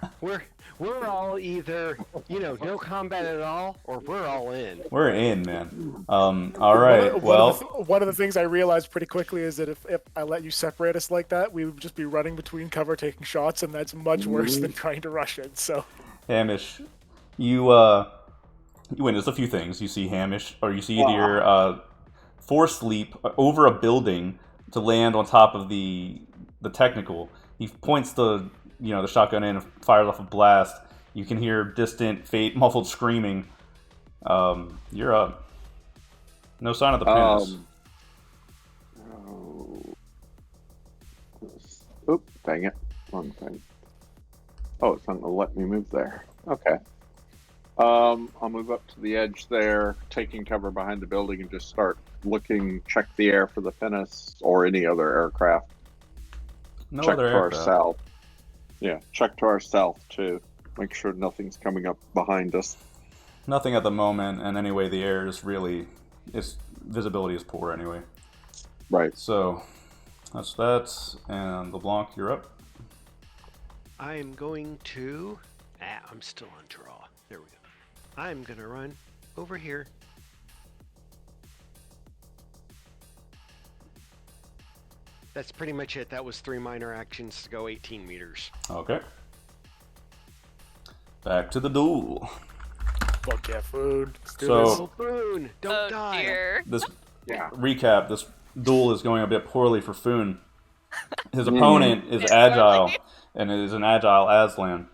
We're all either, no combat at all, or we're all in. We're in, man. All right. One of the things I realized pretty quickly is that if I let you separate us like that, we would just be running between cover, taking shots, and that's much worse than trying to rush it. So, Hamish, you witness a few things. You see Yadir force leap over a building to land on top of the technical. He points the shotgun in and fires off a blast. You can hear distant, muffled screaming. You're up. No sign of the pinnace. Oop, dang it. Wrong thing. Oh, it's not going to let me move there. Okay. I'll move up to the edge there, taking cover behind the building, and just start looking, check the air for the pinnace or any other aircraft. No check other to our aircraft. south. Yeah, check to our south too. Make sure nothing's coming up behind us. Nothing at the moment, and anyway, the air is really, its visibility is poor anyway. Right. So, that's that, and LeBlanc, you're up. I am going to... I'm still on draw. There we go. I'm going to run over here. That's pretty much it. That was 3 minor actions to go 18 meters. Okay. Back to the duel. Fuck yeah, food. Let's do So- this. Oh, Boone! Don't die! Dear. This Yeah. recap, this duel is going a bit poorly for Foon. His Mhm. opponent is It's agile, poorly. and is an agile Aslan.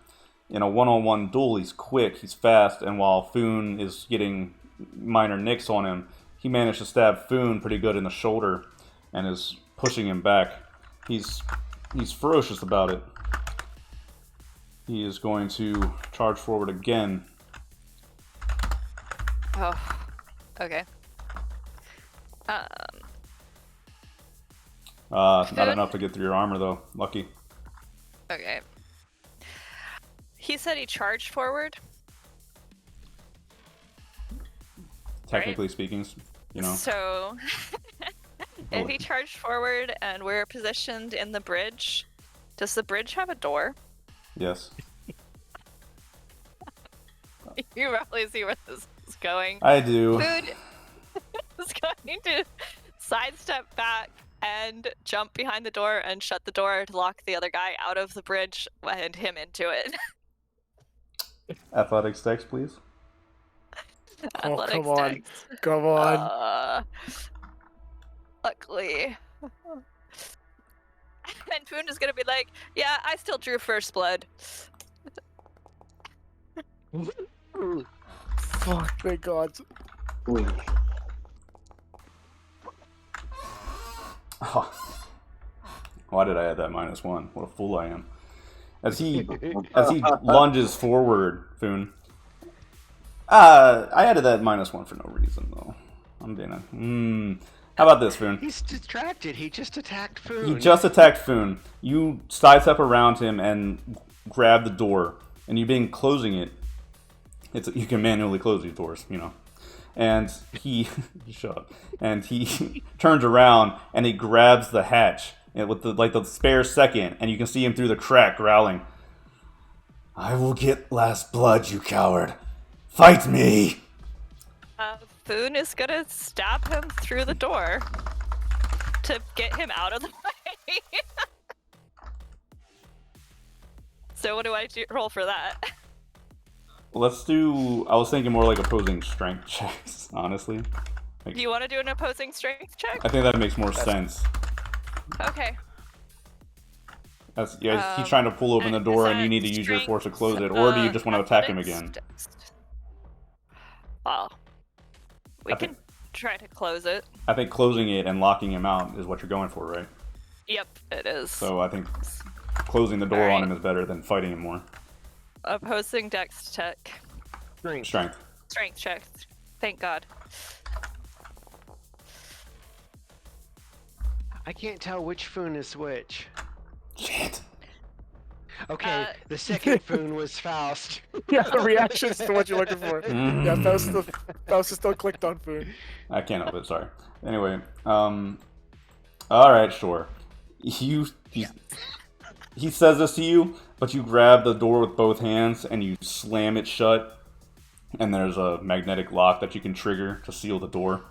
In a one-on-one duel, he's quick, he's fast, and while Foon is getting minor nicks on him, he managed to stab Foon pretty good in the shoulder, and is pushing him back. He's ferocious about it. He is going to charge forward again. Oh, okay. Not Foon? enough to get through your armor, though. Lucky. Okay. He said he charged forward. Technically speaking, you know. So, if he charged forward and we're positioned in the bridge, does the bridge have a door? Yes. You probably see where this is going. I do. Food is going to sidestep back and jump behind the door and shut the door to lock the other guy out of the bridge and him into it. Athletics checks, please. Oh, Athletics come on. checks. Come on. Luckily. And Poon is gonna be like, yeah, I still drew first blood. Fuck, thank God. Oh. Why did I add that -1? What a fool I am. As he lunges forward, Foon. I added that -1 for no reason, though. I'm being How about this, Foon? He's distracted. He just attacked Foon. He just attacked Foon. You sidestep around him and grab the door, and you've been closing it. You can manually close these doors, you know. And he shut up. And he turns around and he grabs the hatch with the spare second, and you can see him through the crack growling, "I will get last blood, you coward. Fight me!" Foon is gonna stab him through the door to get him out of the way. So what do I roll for that? Let's do. I was thinking more like opposing strength checks, honestly. Do you want to do an opposing strength check? I think that makes more sense. Okay. He's trying to pull open the and door, is and you that need to use your strength, force to close it, or do you just want to attack him again? athletics? Well, we I can try to close it. I think closing it and locking him out is what you're going for, right? Yep, it is. So I think closing the door on Alright. him is better than fighting him more. Opposing dex check. Strength. Strength check. Thank God. I can't tell which Foon is which. Shit. Okay, the second Foon was Faust. Yeah, the reaction is to what you're looking for. Yeah, Mm. Faust is still clicked on food. I can't help it. Sorry. Anyway, all right, sure. He says this to you, but you grab the door with both hands and you slam it shut. And there's a magnetic lock that you can trigger to seal the door.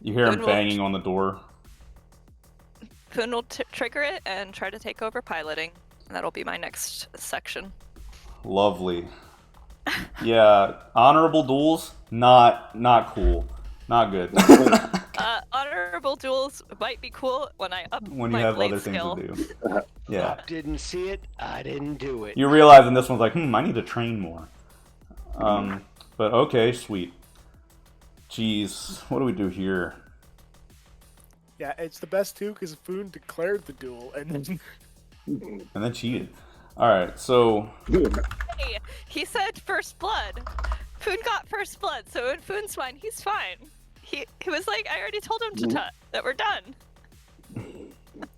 You hear him Foon will- banging on the door. Poon will trigger it and try to take over piloting. And that'll be my next section. Lovely. Yeah, honorable duels, not cool, not good. Honorable duels might be cool when I up When you my have blade other things skill. to do. Yeah, Didn't see it. I didn't do it. you realize in this one's like, I need to train more. But okay, sweet. Jeez, what do we do here? Yeah, it's the best too because Foon declared the duel and then And then cheated. Alright, so... Hey, he said first blood. Foon got first blood, so in Foon's mind, he's fine. He was like, I already told him that we're done.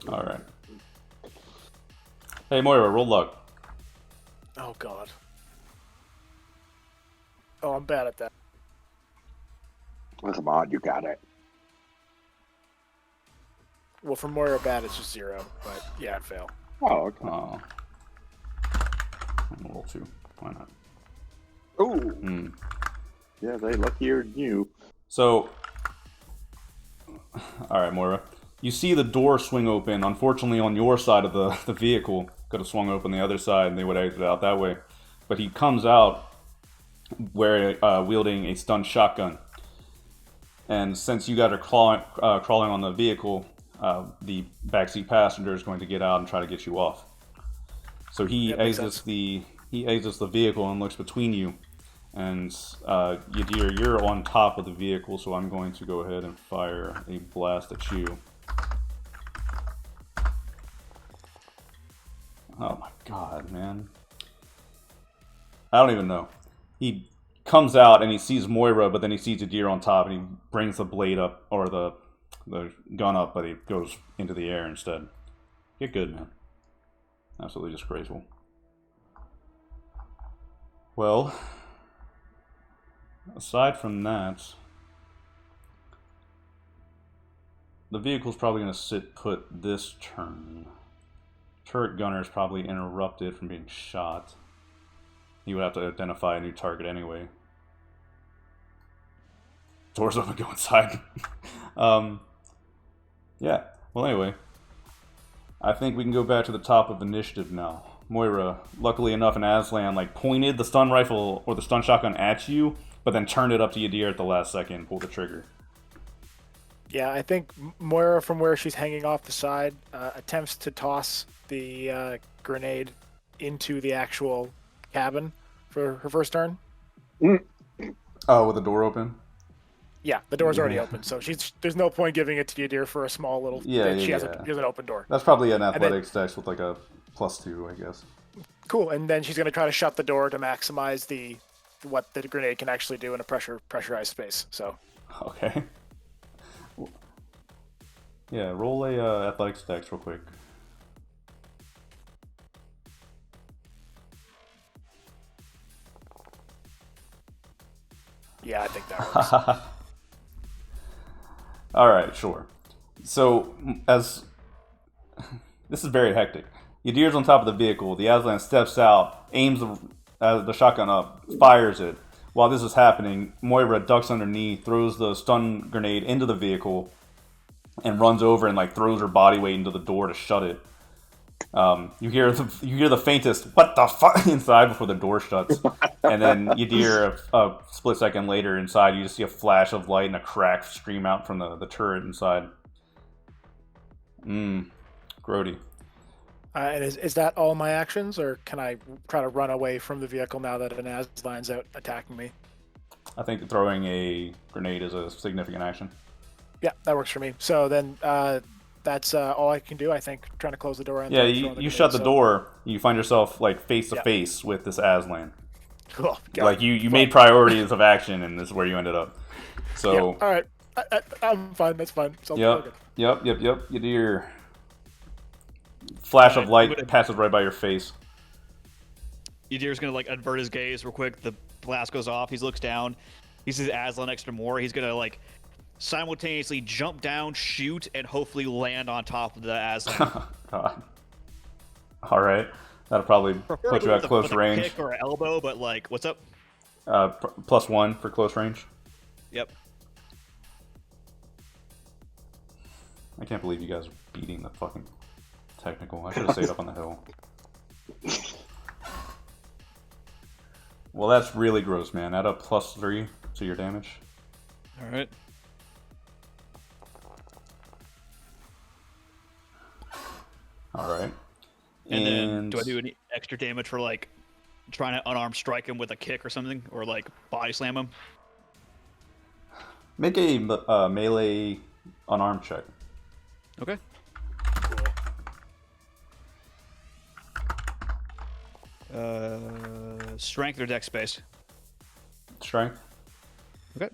Alright. Hey, Moira, roll luck. oh god. Oh, I'm bad at that. Come on, you got it. Well, for Moira bad, it's just 0. But yeah, I'd fail. Oh, okay. Oh. I'm gonna roll 2. Why not? Ooh. Yeah, they luckier than you. So... Alright, Moira. You see the door swing open, unfortunately on your side of the vehicle. Could have swung open the other side and they would have exited out that way. But he comes out wielding a stun shotgun. And since you guys are crawling on the vehicle, the backseat passenger is going to get out and try to get you off. So he exits the vehicle and looks between you. And Yadir, you're on top of the vehicle, so I'm going to go ahead and fire a blast at you. Oh my god, man. I don't even know. He comes out and he sees Moira, but then he sees Yadir on top and he brings the blade up, or the gun up, but he goes into the air instead. Get good, man. Absolutely disgraceful. Well, aside from that, the vehicle's probably going to sit put this turn. Turret gunner is probably interrupted from being shot. He would have to identify a new target anyway. Doors open, go inside. Yeah, well anyway. I think we can go back to the top of initiative now. Moira, luckily enough, an Aslan pointed the stun rifle or the stun shotgun at you, but then turned it up to Yadir at the last second and pulled the trigger. Yeah, I think Moira, from where she's hanging off the side, attempts to toss the grenade into the actual cabin for her first turn. Oh, with the door open? Yeah, the door's already open, so there's no point giving it to Yadir for a small little... She has an open door. That's probably an athletics dex with a +2, I guess. Cool, and then she's going to try to shut the door to maximize what the grenade can actually do in a pressurized space. So. Okay. Yeah, roll a athletics dex real quick. Yeah, I think that works. Alright, sure. So, this is very hectic. Yadir's on top of the vehicle. The Aslan steps out, aims the shotgun up, fires it. While this is happening, Moira ducks underneath, throws the stun grenade into the vehicle, and runs over and throws her body weight into the door to shut it. You hear the faintest "what the fuck" inside before the door shuts, and then Yadir, a split second later, inside you just see a flash of light and a crack scream out from the turret inside. Grody. And is that all my actions, or can I try to run away from the vehicle now that an Aslan's out attacking me? I think throwing a grenade is a significant action. Yeah, that works for me. So then that's all I can do, I think, trying to close the door. And yeah, you shut the door, you find yourself face to face with this Aslan. Oh, God. You made priorities of action, and this is where you ended up. So yeah, all right, I'm fine. That's fine. Yep. Yadir. Flash of light passes right by your face. Yadir's gonna avert his gaze real quick. The blast goes off. He looks down. He sees Aslan next to Moore. He's gonna simultaneously jump down, shoot, and hopefully land on top of the Aslan. God. All right, that'll probably put you at close range. Kick or an elbow, but what's up? +1 for close range. Yep. I can't believe you guys are beating the fucking technical. I should have stayed up on the hill. Well, that's really gross, man. Add a +3 to your damage. All right. All right. And then, do I do any extra damage for trying to unarmed strike him with a kick or something, or body slam him? Make a melee unarmed check. Okay. Strength or dex space? Strength. Okay.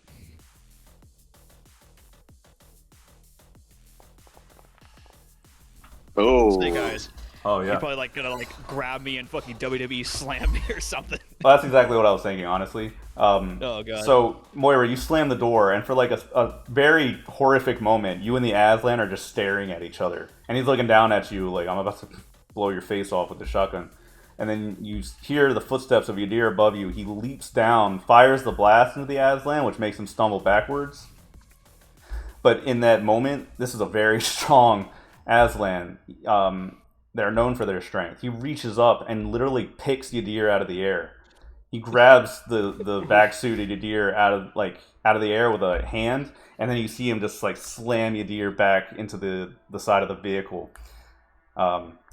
Oh. Snake eyes. Oh You're yeah. probably like gonna like grab me and fucking WWE slam me or something. Well, that's exactly what I was thinking, honestly. Oh god. So Moira, you slam the door, and for like a very horrific moment, you and the Aslan are just staring at each other, and he's looking down at you like I'm about to blow your face off with the shotgun. And then you hear the footsteps of Yadir above you. He leaps down, fires the blast into the Aslan, which makes him stumble backwards. But in that moment, this is a very strong Aslan. They're known for their strength. He reaches up and literally picks Yadir out of the air. He grabs the back suit of Yadir out of the air with a hand, and then you see him just like slam Yadir back into the side of the vehicle.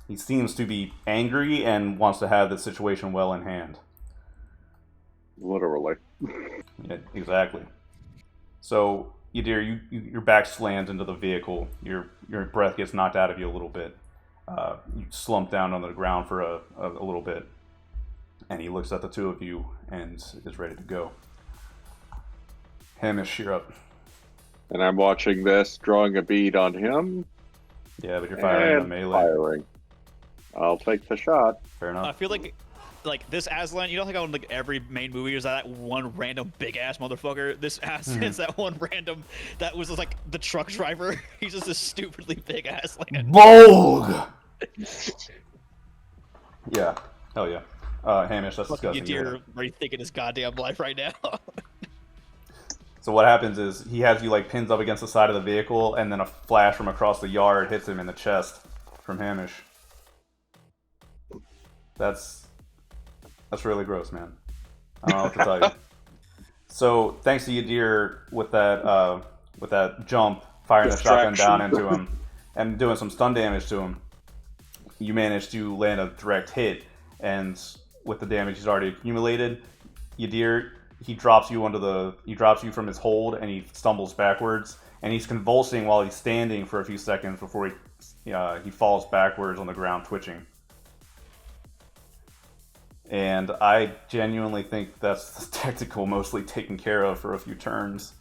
He seems to be angry and wants to have the situation well in hand. Literally. Yeah, exactly. So, Yadir, your back slams into the vehicle. Your breath gets knocked out of you a little bit. You slump down on the ground for a little bit. And he looks at the two of you and is ready to go. Hamish, you're up. And I'm watching this, drawing a bead on him. Yeah, but you're firing the melee. Firing. I'll take the shot. Fair enough. I feel like this Aslan, you don't think how in like every main movie is that one random big ass motherfucker? This Aslan's that one random that was like the truck driver. He's just a stupidly big Aslan. Bolg! Yeah. Hell yeah. Hamish, that's Fucking disgusting. Yadir rethinking his goddamn life right now. So what happens is he has you like pinned up against the side of the vehicle, and then a flash from across the yard hits him in the chest from Hamish. That's really gross, man. I don't know what to tell you. So thanks to Yadir with that jump, firing the shotgun down into him, and doing some stun damage to him, you managed to land a direct hit, and with the damage he's already accumulated, Yadir, he drops you from his hold, and he stumbles backwards, and he's convulsing while he's standing for a few seconds before he falls backwards on the ground, twitching. And I genuinely think that's the tactical mostly taken care of for a few turns.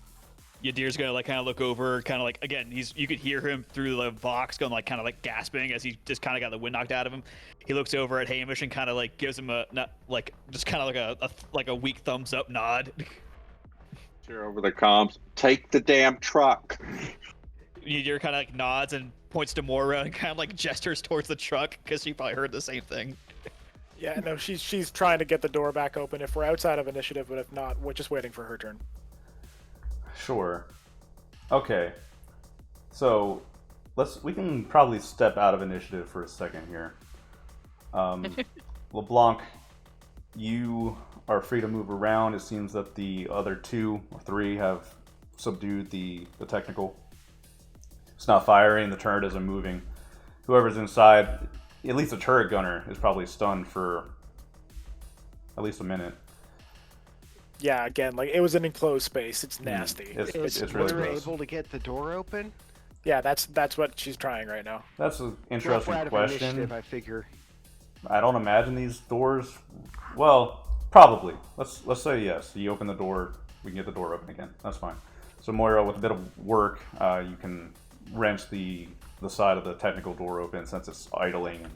Yadir's gonna like kind of look over, kind of like again, you could hear him through the box going like kind of like gasping as he just kind of got the wind knocked out of him. He looks over at Hamish and kind of like gives him a not like just kind of like a weak thumbs up nod. Cheer over the comms. Take the damn truck. Yadir kind of like nods and points to Moira and kind of like gestures towards the truck because she probably heard the same thing. Yeah, no, she's trying to get the door back open if we're outside of initiative, but if not, we're just waiting for her turn. Sure. Okay. So we can probably step out of initiative for a second here. LeBlanc, you are free to move around. It seems that the other 2 or 3 have subdued the technical. It's not firing, the turret isn't moving. Whoever's inside, at least the turret gunner, is probably stunned for at least a minute. Yeah, again, like it was an enclosed space. It's nasty. It's really We're gross. able to get the door open? Yeah, that's what she's trying right now. That's an Well, interesting we're out of question. initiative, I figure. I don't imagine these doors. Well, probably. Let's say yes. You open the door, we can get the door open again. That's fine. So Moira, with a bit of work, you can wrench the side of the technical door open since it's idling and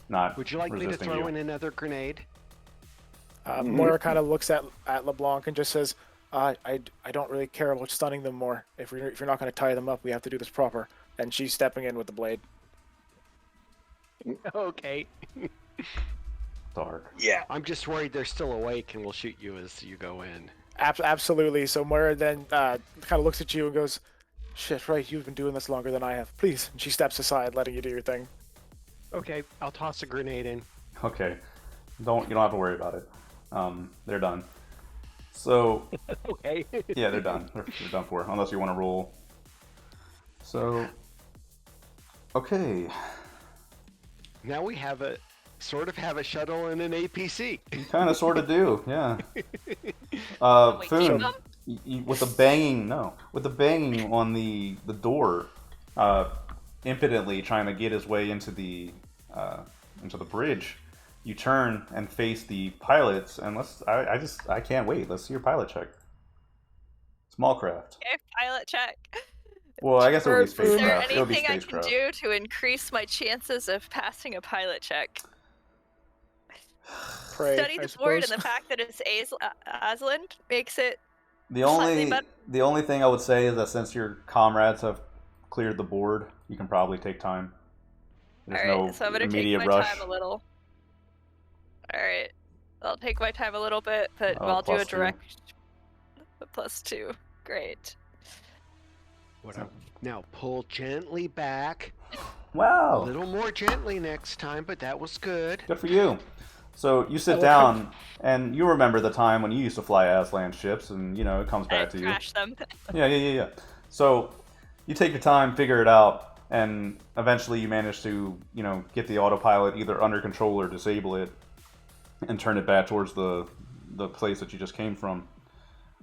not. Would you like me to resisting throw you. in another grenade? Moira kind of looks at LeBlanc and just says, I don't really care about stunning them more. If you're not going to tie them up, we have to do this proper. And she's stepping in with the blade. Okay. Dark. Yeah. I'm just worried they're still awake and will shoot you as you go in. Absolutely. So Moira then kind of looks at you and goes, shit, right, you've been doing this longer than I have. Please. And she steps aside, letting you do your thing. Okay, I'll toss a grenade in. Okay. You don't have to worry about it. They're done. So Okay. yeah, they're done. They're done for, unless you want to roll. So okay. Now we have a shuttle and an APC. You kind of sort of do, yeah. Wait, Foon, them? with the banging on the door, impotently trying to get his way into the bridge, you turn and face the pilots, and I can't wait. Let's see your pilot check. Small craft. Okay, pilot check. Well, I guess it would be Is there spacecraft. It would be anything I can spacecraft. do to increase my chances of passing a pilot check? Pray, Study I the board, and suppose. the fact that it's Aslan makes it The slightly only better. the only thing I would say is that since your comrades have cleared the board, you can probably take time. There's Alright, no so I'm gonna take immediate my rush. time a little. Alright, I'll take my time a little bit, but Oh, I'll do a +2. direct +2. Great. Now pull gently back. A Wow, little more gently next time, but that was good. good for you. So you sit love down, and you remember the time when you used to fly Aslan ships, and it comes back I to you. crash them. Yeah. So you take your time, figure it out, and eventually you manage to, get the autopilot either under control or disable it, and turn it back towards the place that you just came from.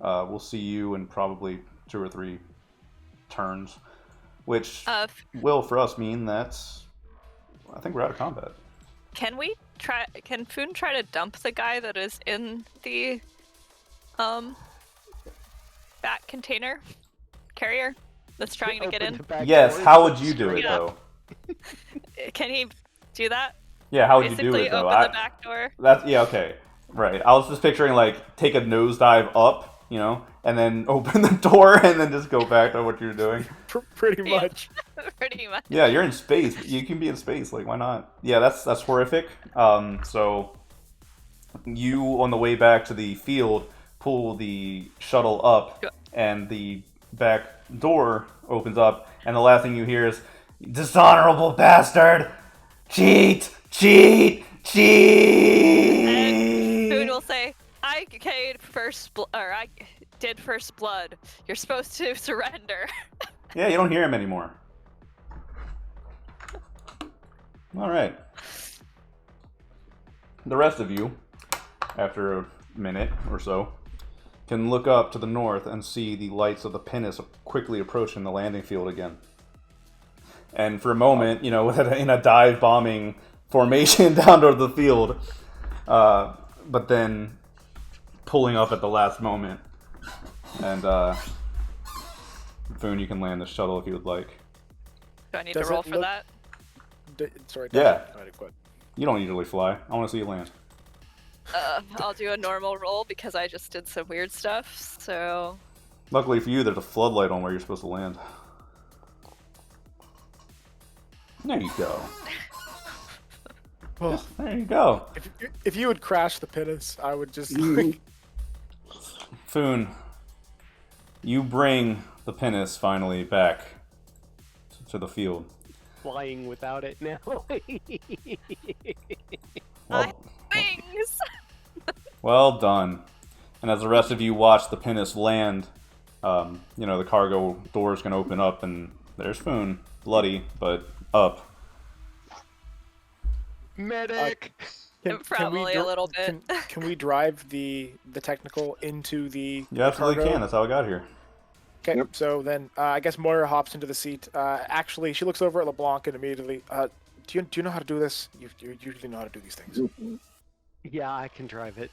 We'll see you in probably 2 or 3 turns, which will for us mean that I think we're out of combat. Can Foon try to dump the guy that is in the back container carrier that's trying to get Open in? the back Yes, doors, how would you do it straight up. though? Can he do that? Yeah, how would you do Basically it though? open the back door. Okay. Right. I was just picturing like take a nosedive up, and then open the door and then just go back to what you're doing. Pretty much. Pretty much. Yeah, you're in space. You can be in space. Like, why not? Yeah, that's horrific. So you on the way back to the field pull the shuttle up, and the back door opens up, and the last thing you hear is "Dishonorable bastard! Cheat! Cheat! Cheat!" And Foon will say, I did first blood. You're supposed to surrender. Yeah, you don't hear him anymore. All right. The rest of you, after a minute or so, can look up to the north and see the lights of the pinnace quickly approaching the landing field again. And for a moment, in a dive bombing formation down to the field, but then pulling up at the last moment. And Foon, you can land the shuttle if you would like. Do I need Does to roll it for look- that? Sorry. Yeah. Quit. You don't usually fly. I want to see you land. I'll do a normal roll because I just did some weird stuff, so... Luckily for you, there's a floodlight on where you're supposed to land. There you go. Well, There you go. if you would crash the pinnace, I would just Foon, you bring the pinnace finally back to the field. Flying without it now. Well, Wings! well done. And as the rest of you watch the pinnace land, the cargo doors can open up, and there's Foon, bloody but up. Medic. Probably a little bit. Can we drive the technical into the You absolutely cargo? can. That's how I got here. Okay, Yep. so then I guess Moira hops into the seat. Actually, she looks over at LeBlanc and immediately, do you know how to do this? You usually know how to do these things. Yeah, I can drive it.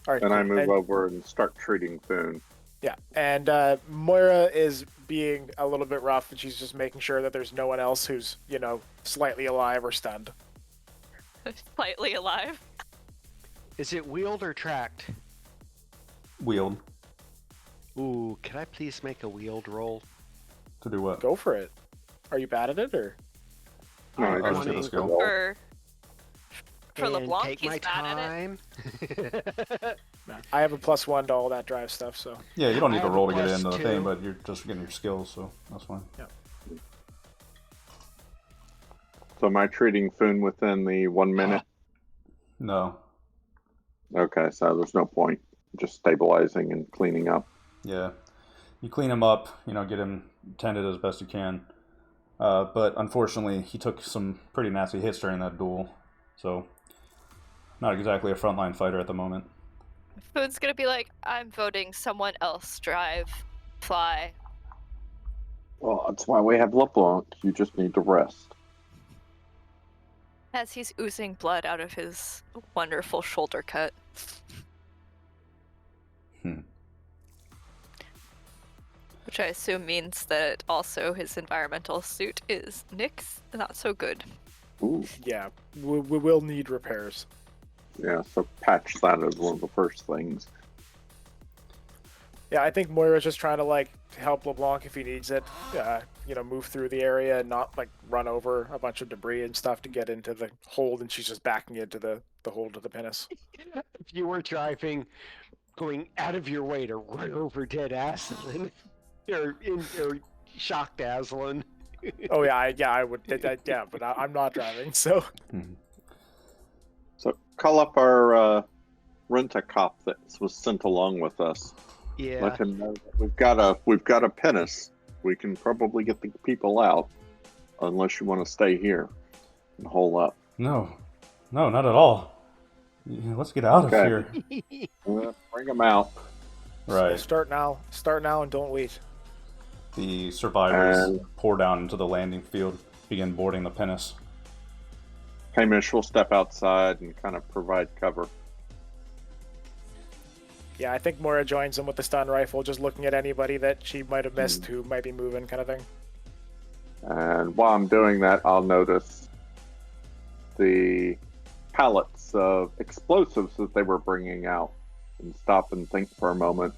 All right, And I cool. move over and start treating Foon. Yeah, and Moira is being a little bit rough, and she's just making sure that there's no one else who's, slightly alive or stunned. Slightly alive. Is it wheeled or tracked? Wheeled. Ooh, can I please make a wheeled roll? To do what? Go for it. Are you bad at it, or? No, I I just just get a need skill. to roll. For And LeBlanc, take he's my bad at it. time. I have a +1 to all that drive stuff, so. Yeah, you don't need I to have a roll to get into the +2. thing, but you're just getting your skills, so that's fine. So am I treating Foon within the 1 minute? No. Okay, so there's no point. Just stabilizing and cleaning up. Yeah. You clean him up, get him tended as best you can. But unfortunately, he took some pretty nasty hits during that duel. So, not exactly a frontline fighter at the moment. Food's gonna be like, I'm voting someone else drive, fly. Well, that's why we have LeBlanc. You just need to rest. As he's oozing blood out of his wonderful shoulder cut. Which I assume means that also his environmental suit is nix, not so good. Ooh. Yeah, we will need repairs. Yeah, so patch that as one of the first things. Yeah, I think Moira's just trying to like help LeBlanc if he needs it. Move through the area and not like run over a bunch of debris and stuff to get into the hold, and she's just backing into the hold of the pinnace. If you were driving, going out of your way to run over dead Aslan, or shocked Aslan. Oh yeah, I would. Yeah, but I'm not driving, so. So call up our rent-a-cop that was sent along with us. Yeah. Let him know that we've got a pinnace. We can probably get the people out, unless you want to stay here and hole up. No, not at all. Let's get out of here. Bring them out. Right. Start now, and don't wait. The survivors pour down into the landing field, begin boarding the pinnace. Hamish will step outside and kind of provide cover. Yeah, I think Moira joins him with the stun rifle, just looking at anybody that she might have missed who might be moving, kind of thing. And while I'm doing that, I'll notice the pallets of explosives that they were bringing out and stop and think for a moment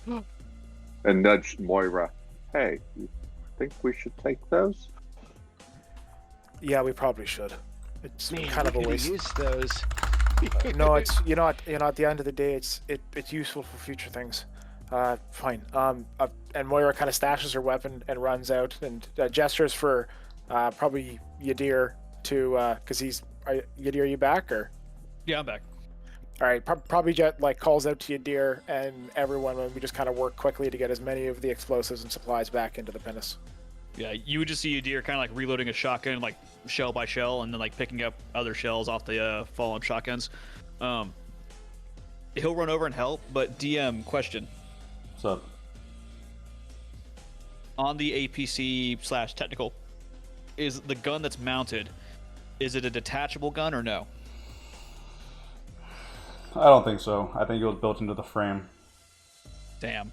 and nudge Moira. Hey, you think we should take those? Yeah, we probably should. It's Man, kind of a we waste. use those. No, it's at the end of the day, it's useful for future things. Fine. And Moira kind of stashes her weapon and runs out and gestures for probably Yadir to because Yadir, are you back or? Yeah, I'm back. All right, probably Jet like calls out to Yadir and everyone, and we just kind of work quickly to get as many of the explosives and supplies back into the pinnace. Yeah, you would just see a deer kind of like reloading a shotgun, like shell by shell, and then like picking up other shells off the fallen shotguns. He'll run over and help, but DM question. What's up? On the APC/technical, is the gun that's mounted, is it a detachable gun or no? I don't think so. I think it was built into the frame. Damn.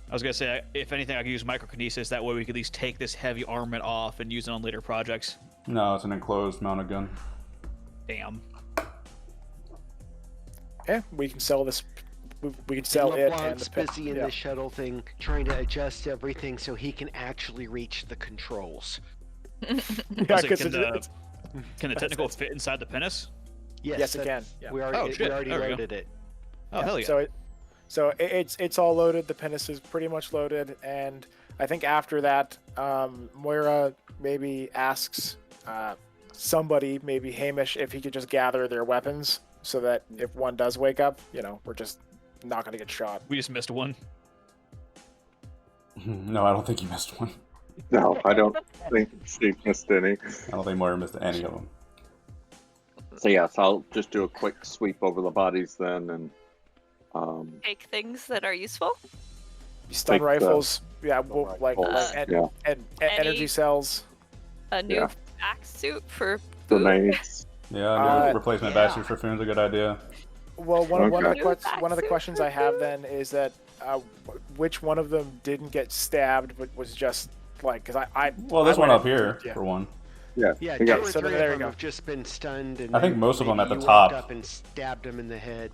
I was gonna say, if anything, I could use microkinesis. That way we could at least take this heavy armament off and use it on later projects. No, it's an enclosed mounted gun. Damn. Yeah, we can sell this. We can sell it and LeBlanc's the busy in the shuttle thing, trying to adjust everything so he can actually reach the controls. Yeah, Can because the technical fit inside the pinnace? Yes, it can. Yeah. We Oh, already shit. There we go. loaded it. Oh, hell yeah. So it's all loaded. The pinnace is pretty much loaded, and I think after that, Moira maybe asks somebody, maybe Hamish, if he could just gather their weapons so that if one does wake up, we're just not gonna get shot. We just missed one. No, I don't think you missed one. No, I don't think she missed any. I don't think Moira missed any of them. So yes, I'll just do a quick sweep over the bodies then, and Take things that are useful. Stun Take the rifles, rifles, and energy cells. A new Yeah. axe suit for food. grenades. Yeah, new replacement battery for Foon's a good idea. Well, one of Okay. the questions I have then is that which one of them didn't get stabbed, but was just like because I Well, this I one went up here, yeah. for one. Yeah, Yeah, we two got or so three there of you them go. have just been stunned, and I think then most of them maybe at the you top. walked up and stabbed them in the head.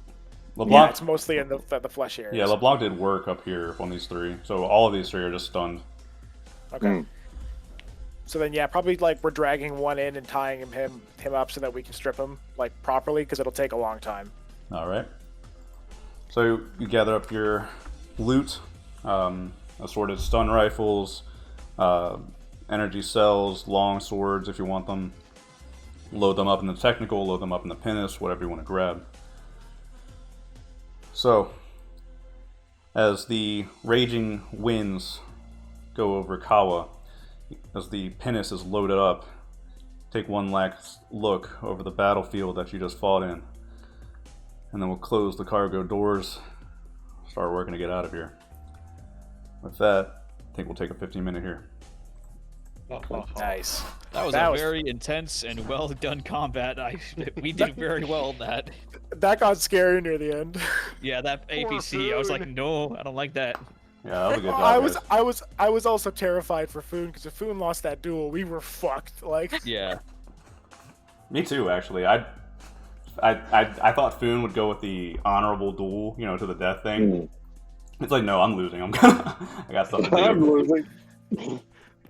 Yeah, LeBlanc, it's mostly in the flesh areas. yeah, LeBlanc did work up here on these three, so all of these three are just stunned. Okay. So then, yeah, probably like we're dragging one in and tying him up so that we can strip him like properly because it'll take a long time. All right. So you gather up your loot, assorted stun rifles, energy cells, long swords if you want them. Load them up in the technical, load them up in the pinnace, whatever you want to grab. So, as the raging winds go over Kawa, as the pinnace is loaded up, take one last look over the battlefield that you just fought in. And then we'll close the cargo doors, start working to get out of here. With that, I think we'll take a 15-minute here. Nice. That was That a was- very intense and well done combat. We did very well in that. That got scary near the end. Yeah, that Poor APC. I was like, Foon. no, I don't like that. Yeah, that was a good job. I was also terrified for Foon because if Foon lost that duel, we were fucked. Like, Yeah. Me too, actually. I thought Foon would go with the honorable duel, to the death thing. It's like, no, I'm losing. I got stuff to do. I'm losing.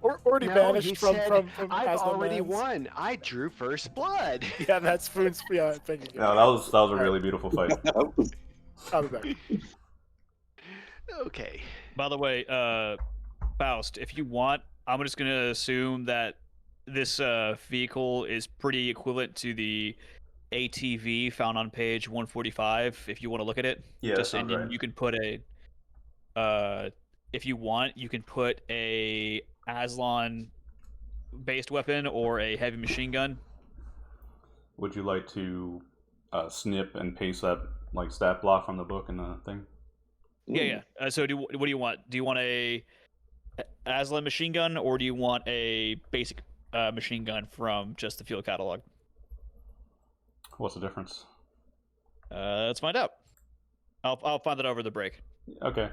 already No, banished he from said, I've Aslan already lands. won. I drew first blood. Yeah, that's Foon's thing again. No, that was a really beautiful fight. I'll be back. Okay. By the way, Faust, if you want, I'm just gonna assume that this vehicle is pretty equivalent to the ATV found on page 145. If you want to look at it, Yeah, that sounds right. you can put a, if you want, you can put a Aslan-based weapon or a heavy machine gun. Would you like to snip and paste that stat block from the book and the thing? Yeah. So what do you want? Do you want a Aslan machine gun, or do you want a basic machine gun from just the field catalog? What's the difference? Let's find out. I'll find that over the break. Okay.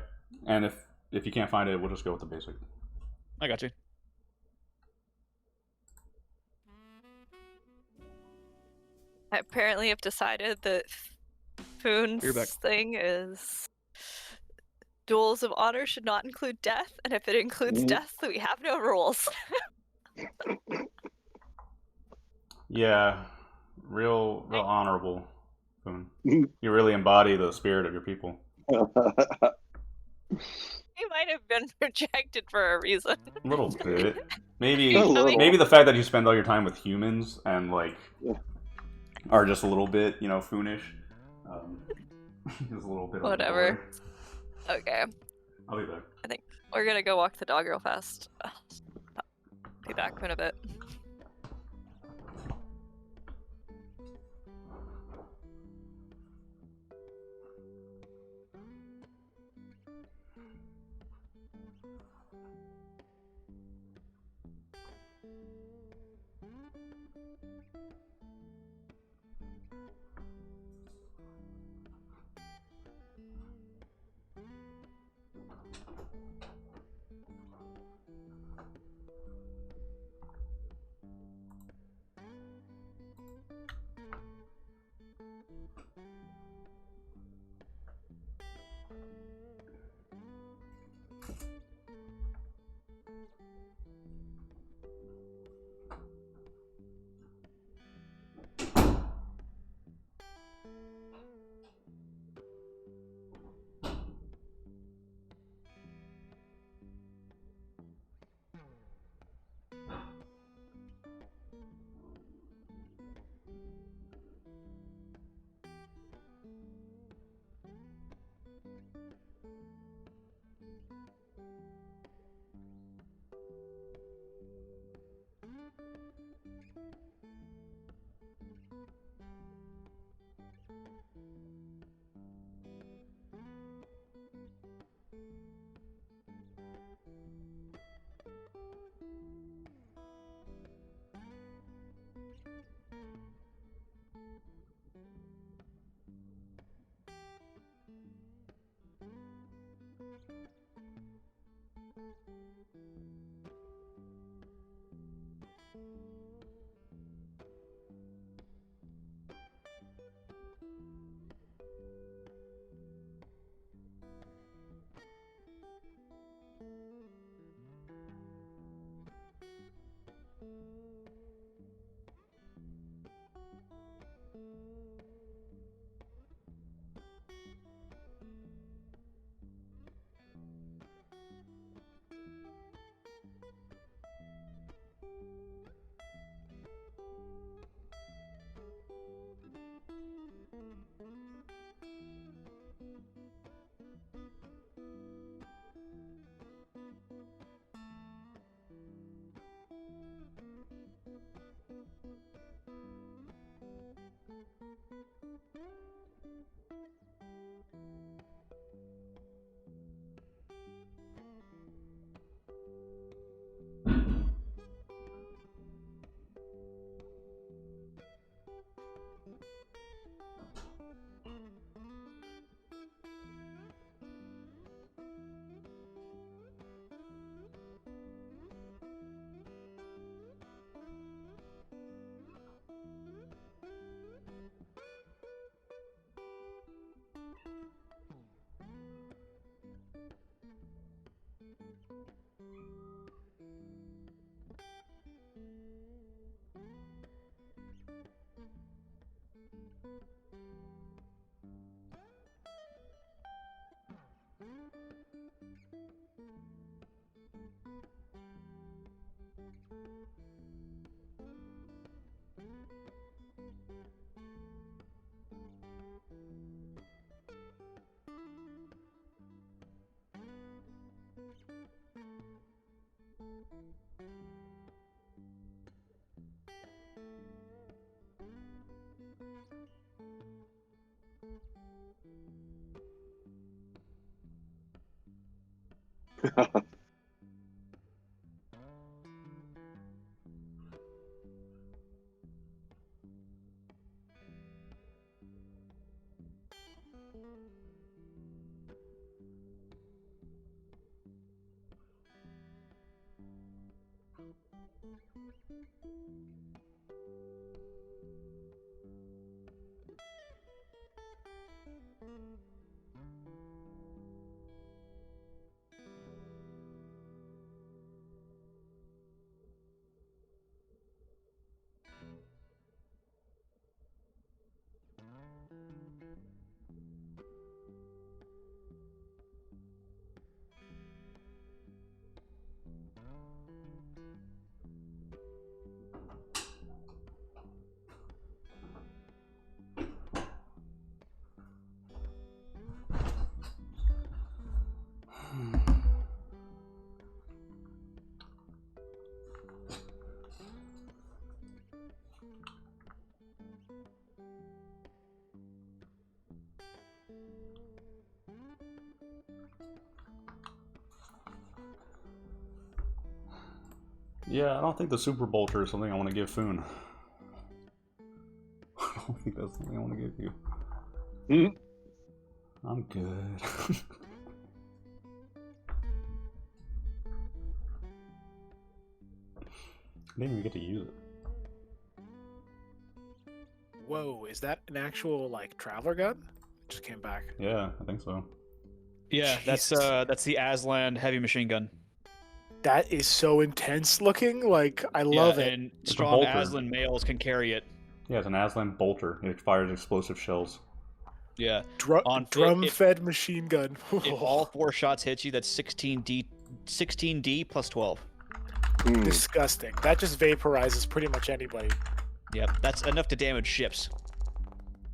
And if you can't find it, we'll just go with the basic. I got you. I apparently have decided that Foon's You're back. thing is duels of honor should not include death, and if it includes death, then we have no rules. Yeah, real honorable, Foon. You really embody the spirit of your people. He might have been rejected for a reason. A little bit. Maybe A little. maybe the fact that you spend all your time with humans and are just a little bit, Foonish. Is a little bit. Whatever. Okay, I'll be back. I think we're gonna go walk the dog real fast. Be back in a bit. Yeah, I don't think the Super Bolter is something I want to give Foon. I don't think that's something I want to give you. Mm. I'm good. I didn't even get to use it. Whoa, is that an actual like traveler gun? It just came back. Yeah, I think so. Yeah, Jesus. that's the Aslan heavy machine gun. That is so intense looking. Like I love it. And It's a strong bolter. Aslan males can carry it. Yeah, it's an Aslan Bolter. It fires explosive shells. Yeah. Drum-fed machine gun. If all 4 shots hit you, that's 16D plus 12. Mm. Disgusting. That just vaporizes pretty much anybody. Yep, that's enough to damage ships.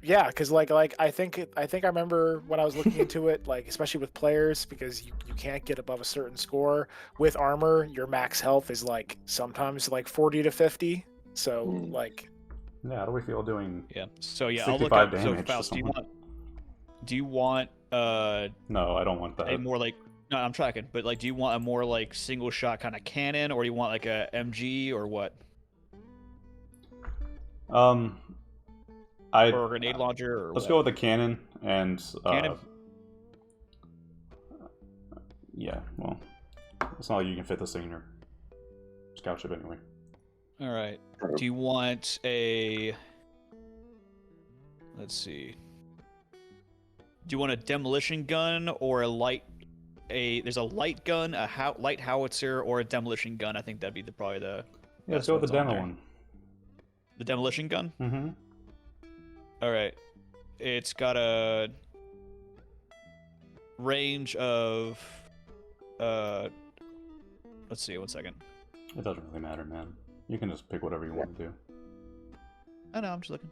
Yeah, because like I think I remember when I was looking into it, like especially with players, because you can't get above a certain score with armor. Your max health is like sometimes like 40 to 50. So like, Yeah, how do we feel doing? Yeah. So yeah, I'll 65 look up. So damage to Faust, do someone. you want No, I don't want that. a more like no, I'm tracking, but like do you want a more like single shot kind of cannon, or do you want like a MG or what? Or a grenade launcher or let's what? go with the cannon and Cannon? yeah, well, it's not like you can fit this thing in your scout ship anyway. All right. Do you want a? Let's see. Do you want a demolition gun or a light? There's a light gun, light howitzer, or a demolition gun. I think that'd be probably the. Yeah, let's go with the demo one. The demolition gun. Mm-hmm. All right. It's got a range of. Let's see. 1 second. It doesn't really matter, man. You can just pick whatever you want to do. I know. I'm just looking.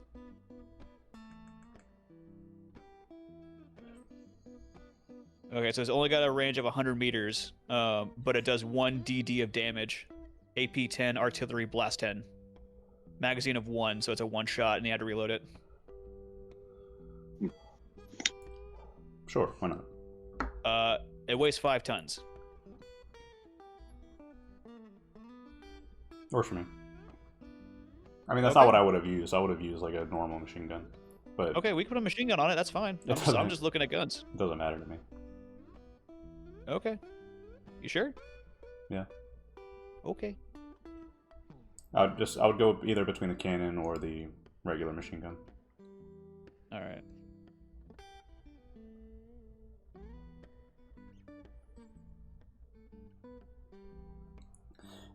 Okay, so it's only got a range of 100 meters, but it does 1 DD of damage. AP-10, artillery, blast 10. Magazine of 1, so it's a 1 shot, and you had to reload it. Sure, why not? It weighs 5 tons. Works for me. I mean, that's not what I would have used. I would have used like a normal machine gun. But Okay, we can put a machine gun on it. That's fine. I'm just looking at guns. It doesn't matter to me. Okay. You sure? Yeah. Okay. I would go either between the cannon or the regular machine gun. All right.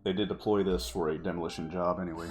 they did deploy this for a demolition job anyway.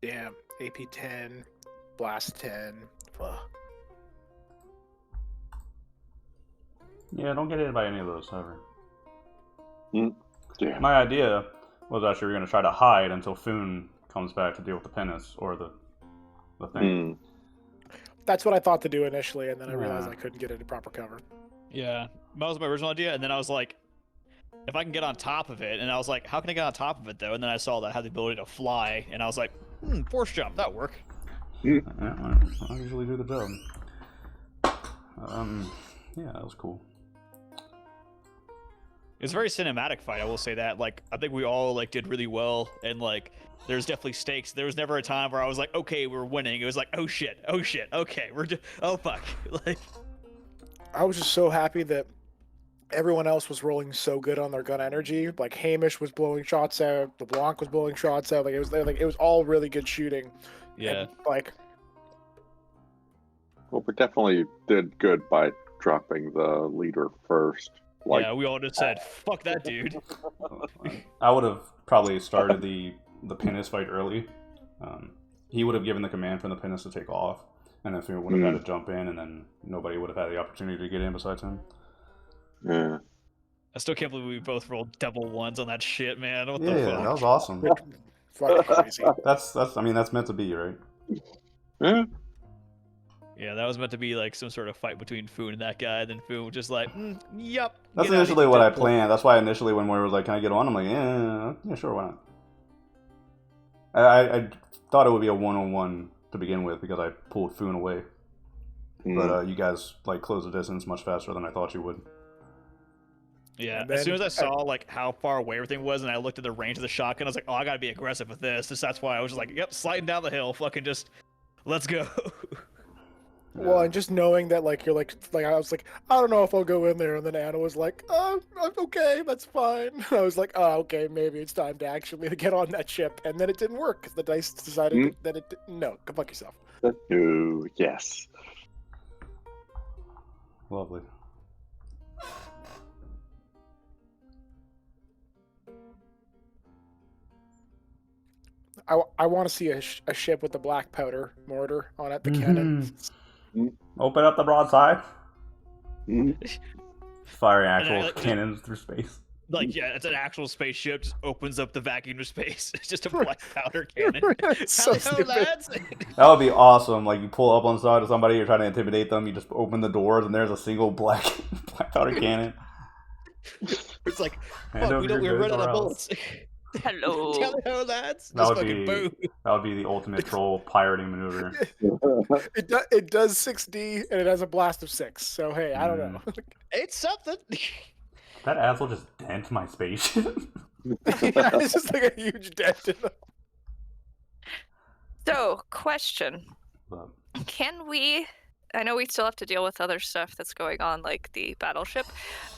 Damn. AP 10, Blast 10. Ugh. Yeah, don't get hit by any of those ever. Yeah. My idea was actually we're going to try to hide until Foon comes back to deal with the pinnace or the thing. That's what I thought to do initially, and then I realized Yeah. I couldn't get into proper cover. Yeah, that was my original idea, and then I was like, if I can get on top of it, and I was like, how can I get on top of it though? And then I saw that I had the ability to fly, and I was like, force jump, that'll work. Yeah, I usually do the job. Yeah, that was cool. It's a very cinematic fight, I will say that. Like, I think we all like did really well, and like, there's definitely stakes. There was never a time where I was like, okay, we're winning. It was like, oh shit, okay, oh fuck. Like, I was just so happy that everyone else was rolling so good on their gun energy. Like Hamish was blowing shots out, LeBlanc was blowing shots out. Like it was all really good shooting. yeah. And, like, Well, we definitely did good by dropping the leader first. Like, Yeah, we all just said, fuck that dude. I would have probably started the pinnace fight early. He would have given the command for the pinnace to take off, and then Foon would have had to jump in, and then nobody would have had the opportunity to get in besides him. yeah. I still can't believe we both rolled double ones on that shit, man. What the Yeah, fuck? that was awesome. fucking crazy. That's I mean that's meant to be, right? Yeah. Yeah, that was meant to be like some sort of fight between Foon and that guy. And then Foon was just like, yep. That's get out of initially here, what I Deadpool." planned. That's why initially when we were like, "Can I get on?" I'm like, "Yeah, sure, why not?" I thought it would be a 1-on-1 to begin with because I pulled Foon away, but you guys like closed the distance much faster than I thought you would. Yeah, And as soon as then- I saw like how far away everything was, and I looked at the range of the shotgun, I was like, "Oh, I gotta be aggressive with this." That's why I was just like, "Yep, sliding down the hill, fucking just, let's go." Well, and just knowing that, like, you're like I was like, I don't know if I'll go in there, and then Anna was like, oh, okay, that's fine. I was like, oh, okay, maybe it's time to actually get on that ship, and then it didn't work because the dice decided that it no, go fuck yourself. Oh, yes. Lovely. I want to see a ship with the black powder mortar on it, the cannon. Open up the broadside. Firing actual And I- cannons through space. Like, yeah, it's an actual spaceship, just opens up the vacuum to space. It's just a black powder cannon. It's so Howdy ho, stupid. lads! That would be awesome. Like you pull up on the side of somebody, you're trying to intimidate them. You just open the doors, and there's a single black powder cannon. It's like, Hand fuck, over your we're goods running or out of else. bullets. Hello. Howdy ho, lads! That Just would fucking be boom. that would be the ultimate troll pirating maneuver. It does 6D and it has a blast of 6. So hey, I don't know. It's something. That ass will just dent my spaceship. Yeah, it's just like a huge dent in them. So, question. But Can we... I know we still have to deal with other stuff that's going on, like the battleship,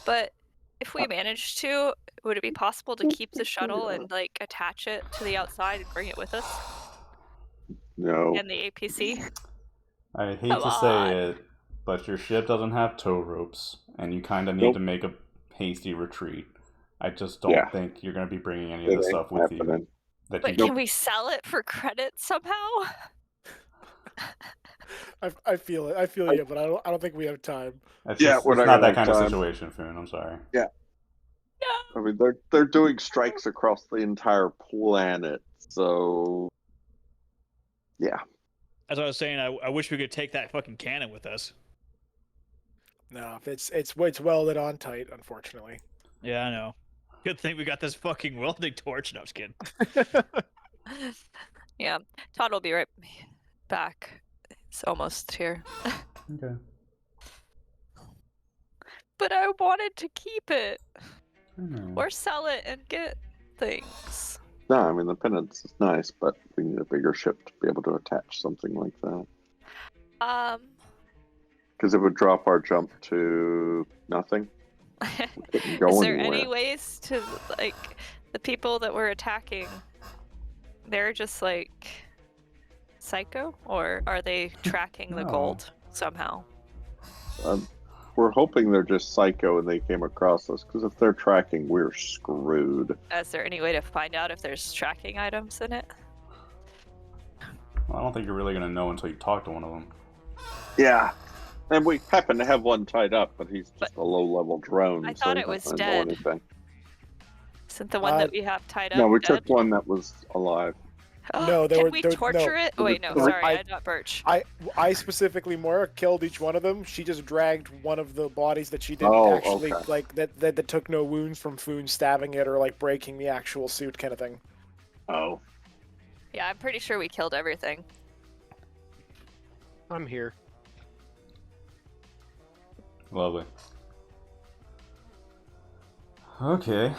but if we manage to, would it be possible to keep the shuttle and, like, attach it to the outside and bring it with us? No. And the APC? I hate Come to on. say it, but your ship doesn't have tow ropes, and you kind of need Nope. to make a hasty retreat. I just don't think you're going to be bringing any of It this ain't stuff with you. happening. That But you can we sell it for credit somehow? I feel it. I feel you, but I don't think we have time. It's Yeah, just, we're it's not not gonna that kind have of time. situation, Foon. I'm sorry. I mean, they're doing strikes across the entire planet, so yeah. As I was saying, I wish we could take that fucking cannon with us. No, it's welded on tight, unfortunately. Yeah, I know. Good thing we got this fucking welding torch. No, I was kidding. Yeah, Todd will be right back. It's almost here. Okay. But I wanted to keep it. I know. Or sell it and get things. No, I mean the pendants is nice, but we need a bigger ship to be able to attach something like that. Because it would drop our jump to nothing. We couldn't go Is there anywhere. any ways to, like, the people that we're attacking, they're just like psycho, or are they tracking the No. gold somehow? We're hoping they're just psycho and they came across us, because if they're tracking, we're screwed. Is there any way to find out if there's tracking items in it? Well, I don't think you're really going to know until you talk to one of them. Yeah. And we happen to have one tied up, but he's just a low-level drone. I so thought he it was doesn't know dead. anything. Isn't the one that we have tied up No, we dead? took one that was alive. No, Can we torture it? Wait, no, sorry, I- I'm not Birch. I specifically, Moira, killed each one of them. She just dragged one of the bodies that she didn't actually okay. like that took no wounds from Foon stabbing it or like breaking the actual suit kind of thing. Oh. Yeah, I'm pretty sure we killed everything. I'm here. Lovely. Okay.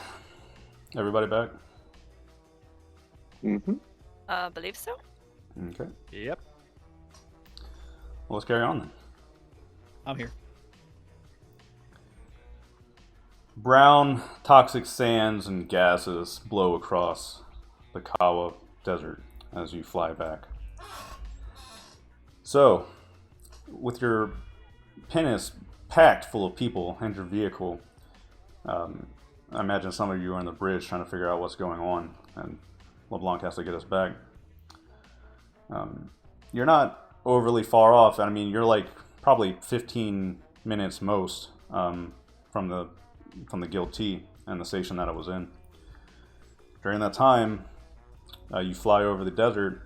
Everybody back? Mm-hmm. Believe so? Okay. Yep. Well, let's carry on then. I'm here. Brown, toxic sands and gases blow across the Kawa desert as you fly back. So, with your pinnace packed full of people and your vehicle, I imagine some of you are on the bridge trying to figure out what's going on, and LeBlanc has to get us back. You're not overly far off. I mean, you're like probably 15 minutes most from the Guild T and the station that it was in. During that time, you fly over the desert.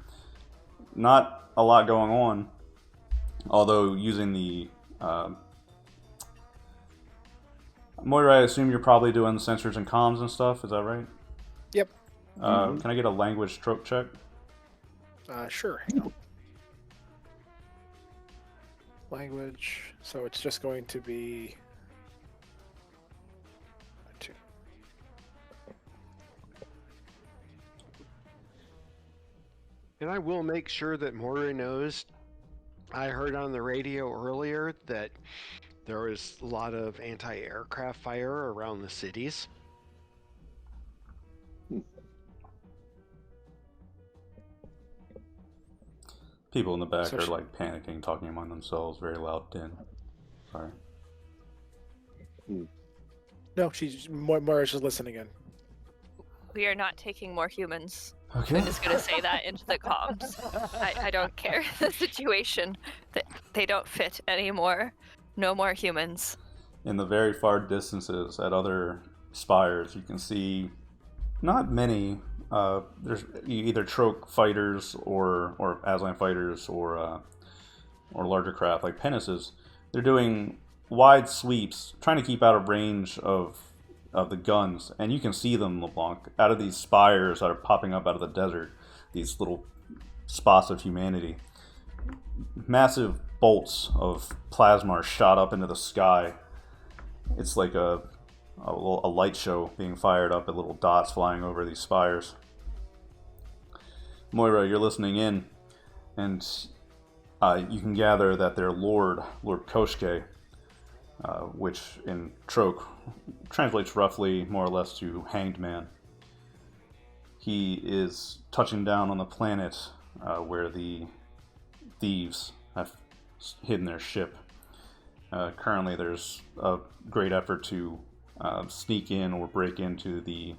Not a lot going on, although using the Moira, I assume you're probably doing sensors and comms and stuff. Is that right? Yep. Can I get a language trope check? Sure. Hang on. Language. So it's just going to be 2. And I will make sure that Moira knows. I heard on the radio earlier that there was a lot of anti-aircraft fire around the cities. People in the back So are like panicking, talking among themselves, very loud din. Sorry. No, Moira's just listening in. We are not taking more humans. Okay. I'm just gonna say that into the comms. I don't care the situation. They don't fit anymore. No more humans. In the very far distances at other spires, you can see not many. There's either Troke fighters or Aslan fighters or larger craft like pinnaces. They're doing wide sweeps, trying to keep out of range of the guns, and you can see them, LeBlanc, out of these spires that are popping up out of the desert. These little spots of humanity. Massive bolts of plasma are shot up into the sky. It's like a light show being fired up at little dots flying over these spires. Moira, you're listening in, and you can gather that their Lord Koshke, which in Troke translates roughly more or less to Hanged Man. He is touching down on the planet where the thieves have hidden their ship. Currently there's a great effort to sneak in or break into the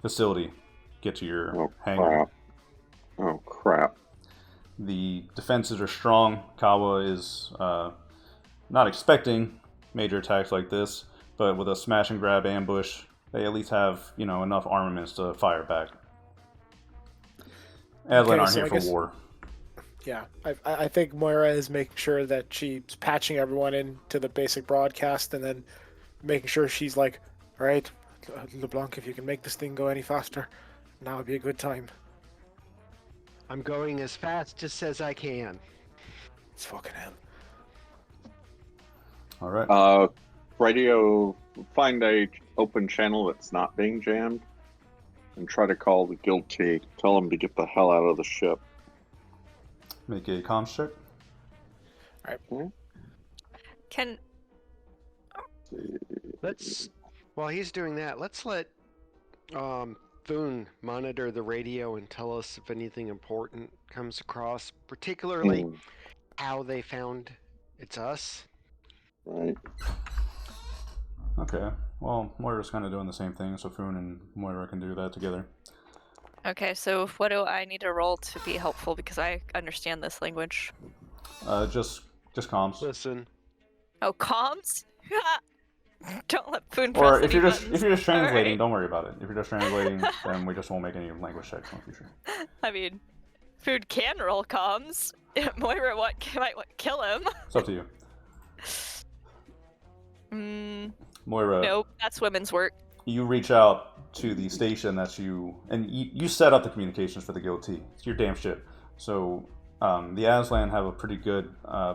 facility, get to your hangar. Oh crap. The defenses are strong. Kawa is not expecting major attacks like this, but with a smash and grab ambush, they at least have, enough armaments to fire back. Aslan aren't so here I for guess- war. Yeah, I think Moira is making sure that she's patching everyone into the basic broadcast, and then making sure she's like, all right, LeBlanc, if you can make this thing go any faster, now would be a good time. I'm going as fast as I can. It's fucking him. All right. Radio, find a open channel that's not being jammed, and try to call the guilty. Tell them to get the hell out of the ship. Make a comms check. Can Let's. While he's doing that, let's let Foon monitor the radio and tell us if anything important comes across, particularly how they found it's us. Right. Okay. Well, Moira's kind of doing the same thing, so Foon and Moira can do that together. Okay, so what do I need to roll to be helpful, because I understand this language? Just comms. Listen. Oh, comms? Don't let Foon Or press if any you're just buttons. translating, Alright. don't worry about it. If you're just translating, then we just won't make any language checks in the future. I mean, Food can roll comms. Moira might kill him. It's up to you. Moira, Nope, that's women's work. you reach out to the station that you set up the communications for the guilty. It's your damn shit. So the Aslan have a pretty good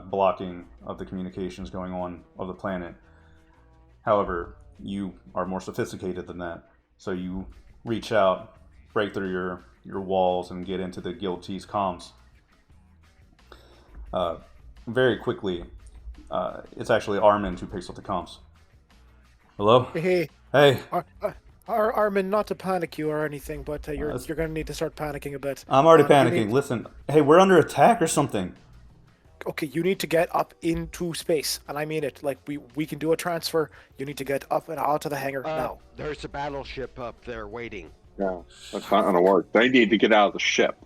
blocking of the communications going on of the planet. However, you are more sophisticated than that. So you reach out, break through your walls, and get into the guilty's comms. Very quickly, it's actually Armin who picks up the comms. Hello? Hey, Hey, Armin, not to panic you or anything, but you're going to need to start panicking a bit. I'm already You panicking. Listen, hey, we're under attack or something. Okay, you need to get up into space, and I mean it. Like, we can do a transfer. You need to get up and out of the hangar now. There's a battleship up there waiting. Yeah, that's not going to work. They need to get out of the ship.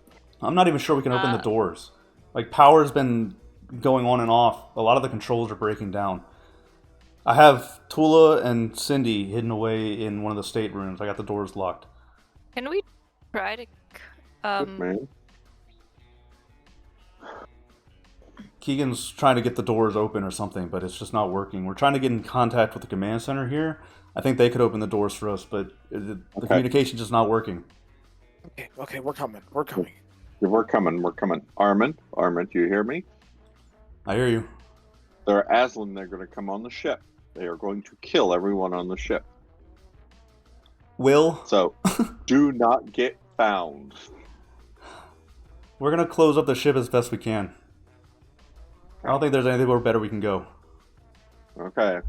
I'm not even sure we can open the doors. Like, power's been going on and off. A lot of the controls are breaking down. I have Tula and Cindy hidden away in one of the staterooms. I got the doors locked. Can we try to Good man. Keegan's trying to get the doors open or something, but it's just not working. We're trying to get in contact with the command center here. I think they could open the doors for us, but the communication's just not working. Okay, we're coming. We're coming. Yeah, we're coming. Armin, do you hear me? I hear you. They're Aslan. They're going to come on the ship. They are going to kill everyone on the ship. Will? So, do not get found. We're going to close up the ship as best we can. I don't think there's anywhere better we can go. Okay.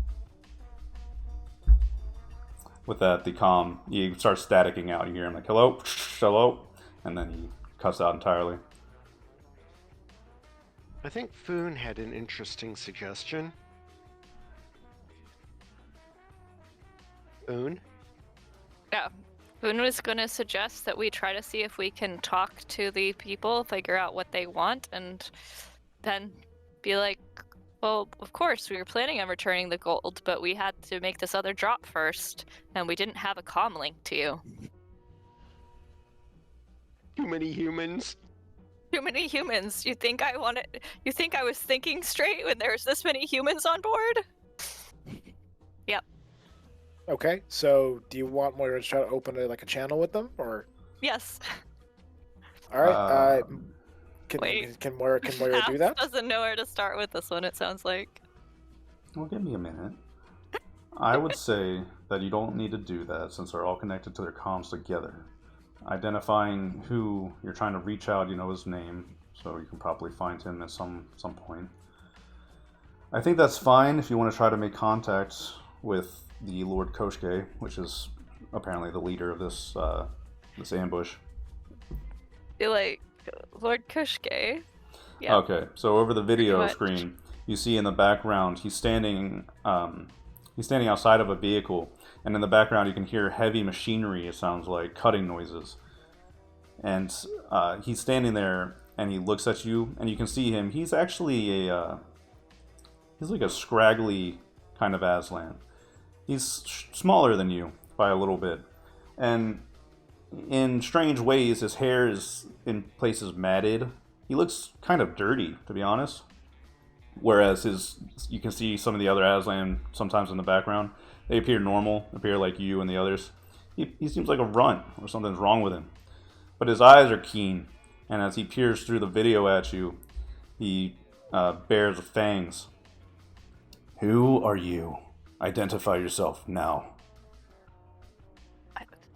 With that, the comm, he starts staticking out. You hear him like, hello, hello, and then he cuts out entirely. I think Foon had an interesting suggestion. Foon? Yeah. Boone was going to suggest that we try to see if we can talk to the people, figure out what they want, and then be like, well, of course, we were planning on returning the gold, but we had to make this other drop first, and we didn't have a comm link to you. Too many humans. Too many humans. You think I was thinking straight when there's this many humans on board? Yep. Okay, so do you want Moira to try to open a channel with them, or? Yes. All right. Wait. Can Moira do that? Doesn't know where to start with this one. It sounds like. Well, give me a minute. I would say that you don't need to do that since they're all connected to their comms together. Identifying who you're trying to reach out, you know his name, so you can probably find him at some point. I think that's fine if you want to try to make contact with the Lord Koshke, which is apparently the leader of this this ambush. You're like Lord Kushke. Yeah. Okay, so over the video screen, you see in the background he's standing outside of a vehicle, and in the background you can hear heavy machinery. It sounds like cutting noises, and he's standing there and he looks at you, and you can see him. He's actually he's like a scraggly kind of Aslan. He's smaller than you by a little bit, and in strange ways his hair is in places matted he looks kind of dirty, to be honest. Whereas you can see some of the other Aslan sometimes in the background. They appear normal, appear like you and the others. He seems like a runt, or something's wrong with him. But his eyes are keen, and as he peers through the video at you, he bares fangs. Who are you? Identify yourself now.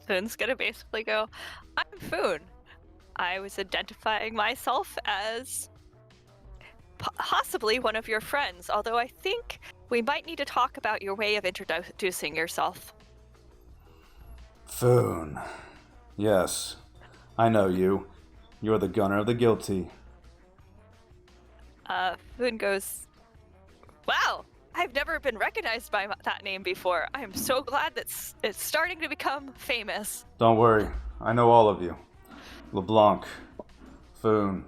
Foon's gonna basically go, I'm Foon. I was identifying myself as possibly one of your friends, although I think we might need to talk about your way of introducing yourself. Foon. Yes, I know you. You're the gunner of the guilty. Foon goes, wow, I've never been recognized by that name before. I'm so glad that it's starting to become famous. Don't worry, I know all of you. LeBlanc, Foon,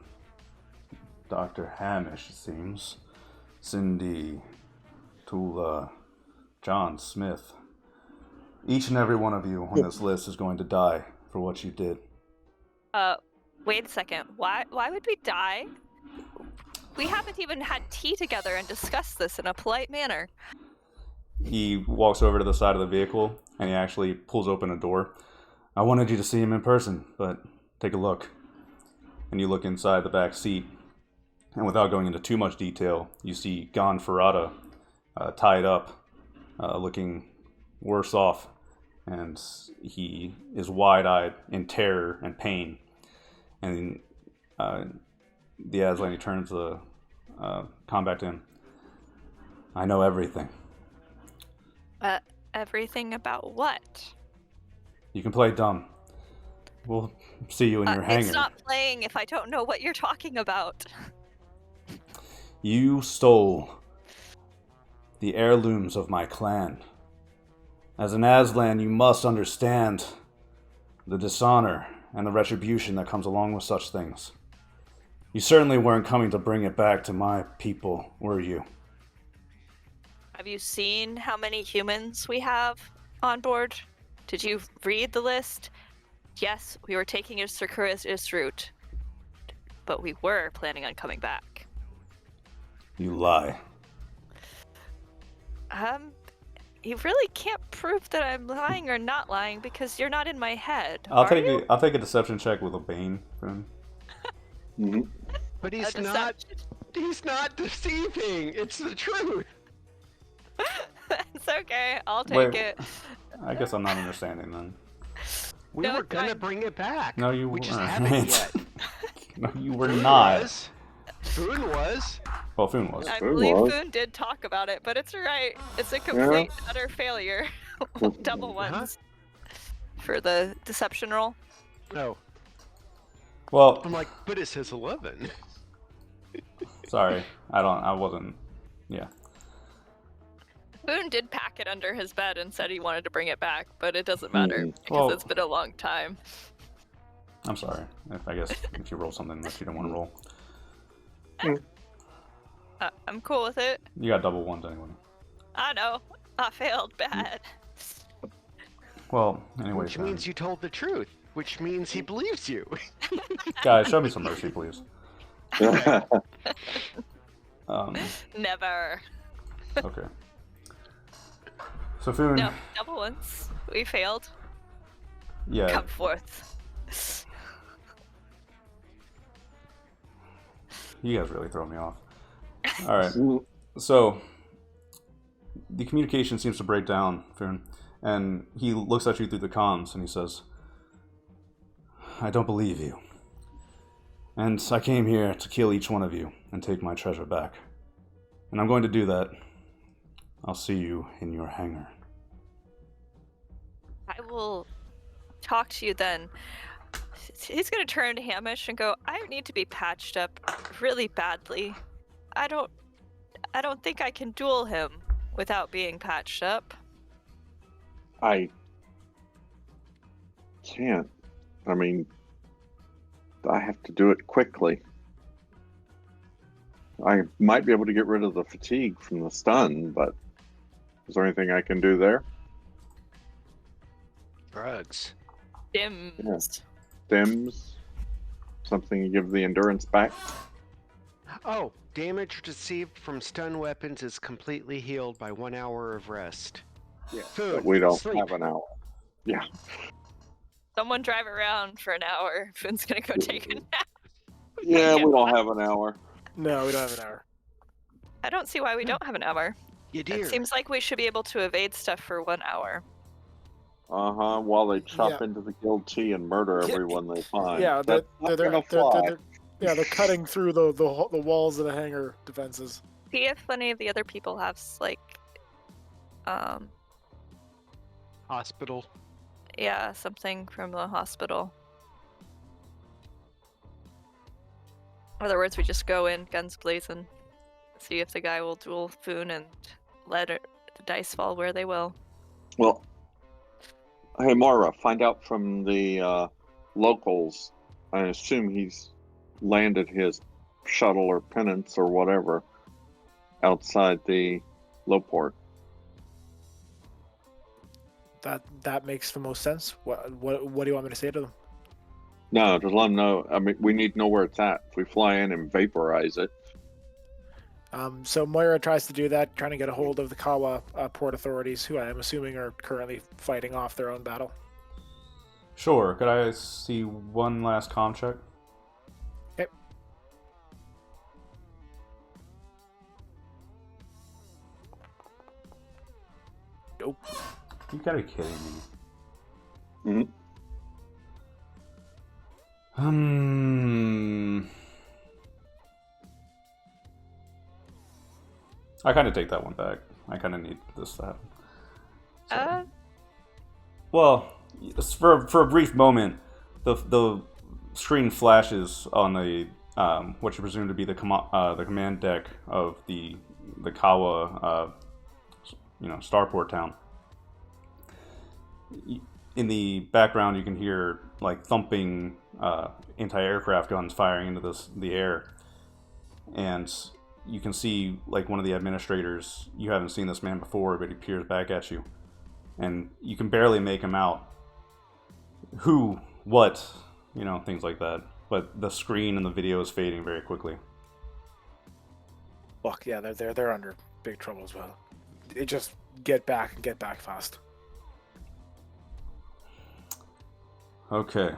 Dr. Hamish, it seems, Cindy, Tula, John Smith. Each and every one of you on this list is going to die for what you did. Wait a second. Why would we die? We haven't even had tea together and discussed this in a polite manner. He walks over to the side of the vehicle and he actually pulls open a door. I wanted you to see him in person, but take a look. And you look inside the back seat. And without going into too much detail, you see Gon Ferrata tied up, looking worse off. And he is wide-eyed in terror and pain. And the Aslan turns the combat to him. I know everything. Everything about what? You can play dumb. We'll see you in your hangar. It's not playing if I don't know what you're talking about. You stole the heirlooms of my clan. As an Aslan, you must understand the dishonor and the retribution that comes along with such things. You certainly weren't coming to bring it back to my people, were you? Have you seen how many humans we have on board? Did you read the list? Yes, we were taking a circuitous route, but we were planning on coming back. You lie. You really can't prove that I'm lying or not lying because you're not in my head. I'll take a deception check with a Bane for him. Mm-hmm. But he's not deceiving. It's the truth. It's okay. I'll take it. I guess I'm not understanding then. We were gonna bring it back. No, you we just weren't. haven't yet. No, you were Foon not. Foon was. Well, Foon was. I Foon believe was. Foon did talk about it, but it's alright. It's a complete utter failure. Double ones for the deception roll. No. Well, I'm like, but it says 11. sorry. I wasn't. Yeah. Foon did pack it under his bed and said he wanted to bring it back, but it doesn't matter because Well, it's been a long time. I'm sorry. I guess if you roll something that you don't want to roll. I'm cool with it. You got double ones anyway. I know. I failed bad. Well, anyways. Which means you told the truth. Which means he believes you. Guys, show me some mercy, please. Never. Okay. So Foon. No, double ones. We failed. Yeah. Come forth. You guys really throw me off. All right. So the communication seems to break down, Foon, and he looks at you through the comms and he says, I don't believe you. And I came here to kill each one of you and take my treasure back. And I'm going to do that. I'll see you in your hangar. I will talk to you then. He's gonna turn to Hamish and go, I need to be patched up really badly. I don't think I can duel him without being patched up. I can't. I mean, I have to do it quickly. I might be able to get rid of the fatigue from the stun, but is there anything I can do there? Drugs. Dims. Stims? something to give the endurance back? Oh, damage received from stun weapons is completely healed by 1 hour of rest. Yeah. Food. But we don't Sleep. have an hour. Yeah. Someone drive around for an hour. Foon's gonna go take a nap. Yeah, we don't have an hour. No, we don't have an hour. I don't see why we don't have an hour. You It dear. seems like we should be able to evade stuff for 1 hour. While they chop Yeah. into the guild tea and murder Yeah. everyone they find. Yeah, That's not gonna fly. they're cutting through the walls of the hangar defenses. See if any of the other people have like, Hospital. yeah, something from the hospital. In other words, we just go in guns blazing, see if the guy will duel Foon, and let the dice fall where they will. Well, hey Moira, find out from the locals. I assume he's landed his shuttle or penance or whatever outside the low port. That makes the most sense. What do you want me to say to them? No, just let them know. I mean, we need to know where it's at. If we fly in and vaporize it. So Moira tries to do that, trying to get a hold of the Kawa port authorities, who I am assuming are currently fighting off their own battle. Sure. Could I see one last comm check? Okay. Nope. You gotta be kidding me. Mm-hmm. I kind of take that one back. I kind of need this to happen. So, well, for a brief moment, the screen flashes on the what you presume to be the command deck of the Kawa starport town. In the background, you can hear like thumping anti-aircraft guns firing into the air, and you can see like one of the administrators. You haven't seen this man before, but he peers back at you, and you can barely make him out. Who, what, things like that. But the screen and the video is fading very quickly. Look, yeah, they're under big trouble as well. They just get back fast. Okay.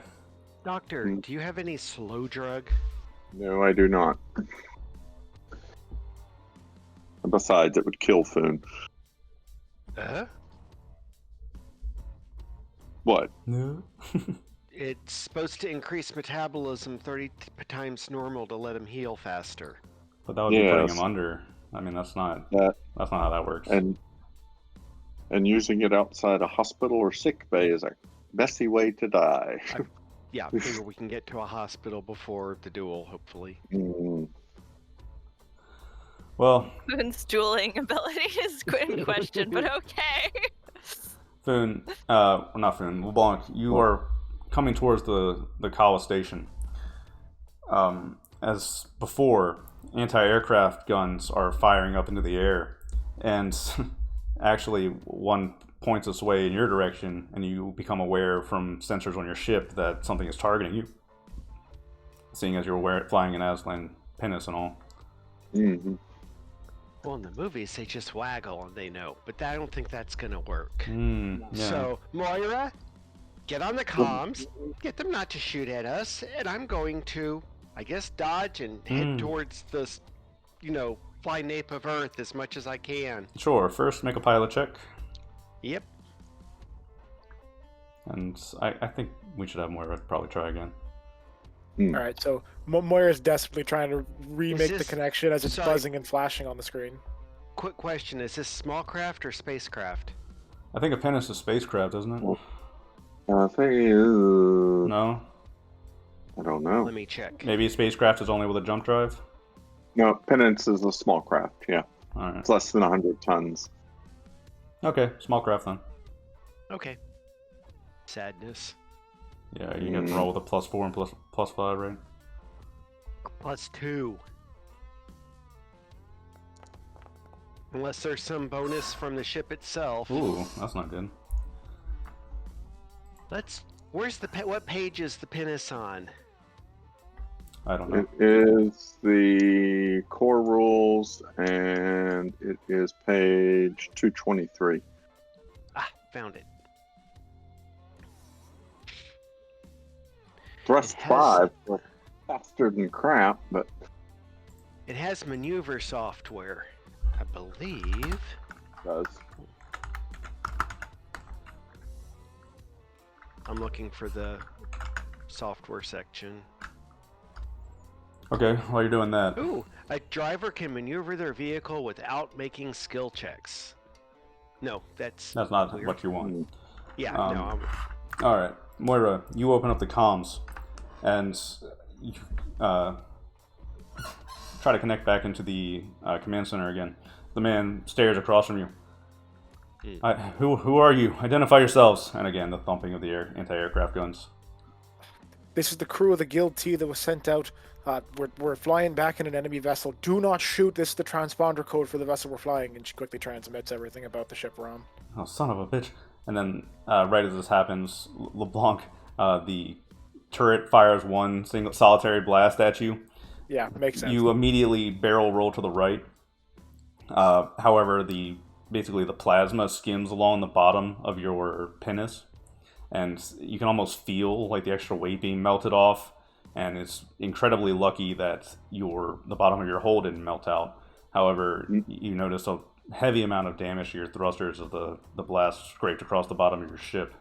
Doctor, do you have any slow drug? No, I do not. Besides, it would kill Foon. What? No. It's supposed to increase metabolism 30 times normal to let him heal faster. But that would be putting him under. I mean, that's not how that works. And using it outside a hospital or sick bay is a messy way to die. Yeah, I figure we can get to a hospital before the duel, hopefully. Well, Foon's dueling ability is in question, but okay. Foon, not Foon, LeBlanc, you are coming towards the Kawa station. As before, anti-aircraft guns are firing up into the air, and actually one points its way in your direction, and you become aware from sensors on your ship that something is targeting you, seeing as you're flying an Aslan pinnace and all. Mm-hmm. Well, in the movies, they just waggle and they know, but I don't think that's gonna work. Yeah. So, Moira, get on the comms, get them not to shoot at us, and I'm going to, I guess, dodge and head towards this, fly nape of Earth as much as I can. Sure, first make a pilot check. Yep. And I think we should have Moira probably try again. All right, so Moira's desperately trying to remake the this- connection as it's sorry. buzzing and flashing on the screen. Quick question, is this small craft or spacecraft? I think a pinnace is spacecraft, isn't it? I think No? I don't know. Let me check. Maybe spacecraft is only with a jump drive? No, Penance is a small craft. Yeah, Alright. it's less than 100 tons. Okay, small craft then. Okay. Sadness. Yeah, you can roll with a +4 and +5, right? +2. Unless there's some bonus from the ship itself. Ooh, that's not good. Where's what page is the pinnace on? I don't know. It is the core rules, and it is page 223. Ah, found it. Thrust It has- 5 was faster than crap, but It has maneuver software, I believe. it does. I'm looking for the software section. Okay, while you're doing that, Ooh, a driver can maneuver their vehicle without making skill checks. No, that's that's not weird. what you want. Hmm. Yeah, Um, no. All right, Moira, you open up the comms, and you try to connect back into the command center again. The man stares across from you. Who are you? Identify yourselves. And again, the thumping of the anti-aircraft guns. This is the crew of the Guild T that was sent out. We're flying back in an enemy vessel. Do not shoot. This is the transponder code for the vessel we're flying. And she quickly transmits everything about the ship we're on. Oh, son of a bitch. And then, right as this happens, LeBlanc, the turret fires one single solitary blast at you. Yeah, makes sense. You immediately barrel roll to the right. However, basically the plasma skims along the bottom of your pinnace, and you can almost feel like the extra weight being melted off. And it's incredibly lucky that the bottom of your hull didn't melt out. However, you notice a heavy amount of damage to your thrusters as the blast scraped across the bottom of your ship.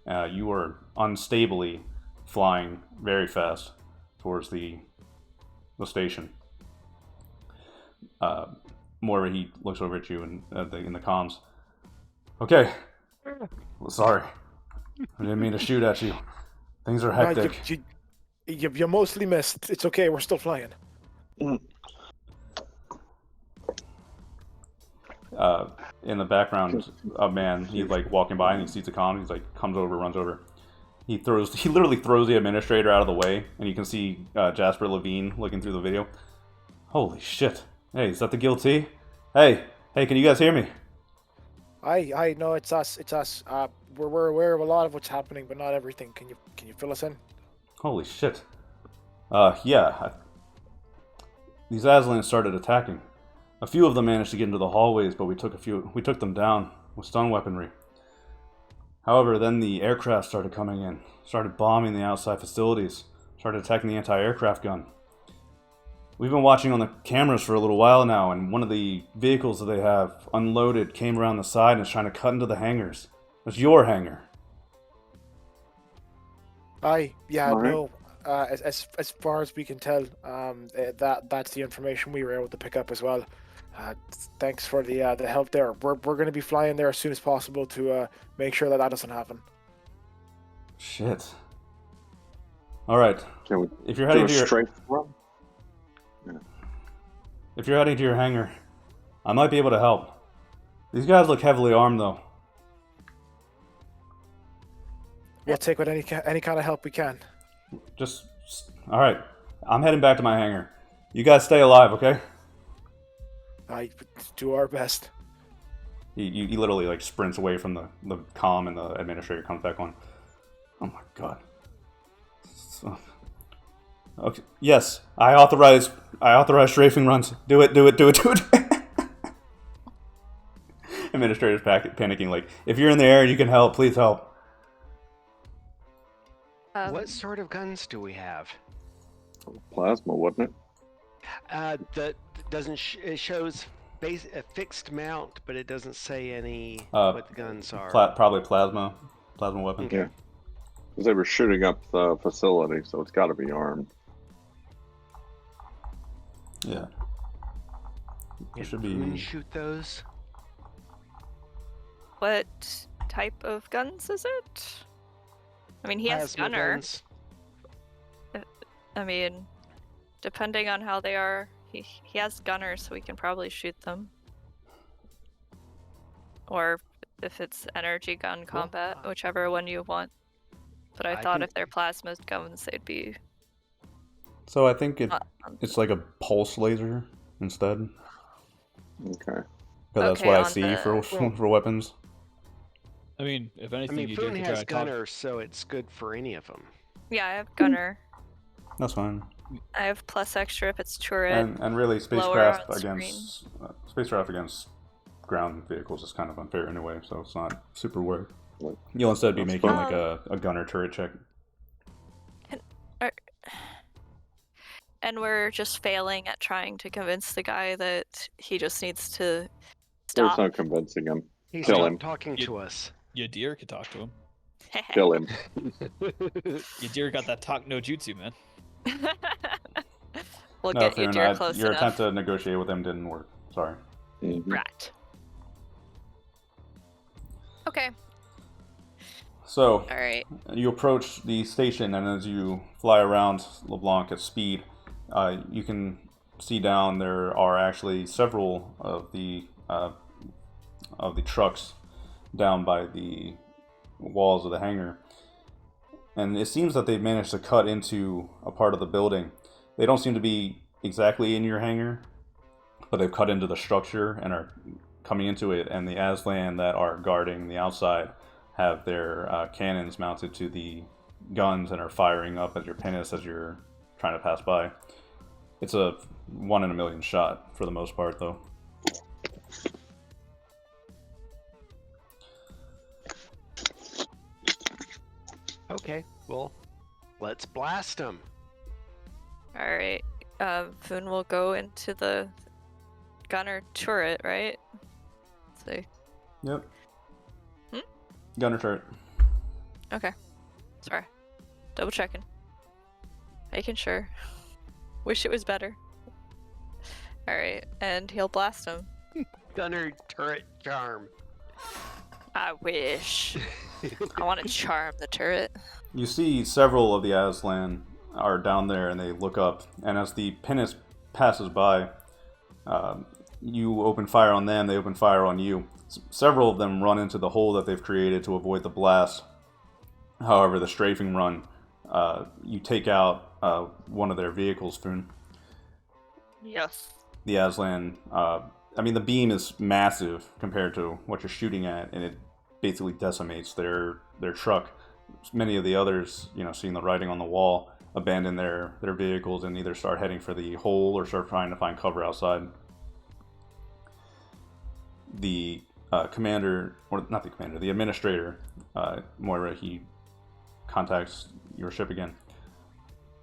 You are unstably flying very fast towards the station. Moira, he looks over at you in the comms. Okay, sorry, I didn't mean to shoot at you. Things are hectic. You mostly missed. It's okay. We're still flying. In the background, a man, he's like walking by and he sees the comm. He's like, comes over, runs over. He literally throws the administrator out of the way, and you can see Jasper Levine looking through the video. Holy shit! Hey, is that the Guild T? Hey, can you guys hear me? I know it's us. It's us. We're aware of a lot of what's happening, but not everything. Can you fill us in? Holy shit! Yeah. These Aslans started attacking. A few of them managed to get into the hallways, but we took them down with stun weaponry. However, then the aircraft started coming in, started bombing the outside facilities, started attacking the anti-aircraft gun. We've been watching on the cameras for a little while now, and one of the vehicles that they have unloaded came around the side and is trying to cut into the hangars. It's your hangar. No. As far as we can tell, that's the information we were able to pick up as well. Thanks for the help there. We're going to be flying there as soon as possible to make sure that doesn't happen. Shit. All right. If you're heading to your hangar, I might be able to help. These guys look heavily armed, though. We'll take what any kind of help we can. All right. I'm heading back to my hangar. You guys stay alive, okay? I do our best. He literally like sprints away from the comm, and the administrator comes back on. Oh my god. Okay. Yes, I authorize strafing runs. Do it. Administrator's panicking. Like, if you're in the air and you can help, please help. What sort of guns do we have? Plasma, wasn't it? That doesn't. It shows a fixed mount, but it doesn't say any what the guns are. Probably plasma weapon. Okay. Yeah. Because they were shooting up the facility, so it's got to be armed. Yeah. It should Can we be. shoot those? What type of guns is it? I mean, he has Plasma gunner. guns. I mean, depending on how they are, he has gunner, so we can probably shoot them. Or if it's energy gun combat, whichever one you want. But I thought if they're plasma guns, they'd be. So I think it's like a pulse laser instead. Okay. Because that's what I see for weapons. I mean, if I anything, mean, you do Foon have to has try to talk. gunner, so it's good for any of them. Yeah, I have gunner. That's fine. I have plus extra if it's turret. And really, lower spacecraft on screen. against ground vehicles is kind of unfair anyway, so it's not super worth. Like, You'll instead be that's making fine. like a gunner turret check. And we're just failing at trying to convince the guy that he just needs to There's stop. no convincing him. He's Kill not him. talking to us. Yadir could talk to him. Kill him. Yadir got that talk no jutsu, man. We'll No, get Foon, Yadir close your enough. attempt to negotiate with him didn't work. Sorry. Mhm. Right. Okay. So, All right. you approach the station, and as you fly around LeBlanc at speed, you can see down there are actually several of the trucks down by the walls of the hangar, and it seems that they've managed to cut into a part of the building. They don't seem to be exactly in your hangar, but they've cut into the structure and are coming into it. And the Aslan that are guarding the outside have their cannons mounted to the guns and are firing up at your pinnace as you're trying to pass by. It's a 1 in a million shot for the most part, though. Okay, well, let's blast him. All right. Foon will go into the gunner turret, right? So, Yep. Hmm? Gunner turret. okay. Sorry. Double checking. Making sure. Wish it was better. All right, and he'll blast him. Gunner turret charm. I wish. I want to charm the turret. You see several of the Aslan are down there, and they look up, and as the pinnace passes by, you open fire on them, they open fire on you. Several of them run into the hole that they've created to avoid the blast. However, the strafing run, you take out one of their vehicles, Foon. Yes. The Aslan, the beam is massive compared to what you're shooting at, and it basically decimates their truck. Many of the others, seeing the writing on the wall, abandon their vehicles and either start heading for the hole or start trying to find cover outside. The the administrator, Moira, he contacts your ship again.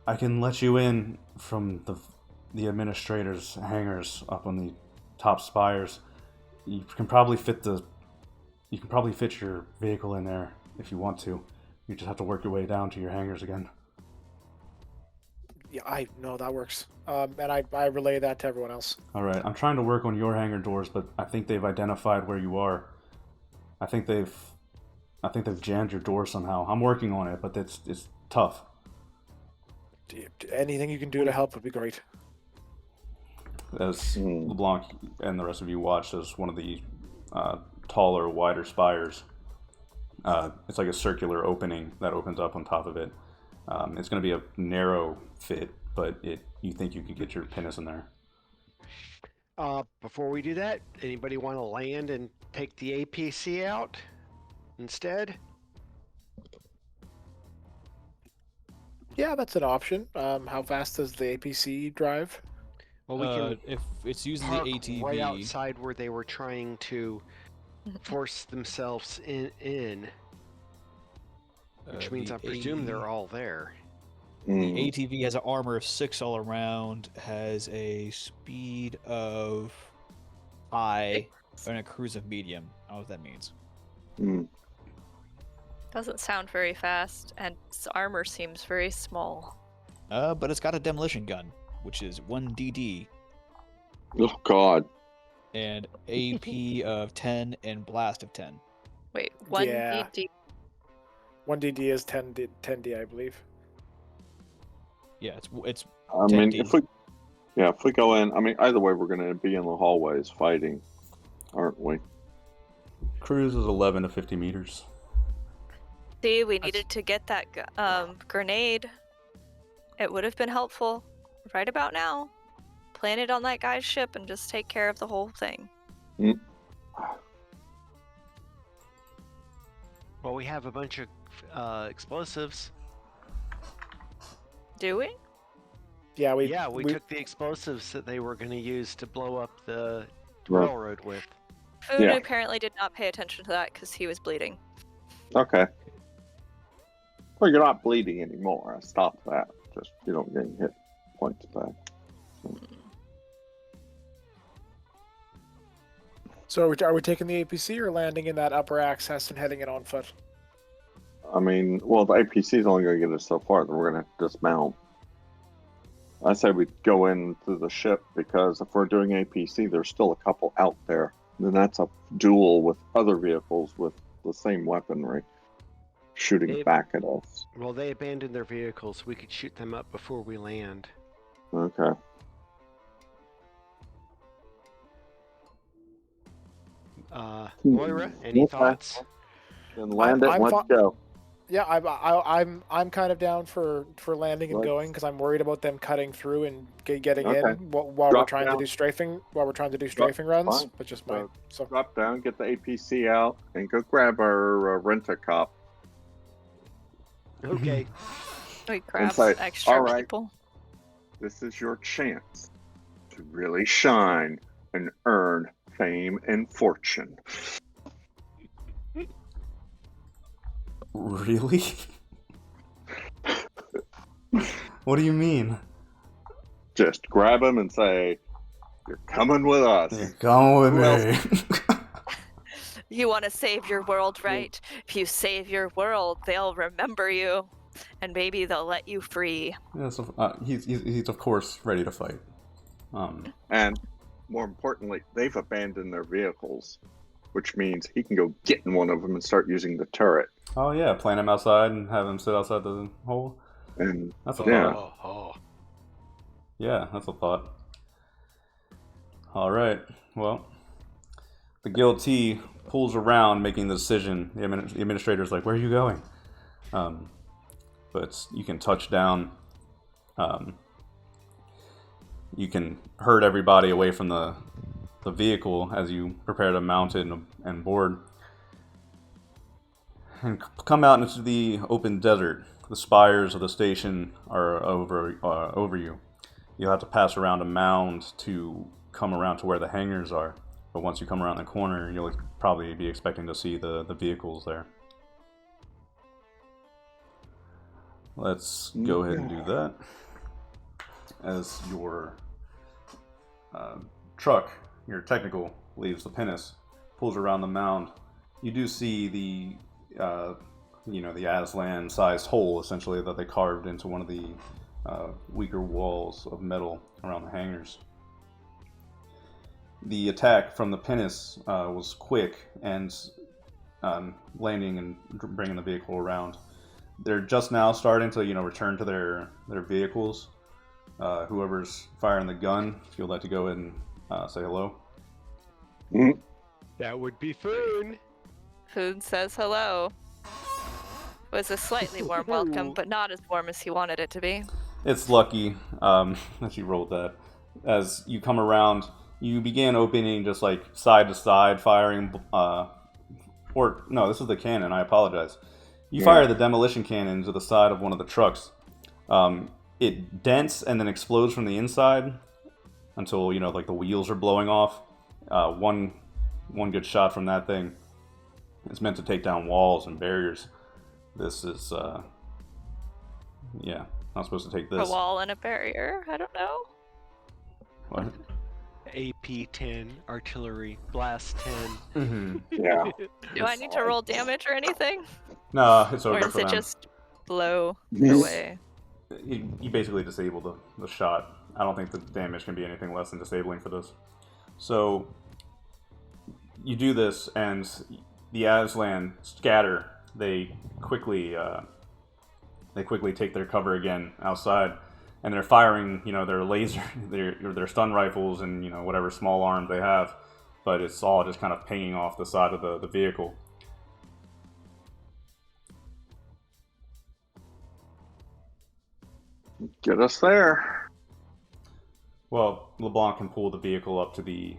I can let you in from the administrator's hangars up on the top spires. You can probably fit your vehicle in there if you want to. You just have to work your way down to your hangars again. Yeah, I know that works. And I relay that to everyone else. All right, I'm trying to work on your hangar doors, but I think they've identified where you are. I think they've jammed your door somehow. I'm working on it, but it's tough. Anything you can do to help would be great. As LeBlanc and the rest of you watched as one of the taller, wider spires, it's like a circular opening that opens up on top of it. It's going to be a narrow fit, but you think you could get your pinnace in there. Before we do that, anybody want to land and take the APC out instead? Yeah, that's an option. How fast does the APC drive? Well, we can If it's using the park ATV, right outside where they were trying to force themselves in, which means I presume they're all there. The ATV has an armor of 6 all around, has a speed of 5, and a cruise of medium. I don't know what that means. Doesn't sound very fast, and its armor seems very small. But it's got a demolition gun, which is 1 DD, Oh God. and AP of 10 and blast of 10. Wait, 1 Yeah. DD. 1 DD is 10D, I believe. Yeah, it's I mean, 10D. if we go in, either way, we're going to be in the hallways fighting, aren't we? Cruise is 11 to 50 meters. See, we needed to get that grenade. It would have been helpful right about now. Plant it on that guy's ship and just take care of the whole thing. Well, we have a bunch of explosives. Do we? Yeah, we took the explosives that they were going to use to blow up the Right. railroad with. Food Yeah. apparently did not pay attention to that because he was bleeding. Okay. Well, you're not bleeding anymore. I stopped that. Just you don't get hit points back. So are we taking the APC or landing in that upper access and heading it on foot? I mean, well, the APC is only going to get us so far. Then we're going to dismount. I say we go in through the ship because if we're doing APC, there's still a couple out there. And then that's a duel with other vehicles with the same weaponry shooting back at us. Well, they abandoned their vehicles. We could shoot them up before we land. Okay. Moira, any thoughts? Then land it. Let's go. Yeah, I'm kind of down for landing and going because I'm worried about them cutting through and getting in while we're trying to do strafing runs. Fine. But just mine. So Drop down, get the APC out, and go grab our rent-a-cop. Okay. We grab say, extra "All right. people. This is your chance to really shine and earn fame and fortune." Really? What do you mean? Just grab him and say, "You're coming with us." You're coming with me. You want to save your world, right? If you save your world, they'll remember you, and maybe they'll let you free. Yeah, so, he's of course ready to fight. And more importantly, they've abandoned their vehicles, which means he can go get in one of them and start using the turret. Oh yeah, plant him outside and have him sit outside the hole. And That's a yeah. thought. Yeah, that's a thought. All right. Well, the guilty pulls around, making the decision. The administrator's like, "Where are you going?" But you can touch down. You can herd everybody away from the vehicle as you prepare to mount it and board. And come out into the open desert. The spires of the station are over you. You'll have to pass around a mound to come around to where the hangars are. But once you come around the corner, you'll probably be expecting to see the vehicles there. Let's go ahead and do that. As your truck, your technical, leaves the pinnace, pulls around the mound, you do see the the Aslan-sized hole, essentially, that they carved into one of the weaker walls of metal around the hangars. The attack from the pinnace was quick and landing and bringing the vehicle around. They're just now starting to, return to their vehicles. Whoever's firing the gun, if you'd like to go ahead and say hello. That would be Foon. Food says hello. It was a slightly warm welcome, but not as warm as he wanted it to be. It's lucky that you rolled that. As you come around, you begin opening just like side to side, firing. Or no, this is the cannon. I apologize. You fire the demolition cannon to the side of one of the trucks. It dents and then explodes from the inside until like the wheels are blowing off. One good shot from that thing is meant to take down walls and barriers. This is not supposed to take this. A wall and a barrier? I don't know. What? AP-10, artillery, blast 10. Mm-hmm. Yeah. Do I need to roll damage or anything? No, it's over Or does for it them. just blow away? You basically disable the shot. I don't think the damage can be anything less than disabling for this. So you do this, and the Aslan scatter. They quickly take their cover again outside, and they're firing, their laser, their stun rifles, and whatever small arms they have. But it's all just kind of pinging off the side of the vehicle. Get us there. Well, LeBlanc can pull the vehicle up to the,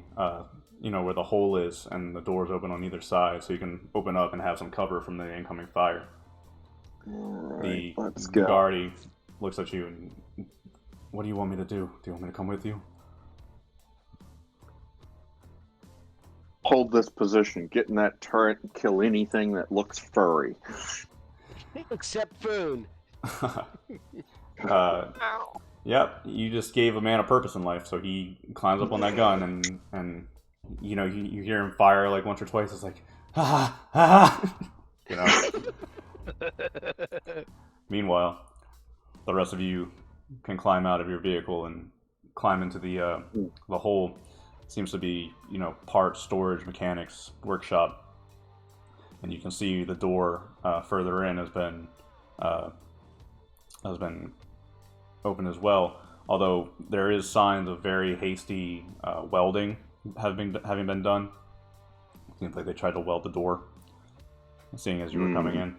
where the hole is, and the doors open on either side, so you can open up and have some cover from the incoming fire. All right, let's the go. Guardi looks at you and What do you want me to do? Do you want me to come with you? Hold this position. Get in that turret and kill anything that looks furry. Except Foon. Yep, you just gave a man a purpose in life, so he climbs up on that gun, and you know, you hear him fire like once or twice. It's like, ha ha ha, you know. Meanwhile, the rest of you can climb out of your vehicle and climb into the hole. Seems to be, you know, part storage mechanics workshop, and you can see the door further in has been open as well. Although there is signs of very hasty welding having been done. It seems like they tried to weld the door, seeing as you were coming in.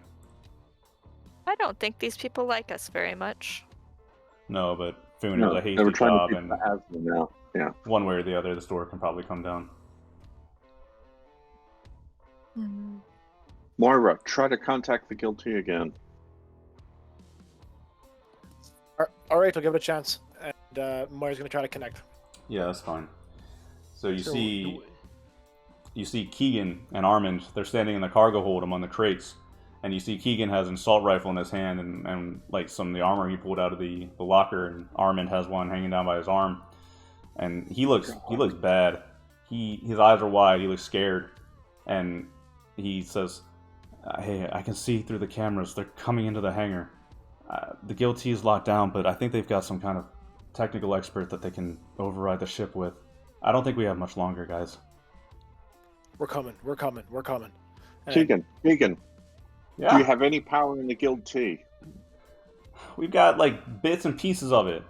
I don't think these people like us very much. No, but Foon is a hasty they were trying job, to keep and the asthma now. Yeah. one way or the other, this door can probably come down. Moira, try to contact the guilty again. All right, I'll give it a chance. And Moira's going to try to connect. Yeah, that's fine. So you see Keegan and Armand. They're standing in the cargo hold among the crates, and you see Keegan has an assault rifle in his hand and like some of the armor he pulled out of the locker, and Armand has one hanging down by his arm, and he looks bad. His eyes are wide. He looks scared, and he says, "Hey, I can see through the cameras. They're coming into the hangar. The guilty is locked down, but I think they've got some kind of technical expert that they can override the ship with. I don't think we have much longer, guys." We're coming. And Keegan, Yeah. do you have any power in the guild T? We've got like bits and pieces of it.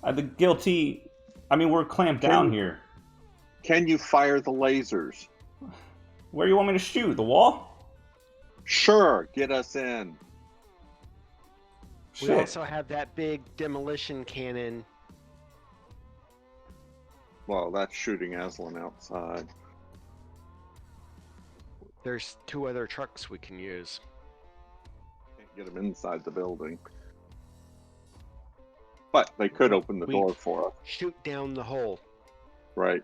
The guilty, I mean, we're clamped down here. Can you fire the lasers? Where do you want me to shoot? The wall? Sure, get us in. We Shit. also have that big demolition cannon. Well, that's shooting Aslan outside. There's 2 other trucks we can use. Can't get them inside the building. But they could open the door for us, Shoot down the hole. right?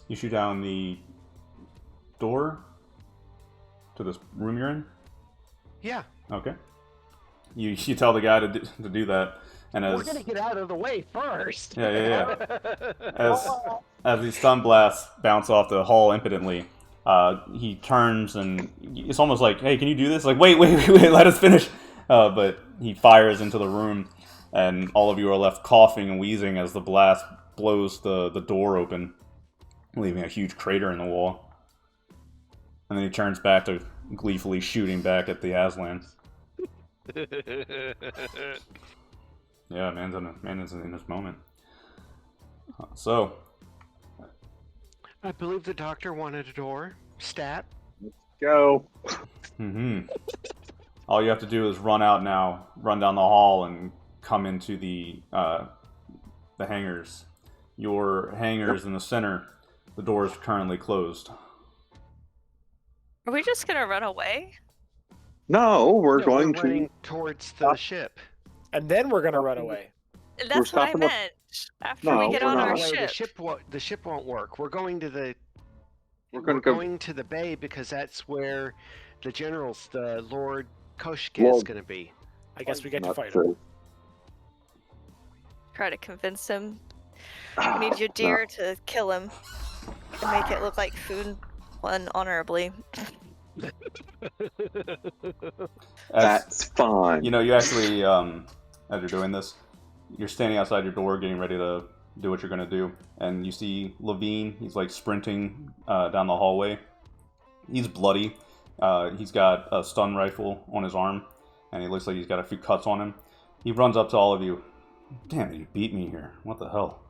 You shoot down the door to this room you're in? Yeah. Okay. You tell the guy to do that, and as We're gonna get out of the way first. yeah. As these stun blasts bounce off the hull impotently, he turns and it's almost like, "Hey, can you do this?" Like, wait, let us finish. But he fires into the room, and all of you are left coughing and wheezing as the blast blows the door open, leaving a huge crater in the wall. And then he turns back to gleefully shooting back at the Aslan. Yeah, man's in this moment. So, I believe the doctor wanted a door. Stat. Go. all you have to do is run down the hall, and come into the hangars. Your hangars in the center. The door is currently closed. Are we just gonna run away? No, we're No, going we're running to. towards the ship. And then we're going to run away. That's what I stopping up- meant. After No, we get we're on not. our Wait, ship. the ship won't work. We're going to the. We're We're going to go. going to the bay because that's where the generals, the Lord Koshka, is Lord- going to be. I guess we get to Not fight him. true. Try to convince him. We need your deer to kill him and make it look like food won honorably. That's fine. You know, you actually, as you're doing this, you're standing outside your door getting ready to do what you're going to do. And you see Levine, he's like sprinting down the hallway. He's bloody. He's got a stun rifle on his arm, and he looks like he's got a few cuts on him. He runs up to all of you. Damn it, you beat me here. What the hell?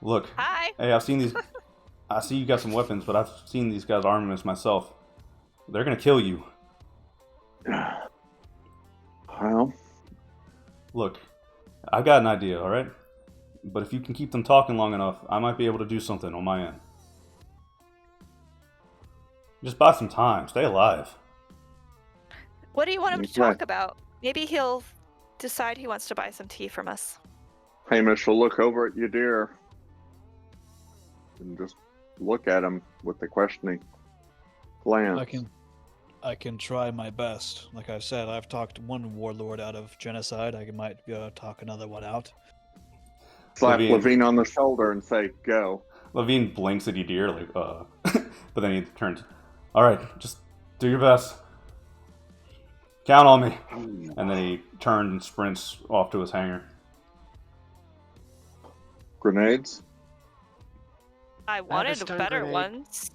Look. Hi. Hey, I've seen these. I see you got some weapons, but I've seen these guys' armaments myself. They're going to kill you. Well, Look, I've got an idea, alright? But if you can keep them talking long enough, I might be able to do something on my end. Just buy some time. Stay alive. What do you want him to Okay. talk about? Maybe he'll decide he wants to buy some tea from us. Hamish will look over at Yadir and just look at him with the questioning glance. I can try my best. Like I said, I've talked one warlord out of genocide. I might be able to talk another one out. Slap Levine on the shoulder and say, "Go." Levine blinks at Yadir, like, but then he turns. All right, just do your best. Count on me. And then he turns and sprints off to his hangar. Grenades? I wanted stun better grenade. ones.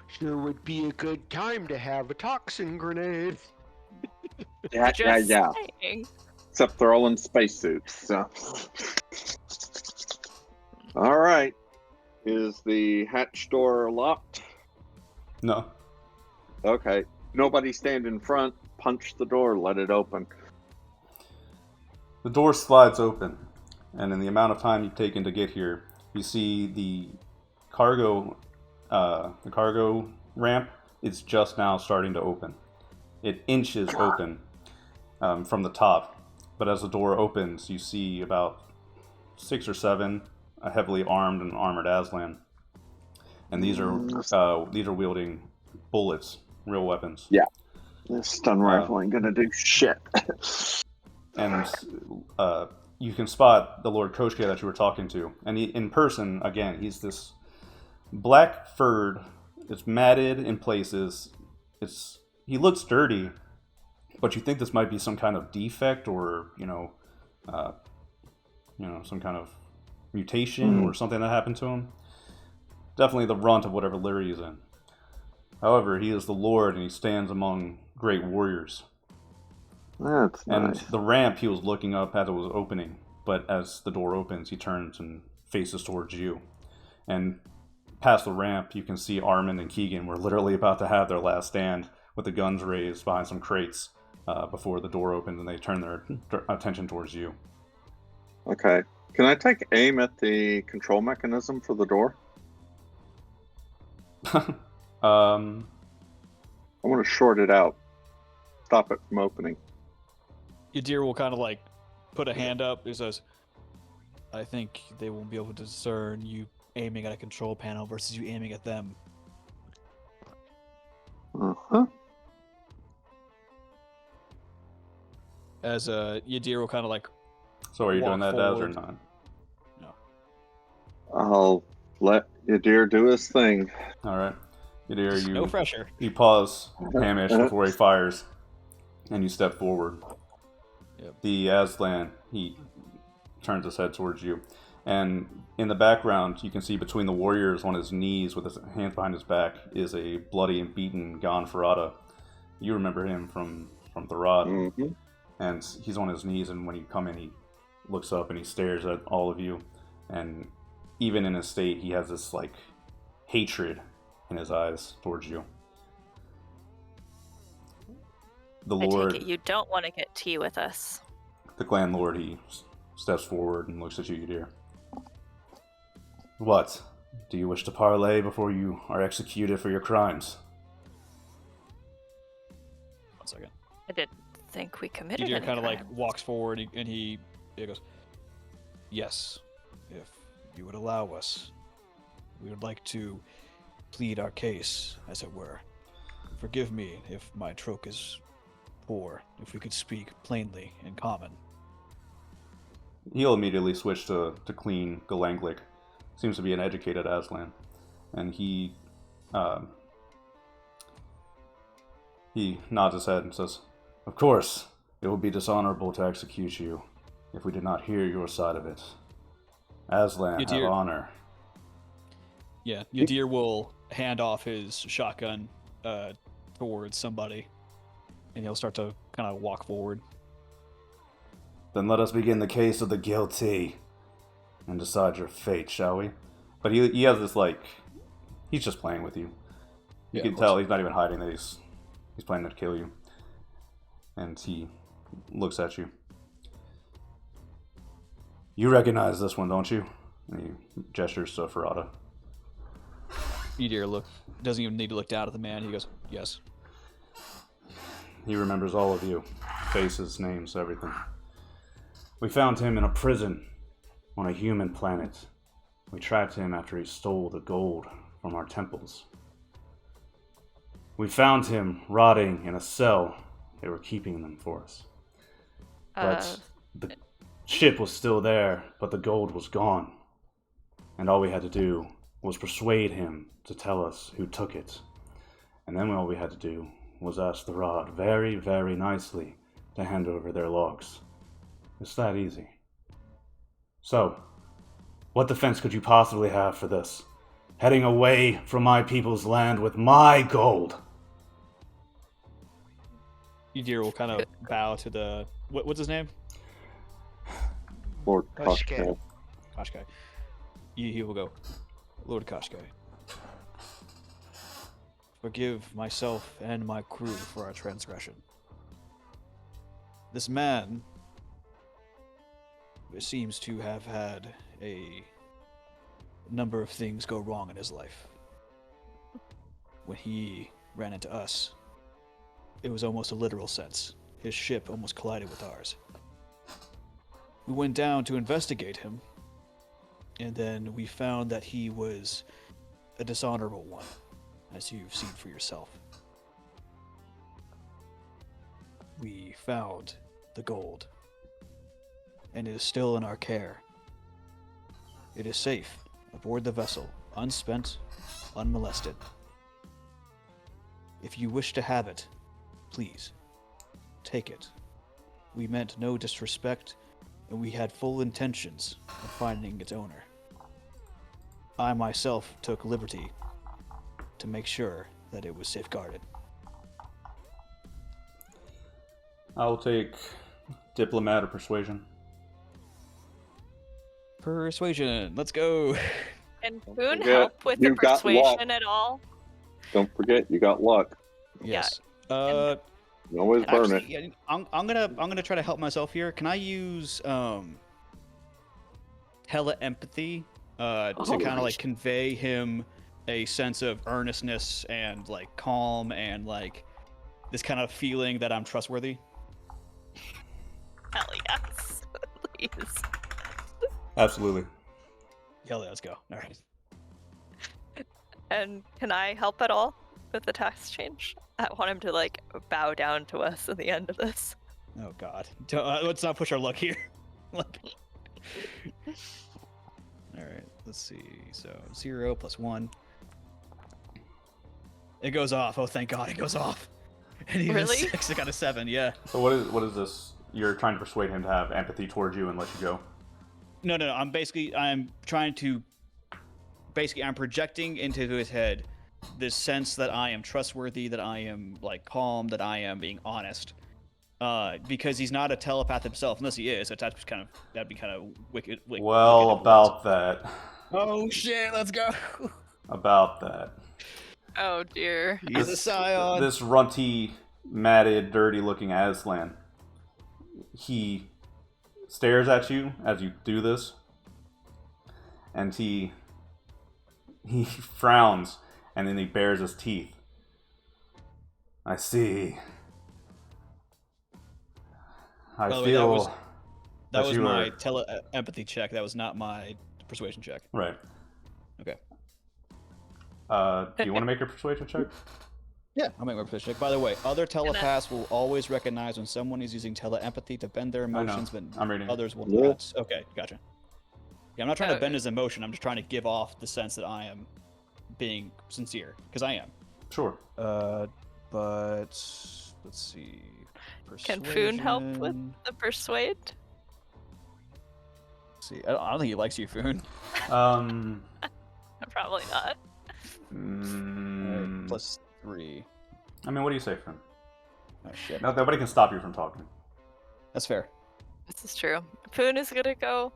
Sure would be a good time to have a toxin grenade. Yeah. Saying. Except they're all in spacesuits, so. All right. Is the hatch door locked? No. Okay. Nobody stand in front. Punch the door. Let it open. The door slides open, and in the amount of time you've taken to get here, you see the cargo ramp is just now starting to open. It inches open from the top, but as the door opens, you see about 6 or 7 heavily armed and armored Aslan, and these are wielding bullets, real weapons. Yeah. This stun rifle ain't gonna do shit. And you can spot the Lord Koshke that you were talking to, and in person, again, he's this black furred. It's matted in places. He looks dirty, but you think this might be some kind of defect or some kind of mutation or something that happened to him. Definitely the runt of whatever litter he's in. However, he is the Lord, and he stands among great warriors. That's And nice. the ramp, he was looking up as it was opening, but as the door opens, he turns and faces towards you. And past the ramp, you can see Armin and Keegan were literally about to have their last stand with the guns raised behind some crates before the door opened, and they turn their attention towards you. Okay. Can I take aim at the control mechanism for the door? I want to short it out. Stop it from opening. Yadir will kind of like put a hand up. He says, I think they won't be able to discern you aiming at a control panel versus you aiming at them. Uh-huh. As Yadir will kind of like So are you doing walk that, Daz, or forward. not? No. I'll let Yadir do his thing. All right. Yadir, No pressure. you pause Hamish before he fires, and you step forward. Yep. The Aslan, he turns his head towards you. And in the background, you can see between the warriors on his knees with his hands behind his back is a bloody and beaten Gan Ferrata. You remember him from Tharad. Mm-hmm. And he's on his knees, and when you come in, he looks up and he stares at all of you. And even in his state, he has this, like, hatred in his eyes towards you. The I Lord, take it you don't want to get tea with us. the Clan Lord, he steps forward and looks at you, dear. What? Do you wish to parley before you are executed for your crimes? 1 second. I didn't think we committed Yadir any kind of like crime. walks forward and he goes, yes, if you would allow us, we would like to plead our case, as it were. Forgive me if my troke is poor, if we could speak plainly in common. He'll immediately switch to clean Galanglik. Seems to be an educated Aslan. And he nods his head and says, of course, it would be dishonorable to execute you if we did not hear your side of it. Aslan, have Yadir- honor. Yeah, Yadir will hand off his shotgun towards somebody, and he'll start to kind of walk forward. Then let us begin the case of the guilty and decide your fate, shall we? But he has this, like, he's just playing with you. You Yeah, can of course. tell he's not even hiding that he's planning to kill you. And he looks at you. You recognize this one, don't you? And he gestures to Ferrata. Yadir doesn't even need to look down at the man. He goes, yes. He remembers all of you. Faces, names, everything. We found him in a prison on a human planet. We trapped him after he stole the gold from our temples. We found him rotting in a cell. They were keeping them for us. But the ship was still there, but the gold was gone. And all we had to do was persuade him to tell us who took it. And then all we had to do was ask the rod very, very nicely to hand over their logs. It's that easy. So, what defense could you possibly have for this? Heading away from my people's land with my gold! Ydir will kind of bow to the... What's his name? Lord Koshke. Koshkai. He will go, Lord Koshkai. Forgive myself and my crew for our transgression. This man seems to have had a number of things go wrong in his life. When he ran into us, it was almost a literal sense. His ship almost collided with ours. We went down to investigate him, and then we found that he was a dishonorable one, as you've seen for yourself. We found the gold, and it is still in our care. It is safe aboard the vessel, unspent, unmolested. If you wish to have it, please, take it. We meant no disrespect, and we had full intentions of finding its owner. I myself took liberty to make sure that it was safeguarded. I'll take diplomat or persuasion. Persuasion, let's go. Can Boone forget, help with the you got luck. persuasion at all? Don't forget, you got luck. Yes. You always burn Actually, it. yeah, I'm gonna try to help myself here. Can I use tele-empathy to kind of like convey him a sense of earnestness and like calm and like this kind of feeling that I'm trustworthy? Hell yes. Please. Absolutely. Yeah, let's go. All right. And can I help at all with the tax change? I want him to like bow down to us at the end of this. Oh God. Let's not push our luck here. Like... All right. Let's see. So 0 + 1. It goes off. Oh, thank God, it goes off. And he Really? has 6. I got a 7. Yeah. So what is this? You're trying to persuade him to have empathy towards you and let you go? No. I'm trying to. Basically, I'm projecting into his head this sense that I am trustworthy, that I am like calm, that I am being honest. Because he's not a telepath himself, unless he is. So that'd be kind of wicked. Well, wicked about that. Oh shit! Let's go. About that. Oh dear. He's a scion. This runty, matted, dirty-looking Aslan. He stares at you as you do this, and he frowns, and then he bares his teeth. I see. I By the way, feel that was you my were- tele-empathy check. That was not my persuasion check. right. Okay. Do you want to make a persuasion check? Yeah, I'll make my persuasion check. By the way, other telepaths will always recognize when someone is using tele-empathy to bend their emotions, but I'm reading. others will Yeah. not. Okay, gotcha. Yeah, I'm not trying to bend his emotion. I'm just trying to give off the sense that I am being sincere, because I am. Sure. But let's see. Can Foon help with Persuasion. the persuade? Let's see, I don't think he likes you, Foon. Probably not. Mm, +3. I mean, what do you say, Finn? Oh shit. No, nobody can stop you from talking. That's fair. This is true. Foon is gonna go.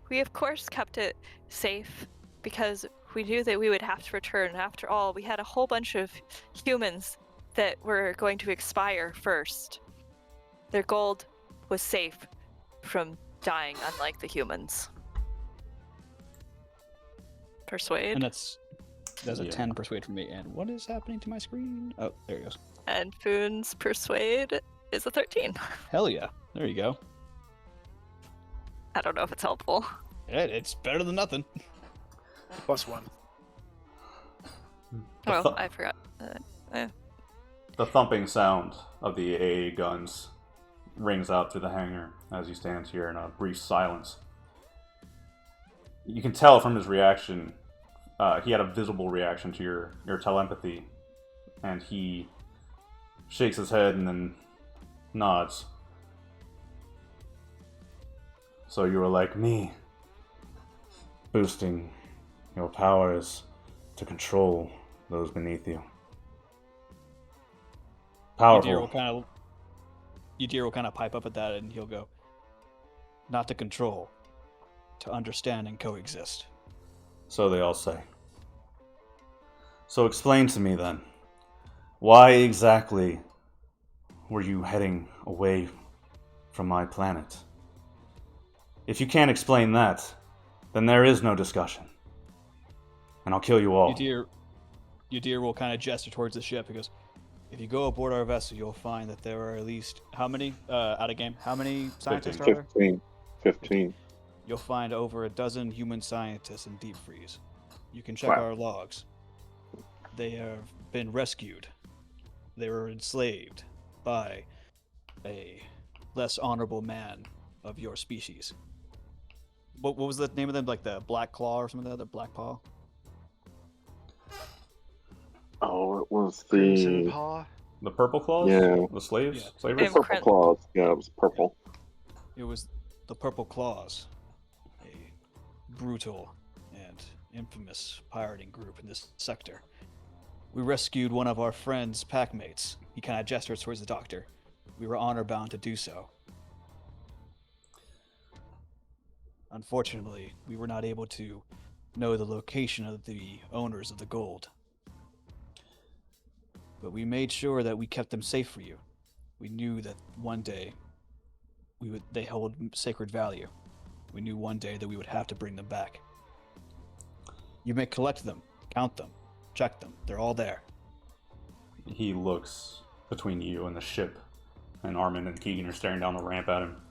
We of course kept it safe because we knew that we would have to return. After all, we had a whole bunch of humans that were going to expire first. Their gold was safe from dying, unlike the humans. Persuade. And that's a Yeah. 10 persuade for me. And what is happening to my screen? Oh, there he goes. And Foon's Persuade is a 13. Hell yeah. There you go. I don't know if it's helpful. It's better than nothing. +1. Oh, I forgot. The thumping sound of the AA guns rings out through the hangar as he stands here in a brief silence. You can tell from his reaction, he had a visible reaction to your telepathy, and he shakes his head and then nods. So you were like me, boosting your powers to control those beneath you. Powerful. Udir will kind of pipe up at that, and he'll go, "Not to control, to understand and coexist." So they all say. So explain to me then, why exactly were you heading away from my planet? If you can't explain that, then there is no discussion. And I'll kill you all. Udir will kind of gesture towards the ship. He goes, "If you go aboard our vessel, you'll find that there are at least, how many, out of game, how many scientists are there? 15. You'll find over a dozen human scientists in deep freeze. You can check Wow. our logs. They have been rescued. They were enslaved by a less honorable man of your species." What was the name of them? Like the Black Claw or something like that? The Black Paw? Oh, it was Crimson the Paw. The purple claws? Yeah. The slaves? Yeah. Slavers? purple claws. Yeah, it was purple. It was the Purple Claws, a brutal and infamous pirating group in this sector. We rescued one of our friend's packmates. He kind of gestures towards the doctor. We were honor-bound to do so. Unfortunately, we were not able to know the location of the owners of the gold. But we made sure that we kept them safe for you. We knew that one day they hold sacred value. We knew one day that we would have to bring them back. You may collect them, count them, check them. They're all there. He looks between you and the ship, and Armin and Keegan are staring down the ramp at him.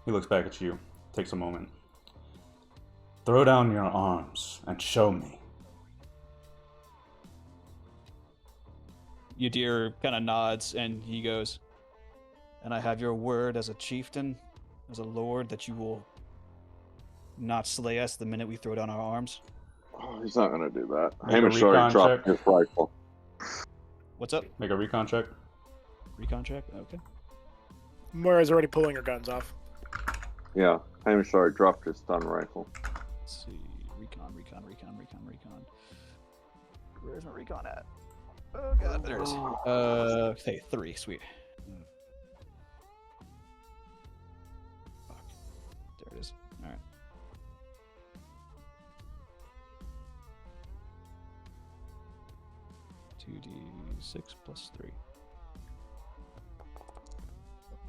He looks back at you, takes a moment. Throw down your arms and show me. Udir kind of nods and he goes, "And I have your word as a chieftain, as a lord, that you will not slay us the minute we throw down our arms." Oh, he's not going to do that. Make a Hamish already recon dropped check. his rifle. What's up? Make a recon check. Recon check? Okay. Moira's already pulling her guns off. Yeah, Hamish already dropped his stun rifle. Let's see. Recon. Where's my recon at? Oh god, there it is. Okay, 3, sweet. Fuck. There it is. Alright. $2d6 plus 3.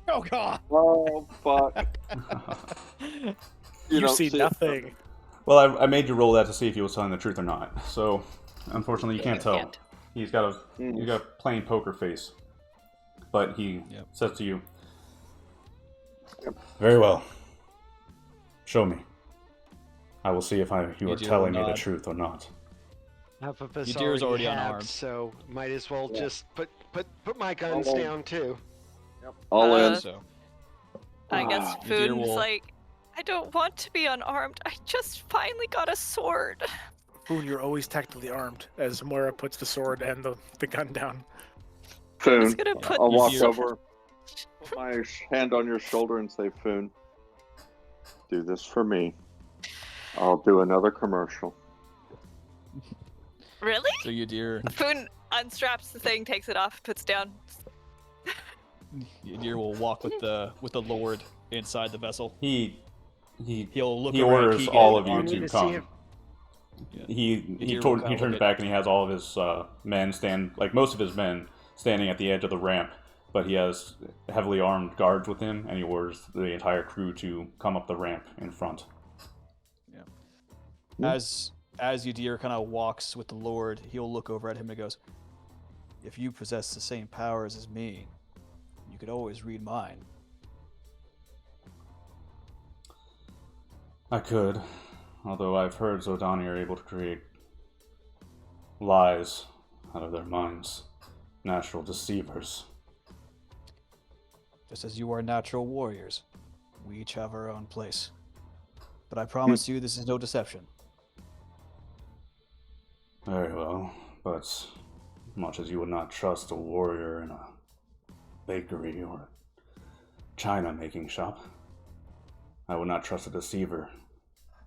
Oh god! Oh, fuck. You don't see it. nothing. Well, I made you roll that to see if he was telling the truth or not. So, unfortunately, you can't tell. Can't. He's got a plain poker face. But he says to you, "Very well. Show me. I will see if you are telling me the truth or not." Half of us Udir's already have, unarmed. so might as well just put my guns down too. All in. So, I guess Udir Foon's will- like, I don't want to be unarmed. I just finally got a sword. Boone, you're always technically armed, as Moira puts the sword and the gun down. I was Foon, gonna put I'll walk Udir- over, put my hand on your shoulder and say, Foon, do this for me. I'll do another commercial. Really? So Udir Foon unstraps the thing, takes it off, puts down. will walk with the Lord inside the vessel. He'll He'll look he around orders Keegan all of and you Armin. need to to see come. if- Yeah. He Udir will turns look back and he has all of his men most of his men standing at the edge of the ramp, but he has heavily armed guards with him, and he orders the entire crew to come up the ramp in front. As Udir kind of walks with the Lord, he'll look over at him and goes, if you possess the same powers as me, you could always read mine. I could, although I've heard Zodani are able to create lies out of their minds. Natural deceivers. Just as you are natural warriors, we each have our own place. But I promise you this is no deception. Very well, but much as you would not trust a warrior in a bakery or china making shop, I would not trust a deceiver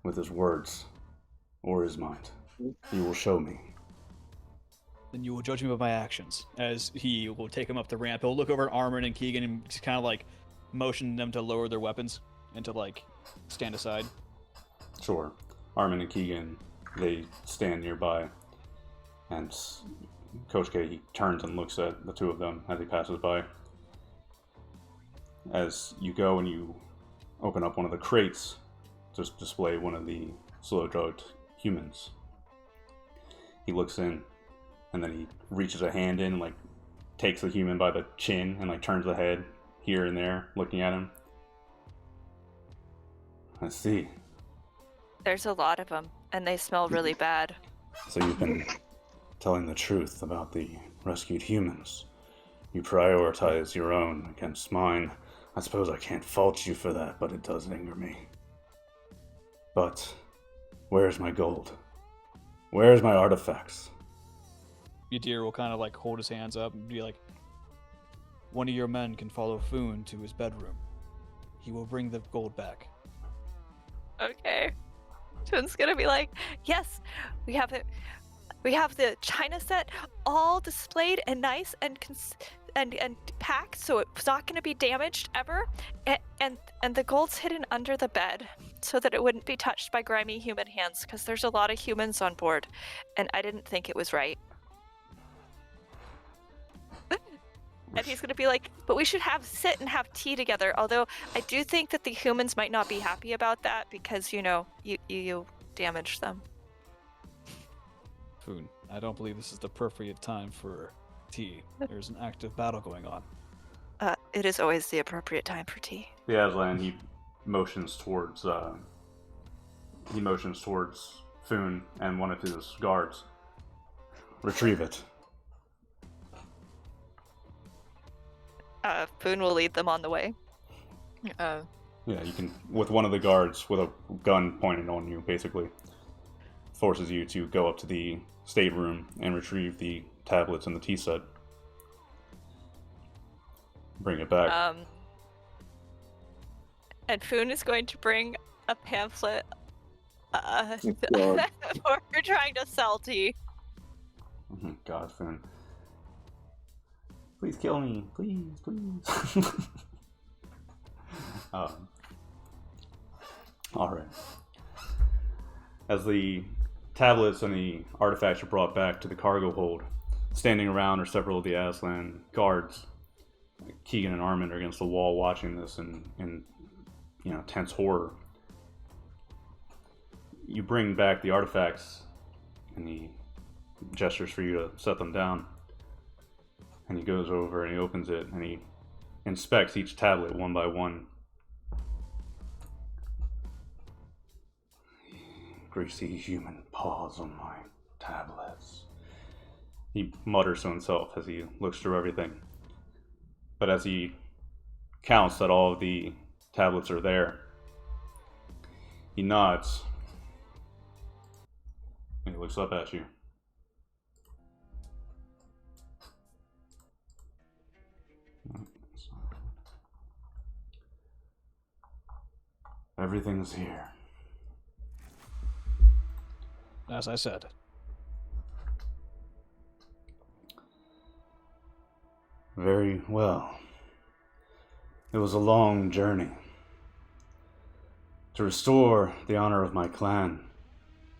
with his words or his mind. He will show me. Then you will judge me by my actions. As he will take him up the ramp, he'll look over at Armin and Keegan and just kind of like motion them to lower their weapons and to like stand aside. Sure. Armin and Keegan, they stand nearby, and Coach K, he turns and looks at the two of them as he passes by. As you go and you open up one of the crates to display one of the slow-drugged humans, he looks in, and then he reaches a hand in and like takes the human by the chin and like turns the head here and there, looking at him. I see. There's a lot of them, and they smell really bad. So you've been telling the truth about the rescued humans. You prioritize your own against mine. I suppose I can't fault you for that, but it does anger me. But where's my gold? Where's my artifacts? Yadir will kind of like hold his hands up and be like, one of your men can follow Foon to his bedroom. He will bring the gold back. Okay. Foon's gonna be like, yes, we have it. We have the china set all displayed and nice and packed, so it's not going to be damaged ever. And the gold's hidden under the bed so that it wouldn't be touched by grimy human hands, because there's a lot of humans on board, and I didn't think it was right. And he's going to be like, but we should sit and have tea together, although I do think that the humans might not be happy about that because, you know, you damaged them. Foon, I don't believe this is the appropriate time for tea. There's an active battle going on. It is always the appropriate time for tea. The Aslan, he motions towards Foon and one of his guards. Retrieve it. Foon will lead them on the way. Yeah, you can, with one of the guards with a gun pointed on you, basically, forces you to go up to the stateroom and retrieve the tablets and the tea set. Bring it back. And Foon is going to bring a pamphlet for trying to sell tea. Oh God, Foon. Please kill me. Please. Alright. As the tablets and the artifacts are brought back to the cargo hold, standing around are several of the Aslan guards. Keegan and Armin are against the wall watching this in tense horror. You bring back the artifacts, and he gestures for you to set them down. And he goes over and he opens it and he inspects each tablet one by one. Greasy human paws on my tablets. He mutters to himself as he looks through everything. But as he counts that all of the tablets are there, he nods. And he looks up at you. Everything's here. As I said. Very well. It was a long journey. To restore the honor of my clan.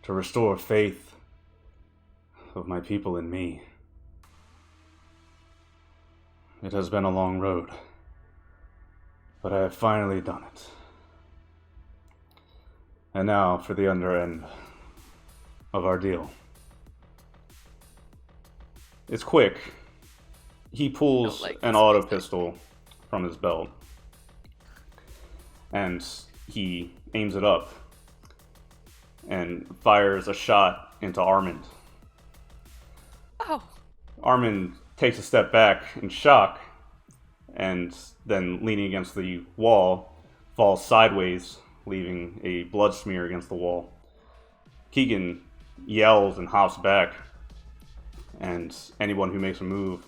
To restore faith of my people in me. It has been a long road. But I have finally done it. And now for the under end of our deal. It's quick, He pulls like an this auto music. pistol from his belt, and he aims it up and fires a shot into Armand. Oh. Armand takes a step back in shock, and then leaning against the wall, falls sideways, leaving a blood smear against the wall. Keegan yells and hops back, and anyone who makes a move,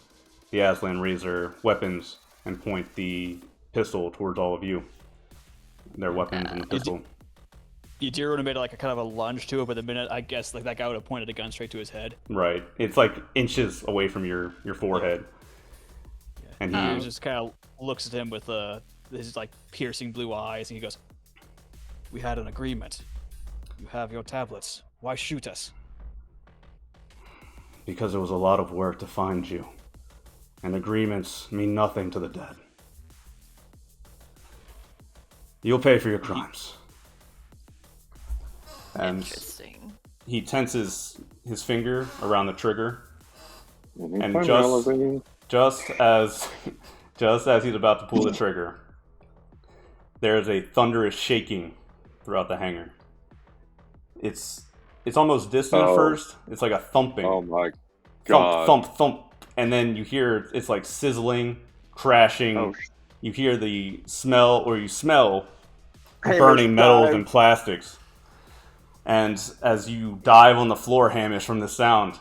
the Aslan raise their weapons and point the pistol towards all of you. Their weapons and the pistol. Yadira would have made like a kind of a lunge to it, but the minute I guess like that guy would have pointed a gun straight to his head. Right. It's like inches away from your forehead. Yeah. And He just kind of looks at him with his like piercing blue eyes, and he goes, "We had an agreement. You have your tablets. Why shoot us?" Because it was a lot of work to find you. And agreements mean nothing to the dead. You'll pay for your crimes. And Interesting. he tenses his finger around the trigger, Anytime and you're elevating, just as he's about to pull the trigger, there's a thunderous shaking throughout the hangar. It's almost distant at first. It's like a thumping. oh my god. Thump, thump, thump. And then you hear it's like sizzling, crashing. Oh, You hear the smell, or you smell Hamish burning metals died. and plastics. And as you dive on the floor, Hamish, from the sound,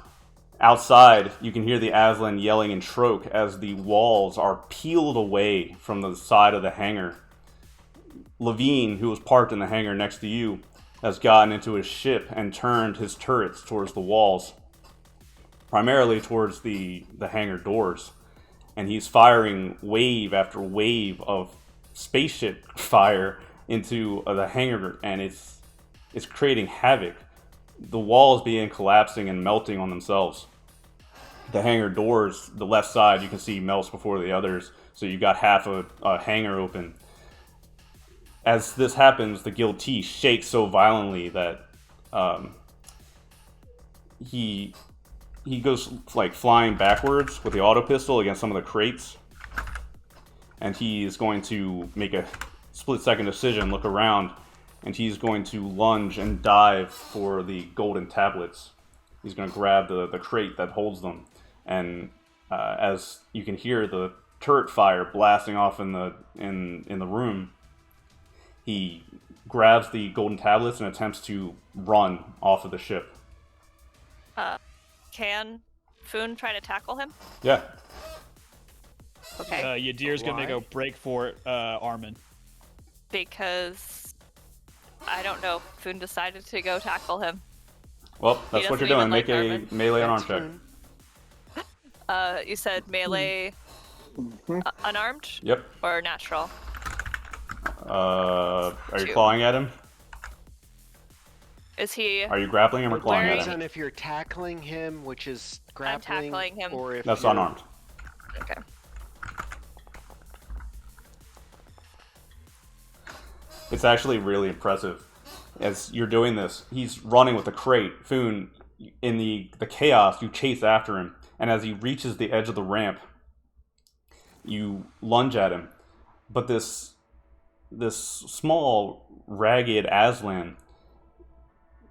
outside you can hear the Aslan yelling in Troke as the walls are peeled away from the side of the hangar. Levine, who was parked in the hangar next to you, has gotten into his ship and turned his turrets towards the walls, primarily towards the hangar doors. And he's firing wave after wave of spaceship fire into the hangar, and it's creating havoc. The walls began collapsing and melting on themselves. The hangar doors, the left side, you can see melts before the others, so you've got half a hangar open. As this happens, the Guild T shakes so violently that he goes like flying backwards with the auto pistol against some of the crates, and he is going to make a split-second decision, look around, and he's going to lunge and dive for the golden tablets. He's going to grab the crate that holds them, and as you can hear the turret fire blasting off in the room, he grabs the golden tablets and attempts to run off of the ship. Can Foon try to tackle him? Yeah. Okay. Yadir's gonna make a break for it, Armin. Because I don't know. Foon decided to go tackle him. Well, that's what you're doesn't doing. even Make like a Armin. melee and arm That's check. fine. You said melee, unarmed Yep. or natural? Are you Two. clawing at him? Is he? Are you grappling him or clawing at Depends him? on if you're tackling him, which is I'm grappling, tackling him. or if That's you're- unarmed. Okay. It's actually really impressive. As you're doing this, he's running with a crate. Foon, in the chaos, you chase after him, and as he reaches the edge of the ramp, you lunge at him. But this small, ragged Aslan,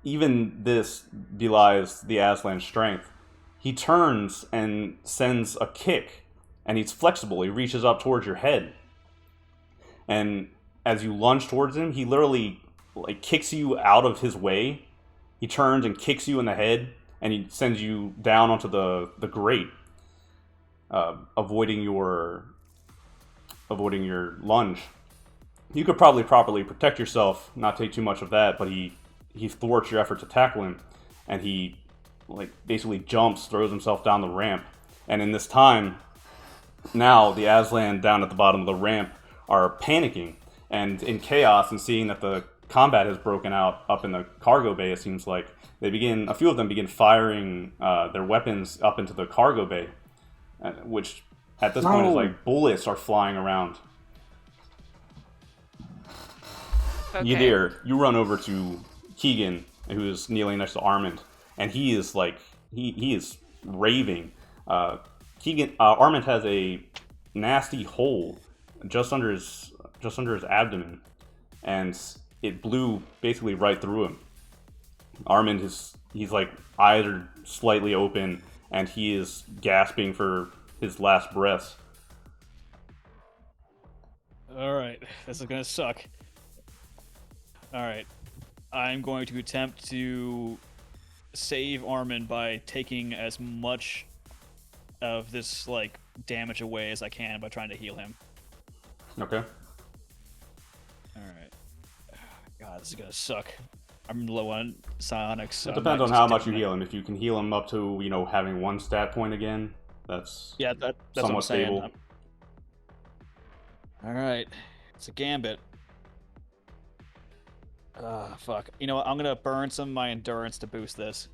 even this belies the Aslan's strength. He turns and sends a kick, and he's flexible. He reaches up towards your head, and as you lunge towards him, he literally like kicks you out of his way. He turns and kicks you in the head, and he sends you down onto the grate, avoiding your lunge. You could probably properly protect yourself, not take too much of that, but he thwarts your effort to tackle him, and he like basically jumps, throws himself down the ramp. And in this time, now the Aslan down at the bottom of the ramp are panicking, and in chaos, and seeing that the combat has broken out up in the cargo bay, it seems like a few of them begin firing their weapons up into the cargo bay, which at this point is like bullets are flying around. Okay. Yadir, you run over to Keegan, who is kneeling next to Armand, and he is like he is raving. Armand has a nasty hole just under his abdomen, and it blew basically right through him. Armand he's like eyes are slightly open, and he is gasping for his last breaths. All right, this is gonna suck. All right, I'm going to attempt to save Armin by taking as much of this like damage away as I can by trying to heal him. Okay. All right. God, this is gonna suck. I'm low on psionics. So It depends on how much you heal him. If you can heal him up to having 1 stat point again, that's that's somewhat what I'm saying. stable. All right, it's a gambit. Fuck. You know what? I'm gonna burn some of my endurance to boost this.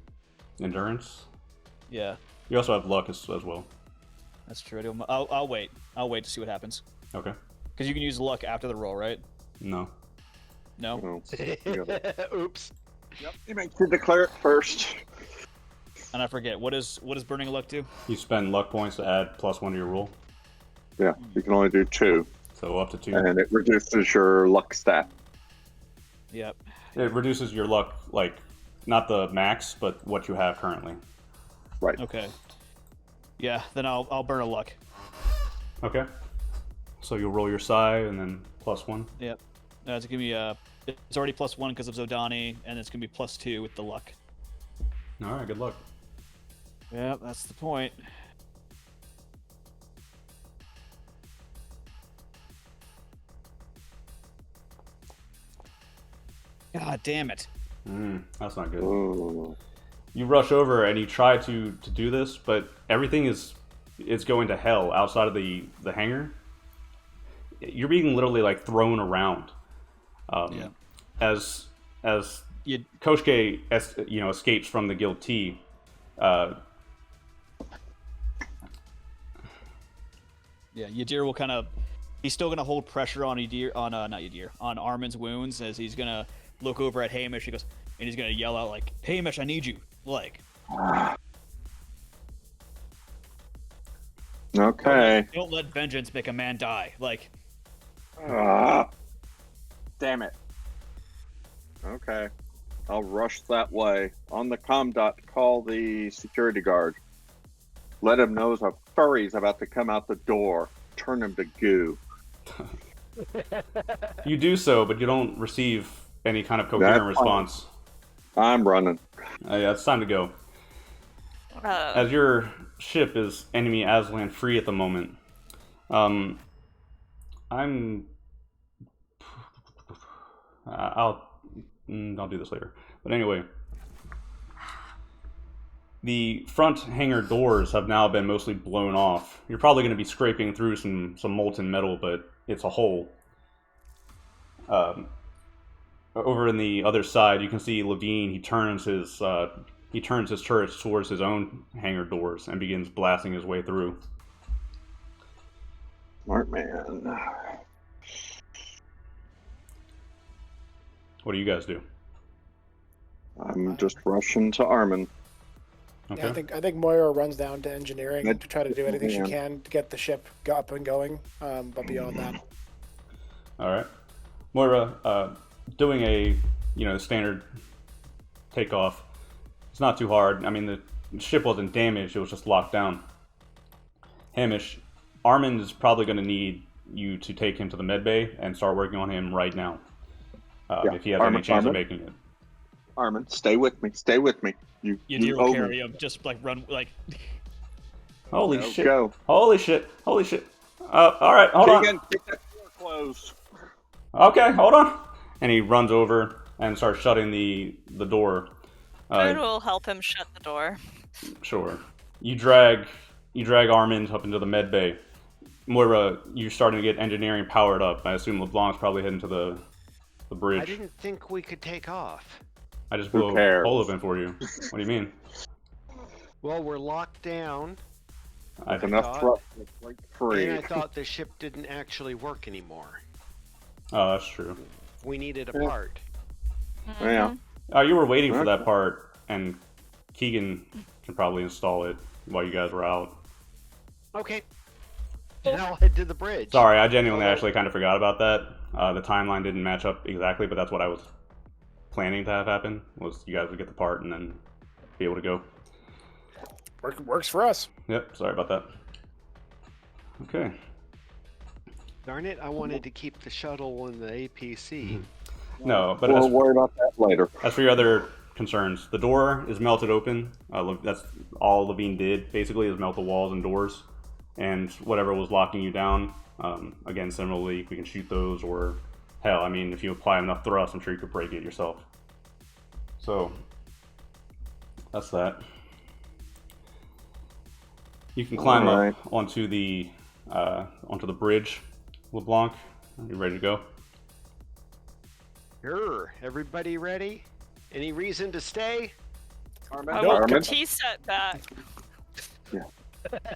Endurance. Yeah, You also have luck as well. that's true. I'll wait. I'll wait to see what happens. Okay. Because you can use luck after the roll, right? No. No. Oh. Oops. Yep. You make sure to declare it first. And I forget what does burning luck do? You spend luck points to add +1 to your roll, Yeah, you can only do 2, so up to 2. and it reduces your luck stat. Yep. It reduces your luck, like not the max, but what you have currently. Right. Okay. Yeah. Then I'll burn a luck. Okay. So you'll roll your psi and then +1. Yep. It's gonna be it's already +1 because of Zodani, and it's gonna be +2 with the luck. All right. Good luck. Yeah, that's the point. God damn it. That's not good. Oh. You rush over and you try to do this, but everything is going to hell outside of the hangar. You're being literally like thrown around. Yeah. As You Koshke escapes from the Guild T. Yeah, Yadir will kind of. He's still gonna hold pressure on Yadir, not Yadir, on Armin's wounds as he's gonna look over at Hamish. He goes, and he's gonna yell out like, "Hamish, I need you!" Like, Okay. don't let vengeance make a man die. Like, Damn it. Okay. I'll rush that way. On the comm dot, call the security guard. Let him know a furry's about to come out the door. Turn him to goo. You do so, but you don't receive any kind of coherent That's response. I'm running. Yeah, it's time to go. As your ship is enemy Aslan free at the moment, I'll do this later. But anyway, the front hangar doors have now been mostly blown off. You're probably going to be scraping through some molten metal, but it's a hole. Over in the other side, you can see Levine. He turns his turrets towards his own hangar doors and begins blasting his way through. Smart man. What do you guys do? I'm just rushing to Armin. Okay. Yeah, I think Moira runs down to engineering to try to do anything she Yeah. can to get the ship up and going. But beyond that, All right, Moira, doing a standard takeoff. It's not too hard. I mean, the ship wasn't damaged; it was just locked down. Hamish, Armin is probably going to need you to take him to the med bay and start working on him right now. If he has any chance of making it. Armin, stay with me. Stay with me. Yadir will carry him. Just like run like. Holy Go, shit! go. Holy shit! Holy shit! All right, hold on. Keegan, get that door closed. Okay, hold on. And he runs over and starts shutting the door. Food will help him shut the door. Sure. You drag Armin up into the med bay. Moira, you're starting to get engineering powered up. I assume LeBlanc's probably heading to the bridge. I didn't think we could take off. I just Who blew a cares? hole open for you. What do you mean? Well, we're locked down, With I enough thought- thrust to break free. and I thought the ship didn't actually work anymore. Oh, that's true. We needed a Yeah. part. Yeah. Oh, you were waiting for Okay. that part, and Keegan can probably install it while you guys were out. Okay. And I'll head to the bridge. Sorry, I genuinely actually kind of forgot about that. The timeline didn't match up exactly, but that's what I was planning to have happen, was you guys would get the part and then be able to go. Works for us. Yep, sorry about that. Okay. Darn it, I wanted to keep the shuttle and the APC. No, but We'll worry about that later. as for your other concerns, the door is melted open. That's all Levine did, basically, is melt the walls and doors. And whatever was locking you down, again, similarly, we can shoot those, or hell, I mean, if you apply enough thrust, I'm sure you could break it yourself. So, that's that. You can climb up onto the bridge, LeBlanc. Are you ready to go? Sure. Everybody ready? Any reason to stay? I want the tea set back.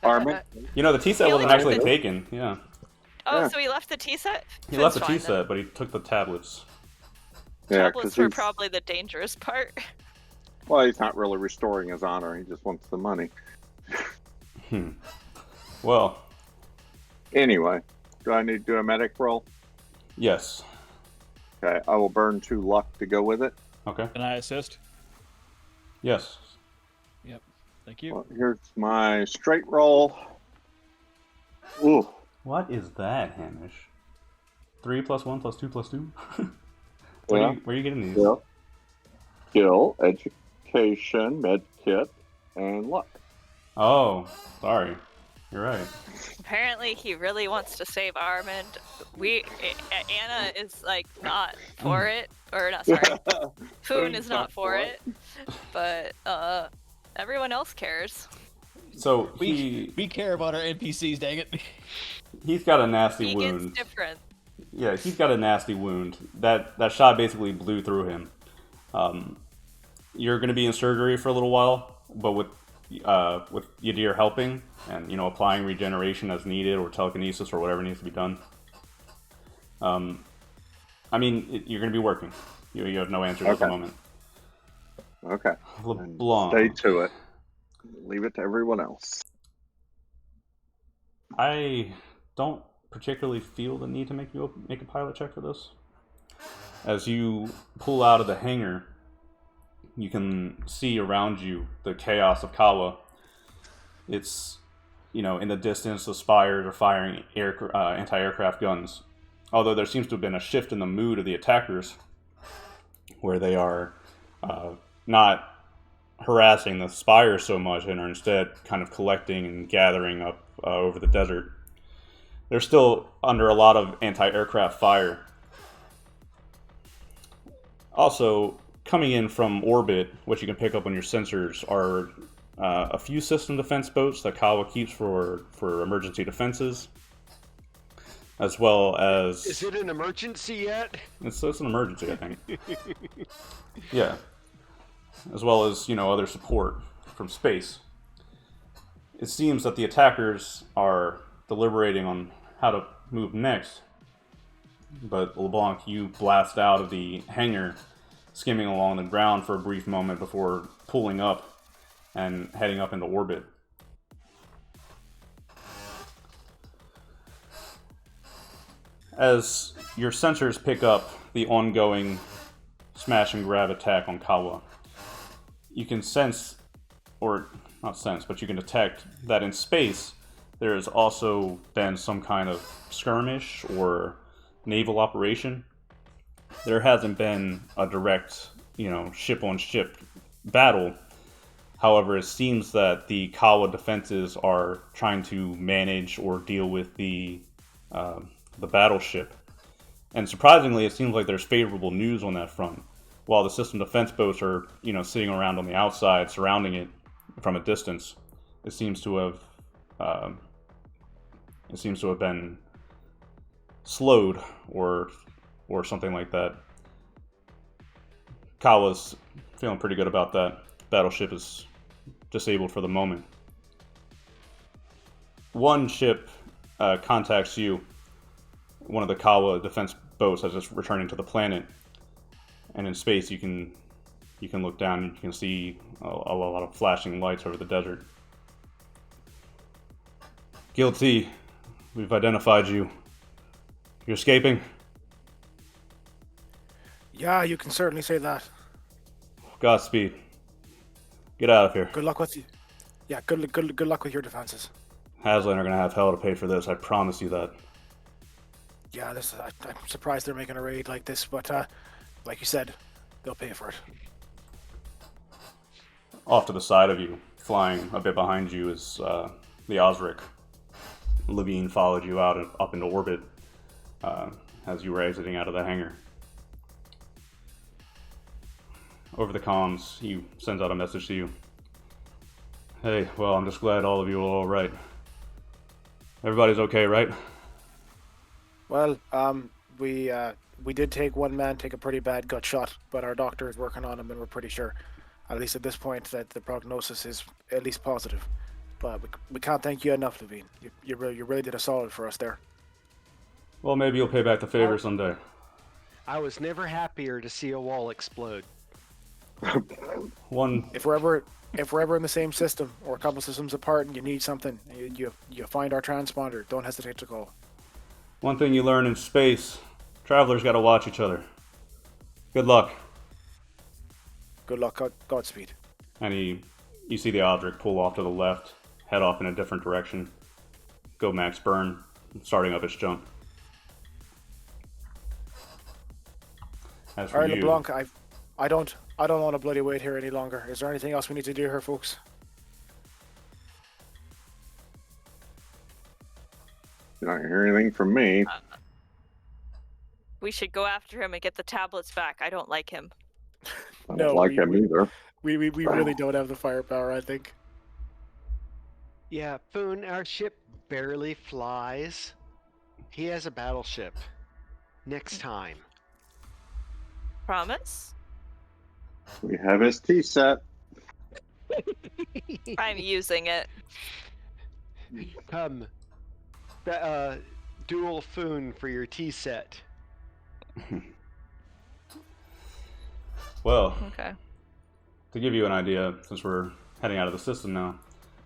Armin? You know, the tea set wasn't actually taken. Yeah. Oh, Yeah. so he left the tea set? He left the tea set, but he took the tablets. Yeah, Tablets were probably the dangerous part. Well, he's not really restoring his honor. He just wants the money. Well. Anyway, do I need to do a medic roll? Yes. Okay, I will burn 2 luck to go with it. Okay. Can I assist? Yes. Yep. Thank you. Well, here's my straight roll. Ooh. What is that, Hamish? 3 + 1 + 2 + 2? Yeah. Where are you getting these? Yeah. Skill, education, med kit, and luck. Oh, sorry. You're right. Apparently, he really wants to save Armand. Anna is like not for it, or not. Sorry, Foon is not for it, but everyone else cares. So we care about our NPCs, dang it. He's got a nasty He wound. gets different. Yeah, he's got a nasty wound. That shot basically blew through him. You're going to be in surgery for a little while, but with Yadir helping and applying regeneration as needed, or telekinesis, or whatever needs to be done. I mean, you're going to be working. You have no answers at the moment. Okay. LeBlanc. Stay to it. Leave it to everyone else. I don't particularly feel the need to make a pilot check for this. As you pull out of the hangar, you can see around you the chaos of Kawa. It's, in the distance, the spires are firing anti-aircraft guns. Although there seems to have been a shift in the mood of the attackers, where they are not harassing the spires so much and are instead kind of collecting and gathering up over the desert. They're still under a lot of anti-aircraft fire. Also, coming in from orbit, which you can pick up on your sensors, are a few system defense boats that Kawa keeps for emergency defenses, as well as... Is it an emergency yet? It's an emergency, I think. Yeah. As well as, other support from space. It seems that the attackers are deliberating on how to move next, but LeBlanc, you blast out of the hangar, skimming along the ground for a brief moment before pulling up and heading up into orbit. As your sensors pick up the ongoing smash and grab attack on Kawa, you can sense, or not sense, but you can detect that in space there has also been some kind of skirmish or naval operation. There hasn't been a direct, ship-on-ship battle. However, it seems that the Kawa defenses are trying to manage or deal with the battleship. And surprisingly, it seems like there's favorable news on that front. While the system defense boats are, sitting around on the outside, surrounding it from a distance, it seems to have been slowed or something like that. Kawa's feeling pretty good about that. Battleship is disabled for the moment. One ship contacts you. One of the Kawa defense boats is just returning to the planet. And in space, you can look down and you can see a lot of flashing lights over the desert. Guilty. We've identified you. You're escaping? Yeah, you can certainly say that. Godspeed. Get out of here. Good luck with you. Yeah, good luck with your defenses. Aslan are gonna have hell to pay for this, I promise you that. Yeah, I'm surprised they're making a raid like this, but like you said, they'll pay for it. Off to the side of you, flying a bit behind you, is the Osric. Levine followed you out and up into orbit as you were exiting out of the hangar. Over the comms, he sends out a message to you. Hey, well, I'm just glad all of you are all right. Everybody's okay, right? Well, we did take one man take a pretty bad gut shot, but our doctor is working on him, and we're pretty sure, at least at this point, that the prognosis is at least positive. But we can't thank you enough, Levine. You really did a solid for us there. Well, maybe you'll pay back the favor someday. I was never happier to see a wall explode. If we're ever in the same system or a couple systems apart and you need something, you find our transponder. Don't hesitate to call. One thing you learn in space, travelers gotta watch each other. Good luck. Good luck, Godspeed. And you see the Odric pull off to the left, head off in a different direction. Go max burn, starting up its jump. As for All right, you, LeBlanc, I don't want to bloody wait here any longer. Is there anything else we need to do here, folks? You don't hear anything from me. We should go after him and get the tablets back. I don't like him. I don't like him either. We really don't have the firepower, I think. Yeah, Foon, our ship barely flies. He has a battleship. Next time. Promise? We have his tea set. I'm using it. Come. Dual Foon for your tea set. well, Okay. to give you an idea, since we're heading out of the system now,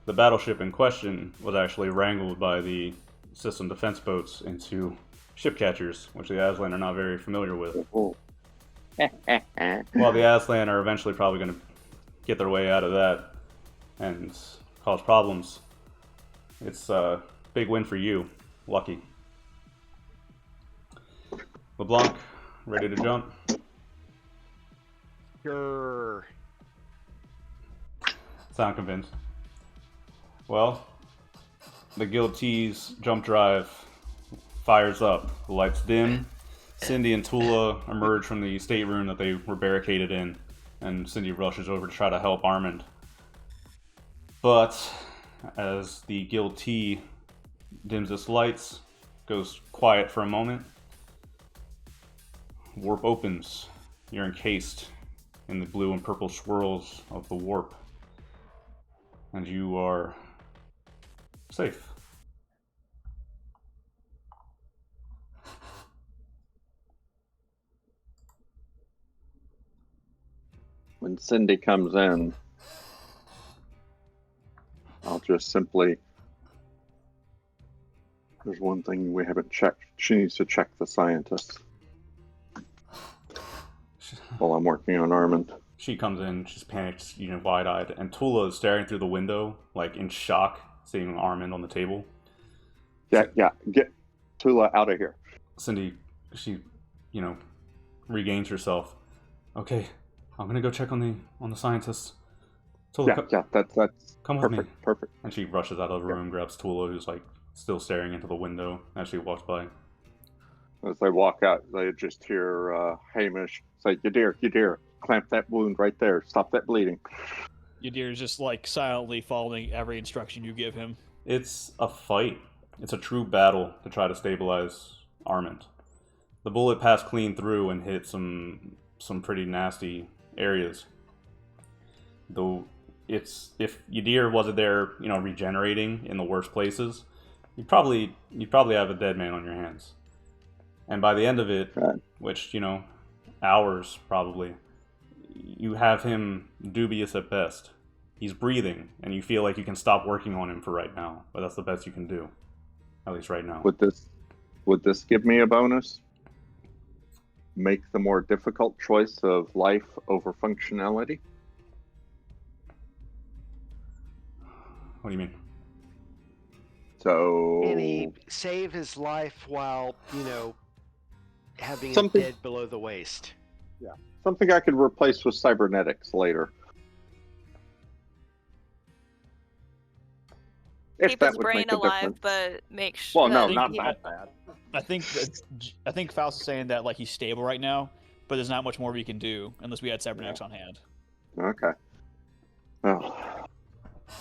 the battleship in question was actually wrangled by the system defense boats into ship catchers, which the Aslan are not very familiar with. Oh. While the Aslan are eventually probably going to get their way out of that and cause problems, it's a big win for you. Lucky. LeBlanc, ready to jump? Sure. Sound convinced. Well, the Guild T's jump drive fires up. The lights dim. Cindy and Tula emerge from the stateroom that they were barricaded in, and Cindy rushes over to try to help Armand. But as the Guild T dims its lights, goes quiet for a moment, warp opens. You're encased in the blue and purple swirls of the warp, and you are safe. When Cindy comes in, I'll just simply... There's one thing we haven't checked. She needs to check the scientists while I'm working on Armand. She comes in, she's panicked, wide-eyed, and Tula is staring through the window, like in shock, seeing Armand on the table. Yeah, get Tula out of here. Cindy, she, regains herself. Okay, I'm gonna go check on the scientists. Tula, That's come perfect, with me. perfect. And she rushes out of the room, grabs Tula, who's like still staring into the window as she walks by. As they walk out, they just hear Hamish say, Yadir, clamp that wound right there. Stop that bleeding. Yadir is just like silently following every instruction you give him. It's a fight. It's a true battle to try to stabilize Armand. The bullet passed clean through and hit some pretty nasty areas. Though if Yadir wasn't there, regenerating in the worst places, you'd probably have a dead man on your hands. And by the end of it, which, hours probably, you have him dubious at best. he's breathing, and you feel like you can stop working on him for right now, but that's the best you can do, at least right now. Would this give me a bonus? Make the more difficult choice of life over functionality? What do you mean? So Can he save his life while, having him Something- dead below the waist? something I could replace with cybernetics later. If Keep that his would brain make a alive, difference. but make sure. Well, no, that not he- that bad. I think Faust is saying that like he's stable right now, but there's not much more we can do unless we had cybernetics on hand. Okay. Oh.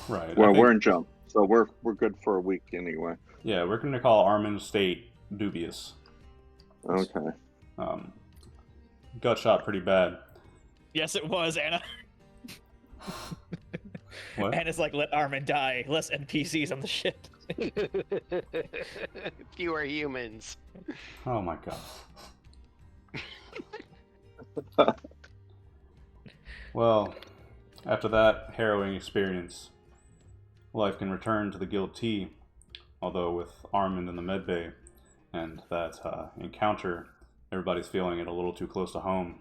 Right. Well, I think, we're in jump, so we're good for a week anyway. yeah, we're going to call Armin's state dubious. Okay. Got shot pretty bad. Yes, it was Anna. What? Anna's like, let Armin die. Less NPCs on the ship. Fewer humans. Oh my god. Well, after that harrowing experience, life can return to the Guild T, although with Armin in the medbay and that encounter, everybody's feeling it a little too close to home.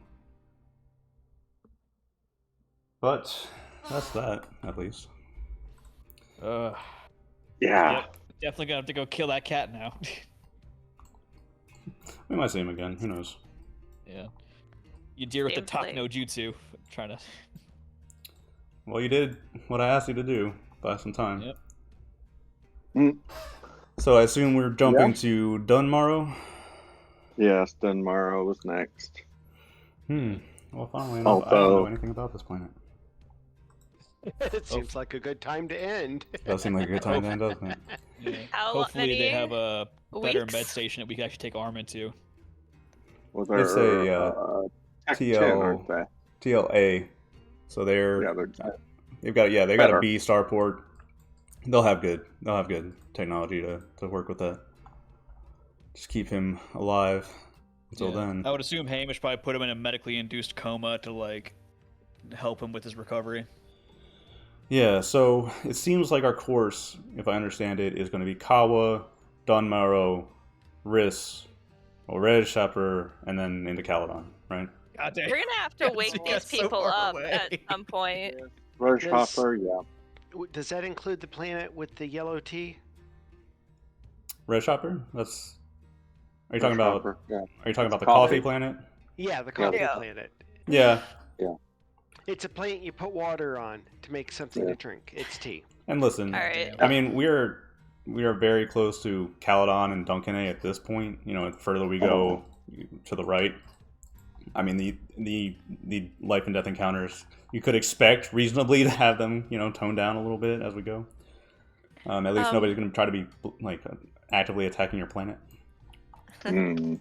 But that's that, at least. Yeah. Yeah. Definitely gonna have to go kill that cat now. We might see him again. Who knows? Yeah. You deal with the Gameplay. talk no jutsu. Trying to. Well, you did what I asked you to do. Buy some time. Yep. Mm. So I assume we're jumping Yeah. to Dunmorrow? Yes, Dunmorrow was next. Well, funnily enough, I don't know anything about this planet. It seems like a good time to end. Does seem like a good time then, doesn't it? Yeah. How Hopefully they many have a better weeks? med station that we can actually take Armin to. Well, It's they're a, Tech TL 10, aren't they? TLA. So Yeah, they've got a better. B starport. They'll have good technology to work with that. Just keep him alive until Yeah. then. I would assume Hamish probably put him in a medically induced coma to like help him with his recovery. Yeah, so it seems like our course, if I understand it, is going to be Kawa, Dunmorrow, Riss, Red Shepherd, and then into Caledon, right? God damn. You're gonna have to Yes, wake you these got so people far up away. at some point. Rush Yes. Hopper, yeah. Does that include the planet with the yellow tea? Red Shopper? That's. Are you talking Rush about? Hopper, yeah. Are you talking about the Coffee. coffee planet? Yeah, the coffee Yeah. planet. Yeah, It's a planet you put water on to make something Yeah. to drink. It's tea. and listen. All right. I mean, we are very close to Caledon and Dunkane at this point. You know, the further we go to the right, I mean, the life and death encounters you could expect reasonably to have them, toned down a little bit as we go. At least nobody's going to try to be like actively attacking your planet. Mm.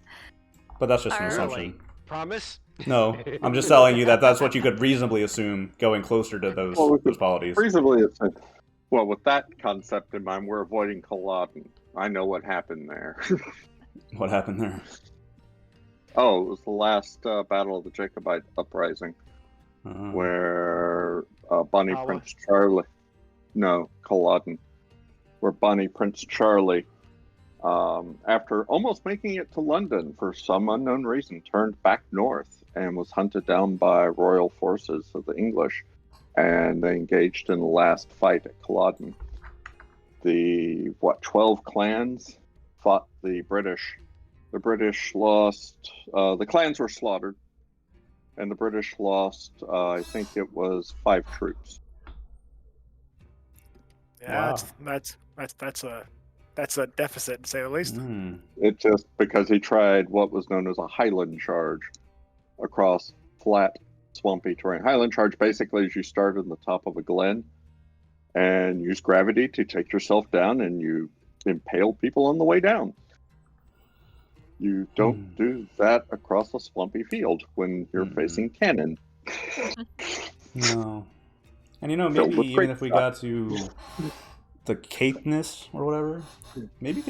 But that's just an Alright. assumption. Promise? No, I'm just telling you that that's what you could reasonably assume going closer to those Well, we those could qualities. Reasonably, well, with that concept in mind, we're avoiding Culloden. I know what happened there. What happened there? Oh, it was the last battle of the Jacobite uprising, Uh, where Bonnie Kawa? Prince Charlie, no, Culloden, where Bonnie Prince Charlie, after almost making it to London for some unknown reason, turned back north and was hunted down by royal forces of the English, and they engaged in the last fight at Culloden. The 12 clans fought the British. The British lost. The clans were slaughtered, and the British lost. I think it was 5 troops. Yeah, Wow. that's a deficit to say the least. It just because he tried what was known as a Highland charge across flat, swampy terrain. Highland charge basically is you start in the top of a glen and use gravity to take yourself down, and you impale people on the way down. You don't do that across a swampy field when you're facing cannon. No. And Filled maybe with even great if we stuff. got to the Caithness or whatever, maybe you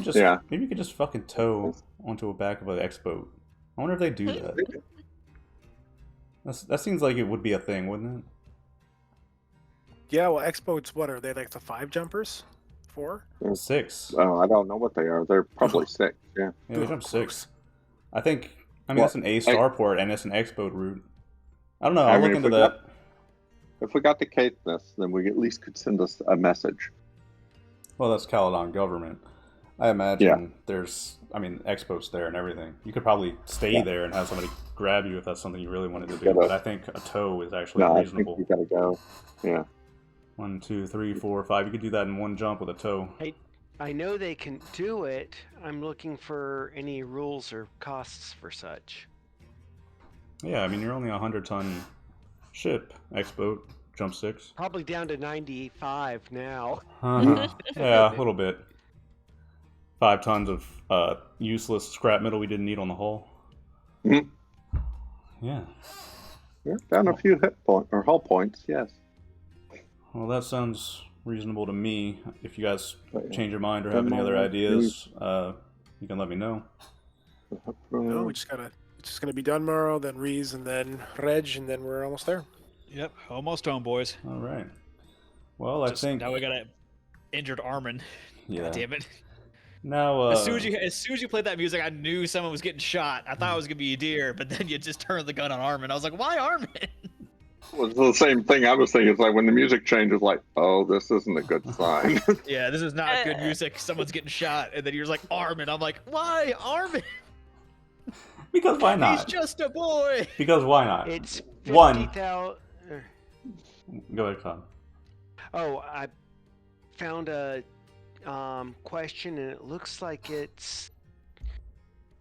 could just fucking tow onto the back of an X-boat. I wonder if they do that. That seems like it would be a thing, wouldn't it? Yeah, well, X-boats, what are they, like the 5 jumpers? 4? 6. Oh, I don't know what they are. They're probably 6. Yeah. Yeah, they jump 6. I think. I mean, Well, that's an A starport and it's an X-boat route. I don't know. I I'll mean, look into that. If we got the Caithness, then we at least could send us a message. Well, that's Caledon government. I imagine there's, I mean, X-boats there and everything. You could probably stay there and have somebody grab you if that's something you really wanted to do. But I think a tow is actually reasonable. I think you gotta go. Yeah. 1, 2, 3, 4, 5. You could do that in one jump with a tow. I know they can do it. I'm looking for any rules or costs for such. Yeah, I mean, you're only a 100-ton ship, X-boat, jump 6. Probably down to 95 now. Yeah, a little bit. 5 tons of useless scrap metal we didn't need on the hull. Mhm. Yeah. We're down a few hit point or hull points. Yes. Well, that sounds reasonable to me. If you guys change your mind or have any other ideas, you can let me know. No, it's just gonna be Dunmorrow, then Reese, and then Reg, and then we're almost there. Yep, almost home, boys. All right. Well, I think now we got an injured Armin. Yeah. God damn it. Now, as soon as you played that music, I knew someone was getting shot. I thought it was gonna be a deer, but then you just turned the gun on Armin. I was like, why Armin? Well, it's the same thing I was thinking. It's like when the music changes, like, oh, this isn't a good sign. Yeah, this is not good music. Someone's getting shot, and then you're like, Armin. I'm like, why Armin? Because why not? He's just a boy. Because why not? It's 1. 50,000. Go ahead, Tom. Oh, I found a question, and it looks like it's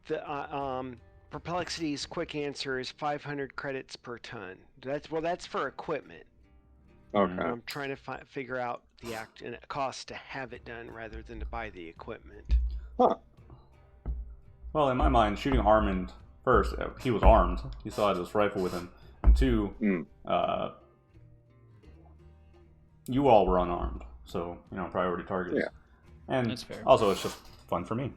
the Perplexity's quick answer is 500 credits per ton. That's for equipment. Okay. I'm trying to figure out the cost to have it done rather than to buy the equipment. Huh. Well, in my mind, shooting Armin first, he was armed. He still had this rifle with him. And 2, you all were unarmed. So, priority targets. Yeah. And that's fair. Also, it's just fun for me.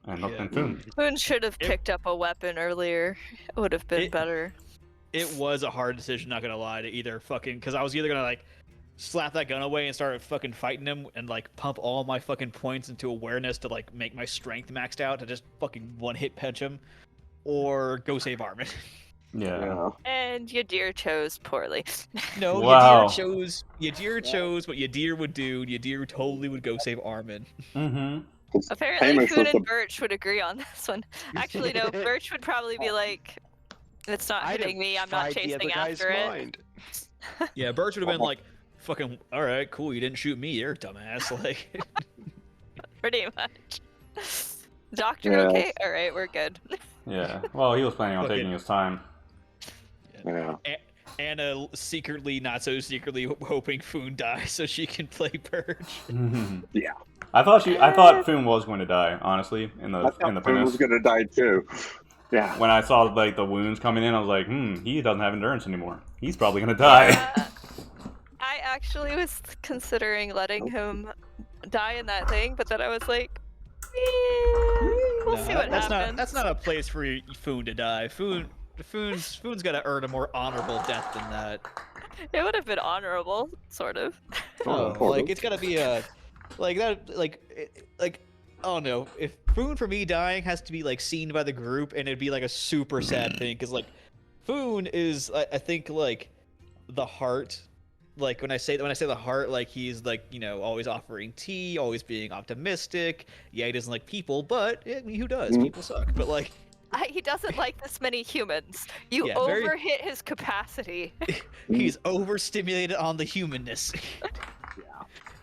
And Foon. Foon should have picked up a weapon earlier. It would have been better. It was a hard decision, not gonna lie, to either because I was either gonna slap that gun away and start fucking fighting him and pump all my fucking points into awareness to make my strength maxed out to just fucking one hit punch him, or go save Armin. Yeah. And Yadir chose poorly. No, wow. Yadir chose what Yadir would do. Yadir totally would go save Armin. Mm-hmm. Apparently, Foon and Birch would agree on this one. Actually, no, Birch would probably be like, it's not hitting me, I'm not chasing after it. Yeah, Birch would have been like, fucking, alright, cool, you didn't shoot me, you're a dumbass. Pretty much. Doctor, okay? Alright, we're good. Yeah, well, he was planning on taking his time. Yeah. Anna secretly, not so secretly, hoping Foon dies so she can play Birch. Yeah. I thought Foon was going to die, honestly, in the Foon pinnace. was going to die too. Yeah. When I saw the wounds coming in, I was like, he doesn't have endurance anymore. He's probably going to die. I actually was considering letting him die in that thing, but then I was like, we'll see what happens. That's not a place for Foon to die. Foon's got to earn a more honorable death than that. It would have been honorable, sort of. It's got to be a I don't know. If Foon for me dying has to be seen by the group, and it'd be a super sad thing, because Foon is I think the heart. When I say the heart, he's always offering tea, always being optimistic. Yeah, he doesn't like people, but I mean, who does? People suck. But he doesn't like this many humans. You overhit his capacity. He's overstimulated on the humanness. Yeah.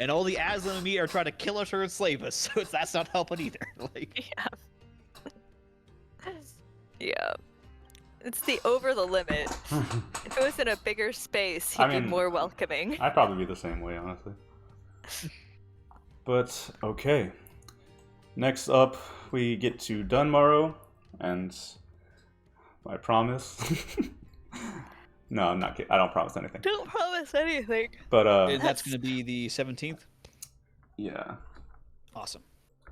And all the Aslan and me are trying to kill us or enslave us, so that's not helping either. Yeah. It's the over the limit. If it was in a bigger space, he'd be more welcoming. I'd probably be the same way, honestly. But, okay. Next up, we get to Dunmorrow, and I promise... No, I'm not kidding. I don't promise anything. Don't promise anything. But and that's going to be the 17th? Yeah. Awesome.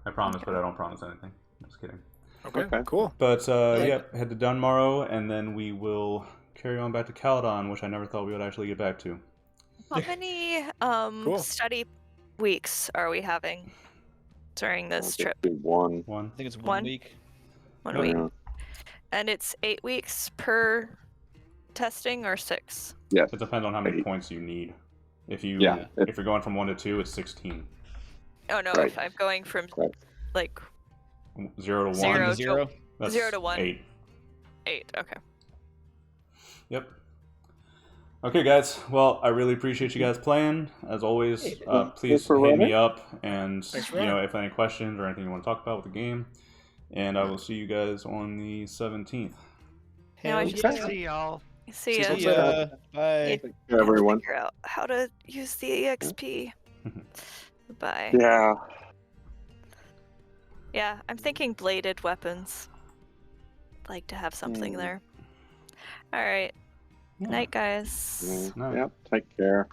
I promise, but I don't promise anything. I'm just kidding. Okay, cool. But, head to Dunmorrow, and then we will carry on back to Caledon, which I never thought we would actually get back to. How many Cool. study weeks are we having during this trip? One. I think it's one One? week. 1 Yep. week. Yeah. And it's 8 weeks per testing or 6? Yes. It depends on how many 8. points you need. If you Yeah. if you're going from 1 to 2, it's 16. Oh no, Right. if I'm going from Right. like 0 to 1. 0 to 0. That's 0 to 1. 8. 8, okay. Yep. Okay, guys. Well, I really appreciate you guys playing. As always, please for hit running. me up, and Thanks for if any questions or anything you want to talk about with the game. And I will see you guys on the 17th. Now I Hell just yeah. See y'all. see See ya. ya. See ya. Bye. Thank you, everyone. Figure out how to use the EXP. Bye. Yeah. Yeah, I'm thinking bladed weapons. Like to have something there. All right. Yeah. Night, guys. No. Yep. Take care.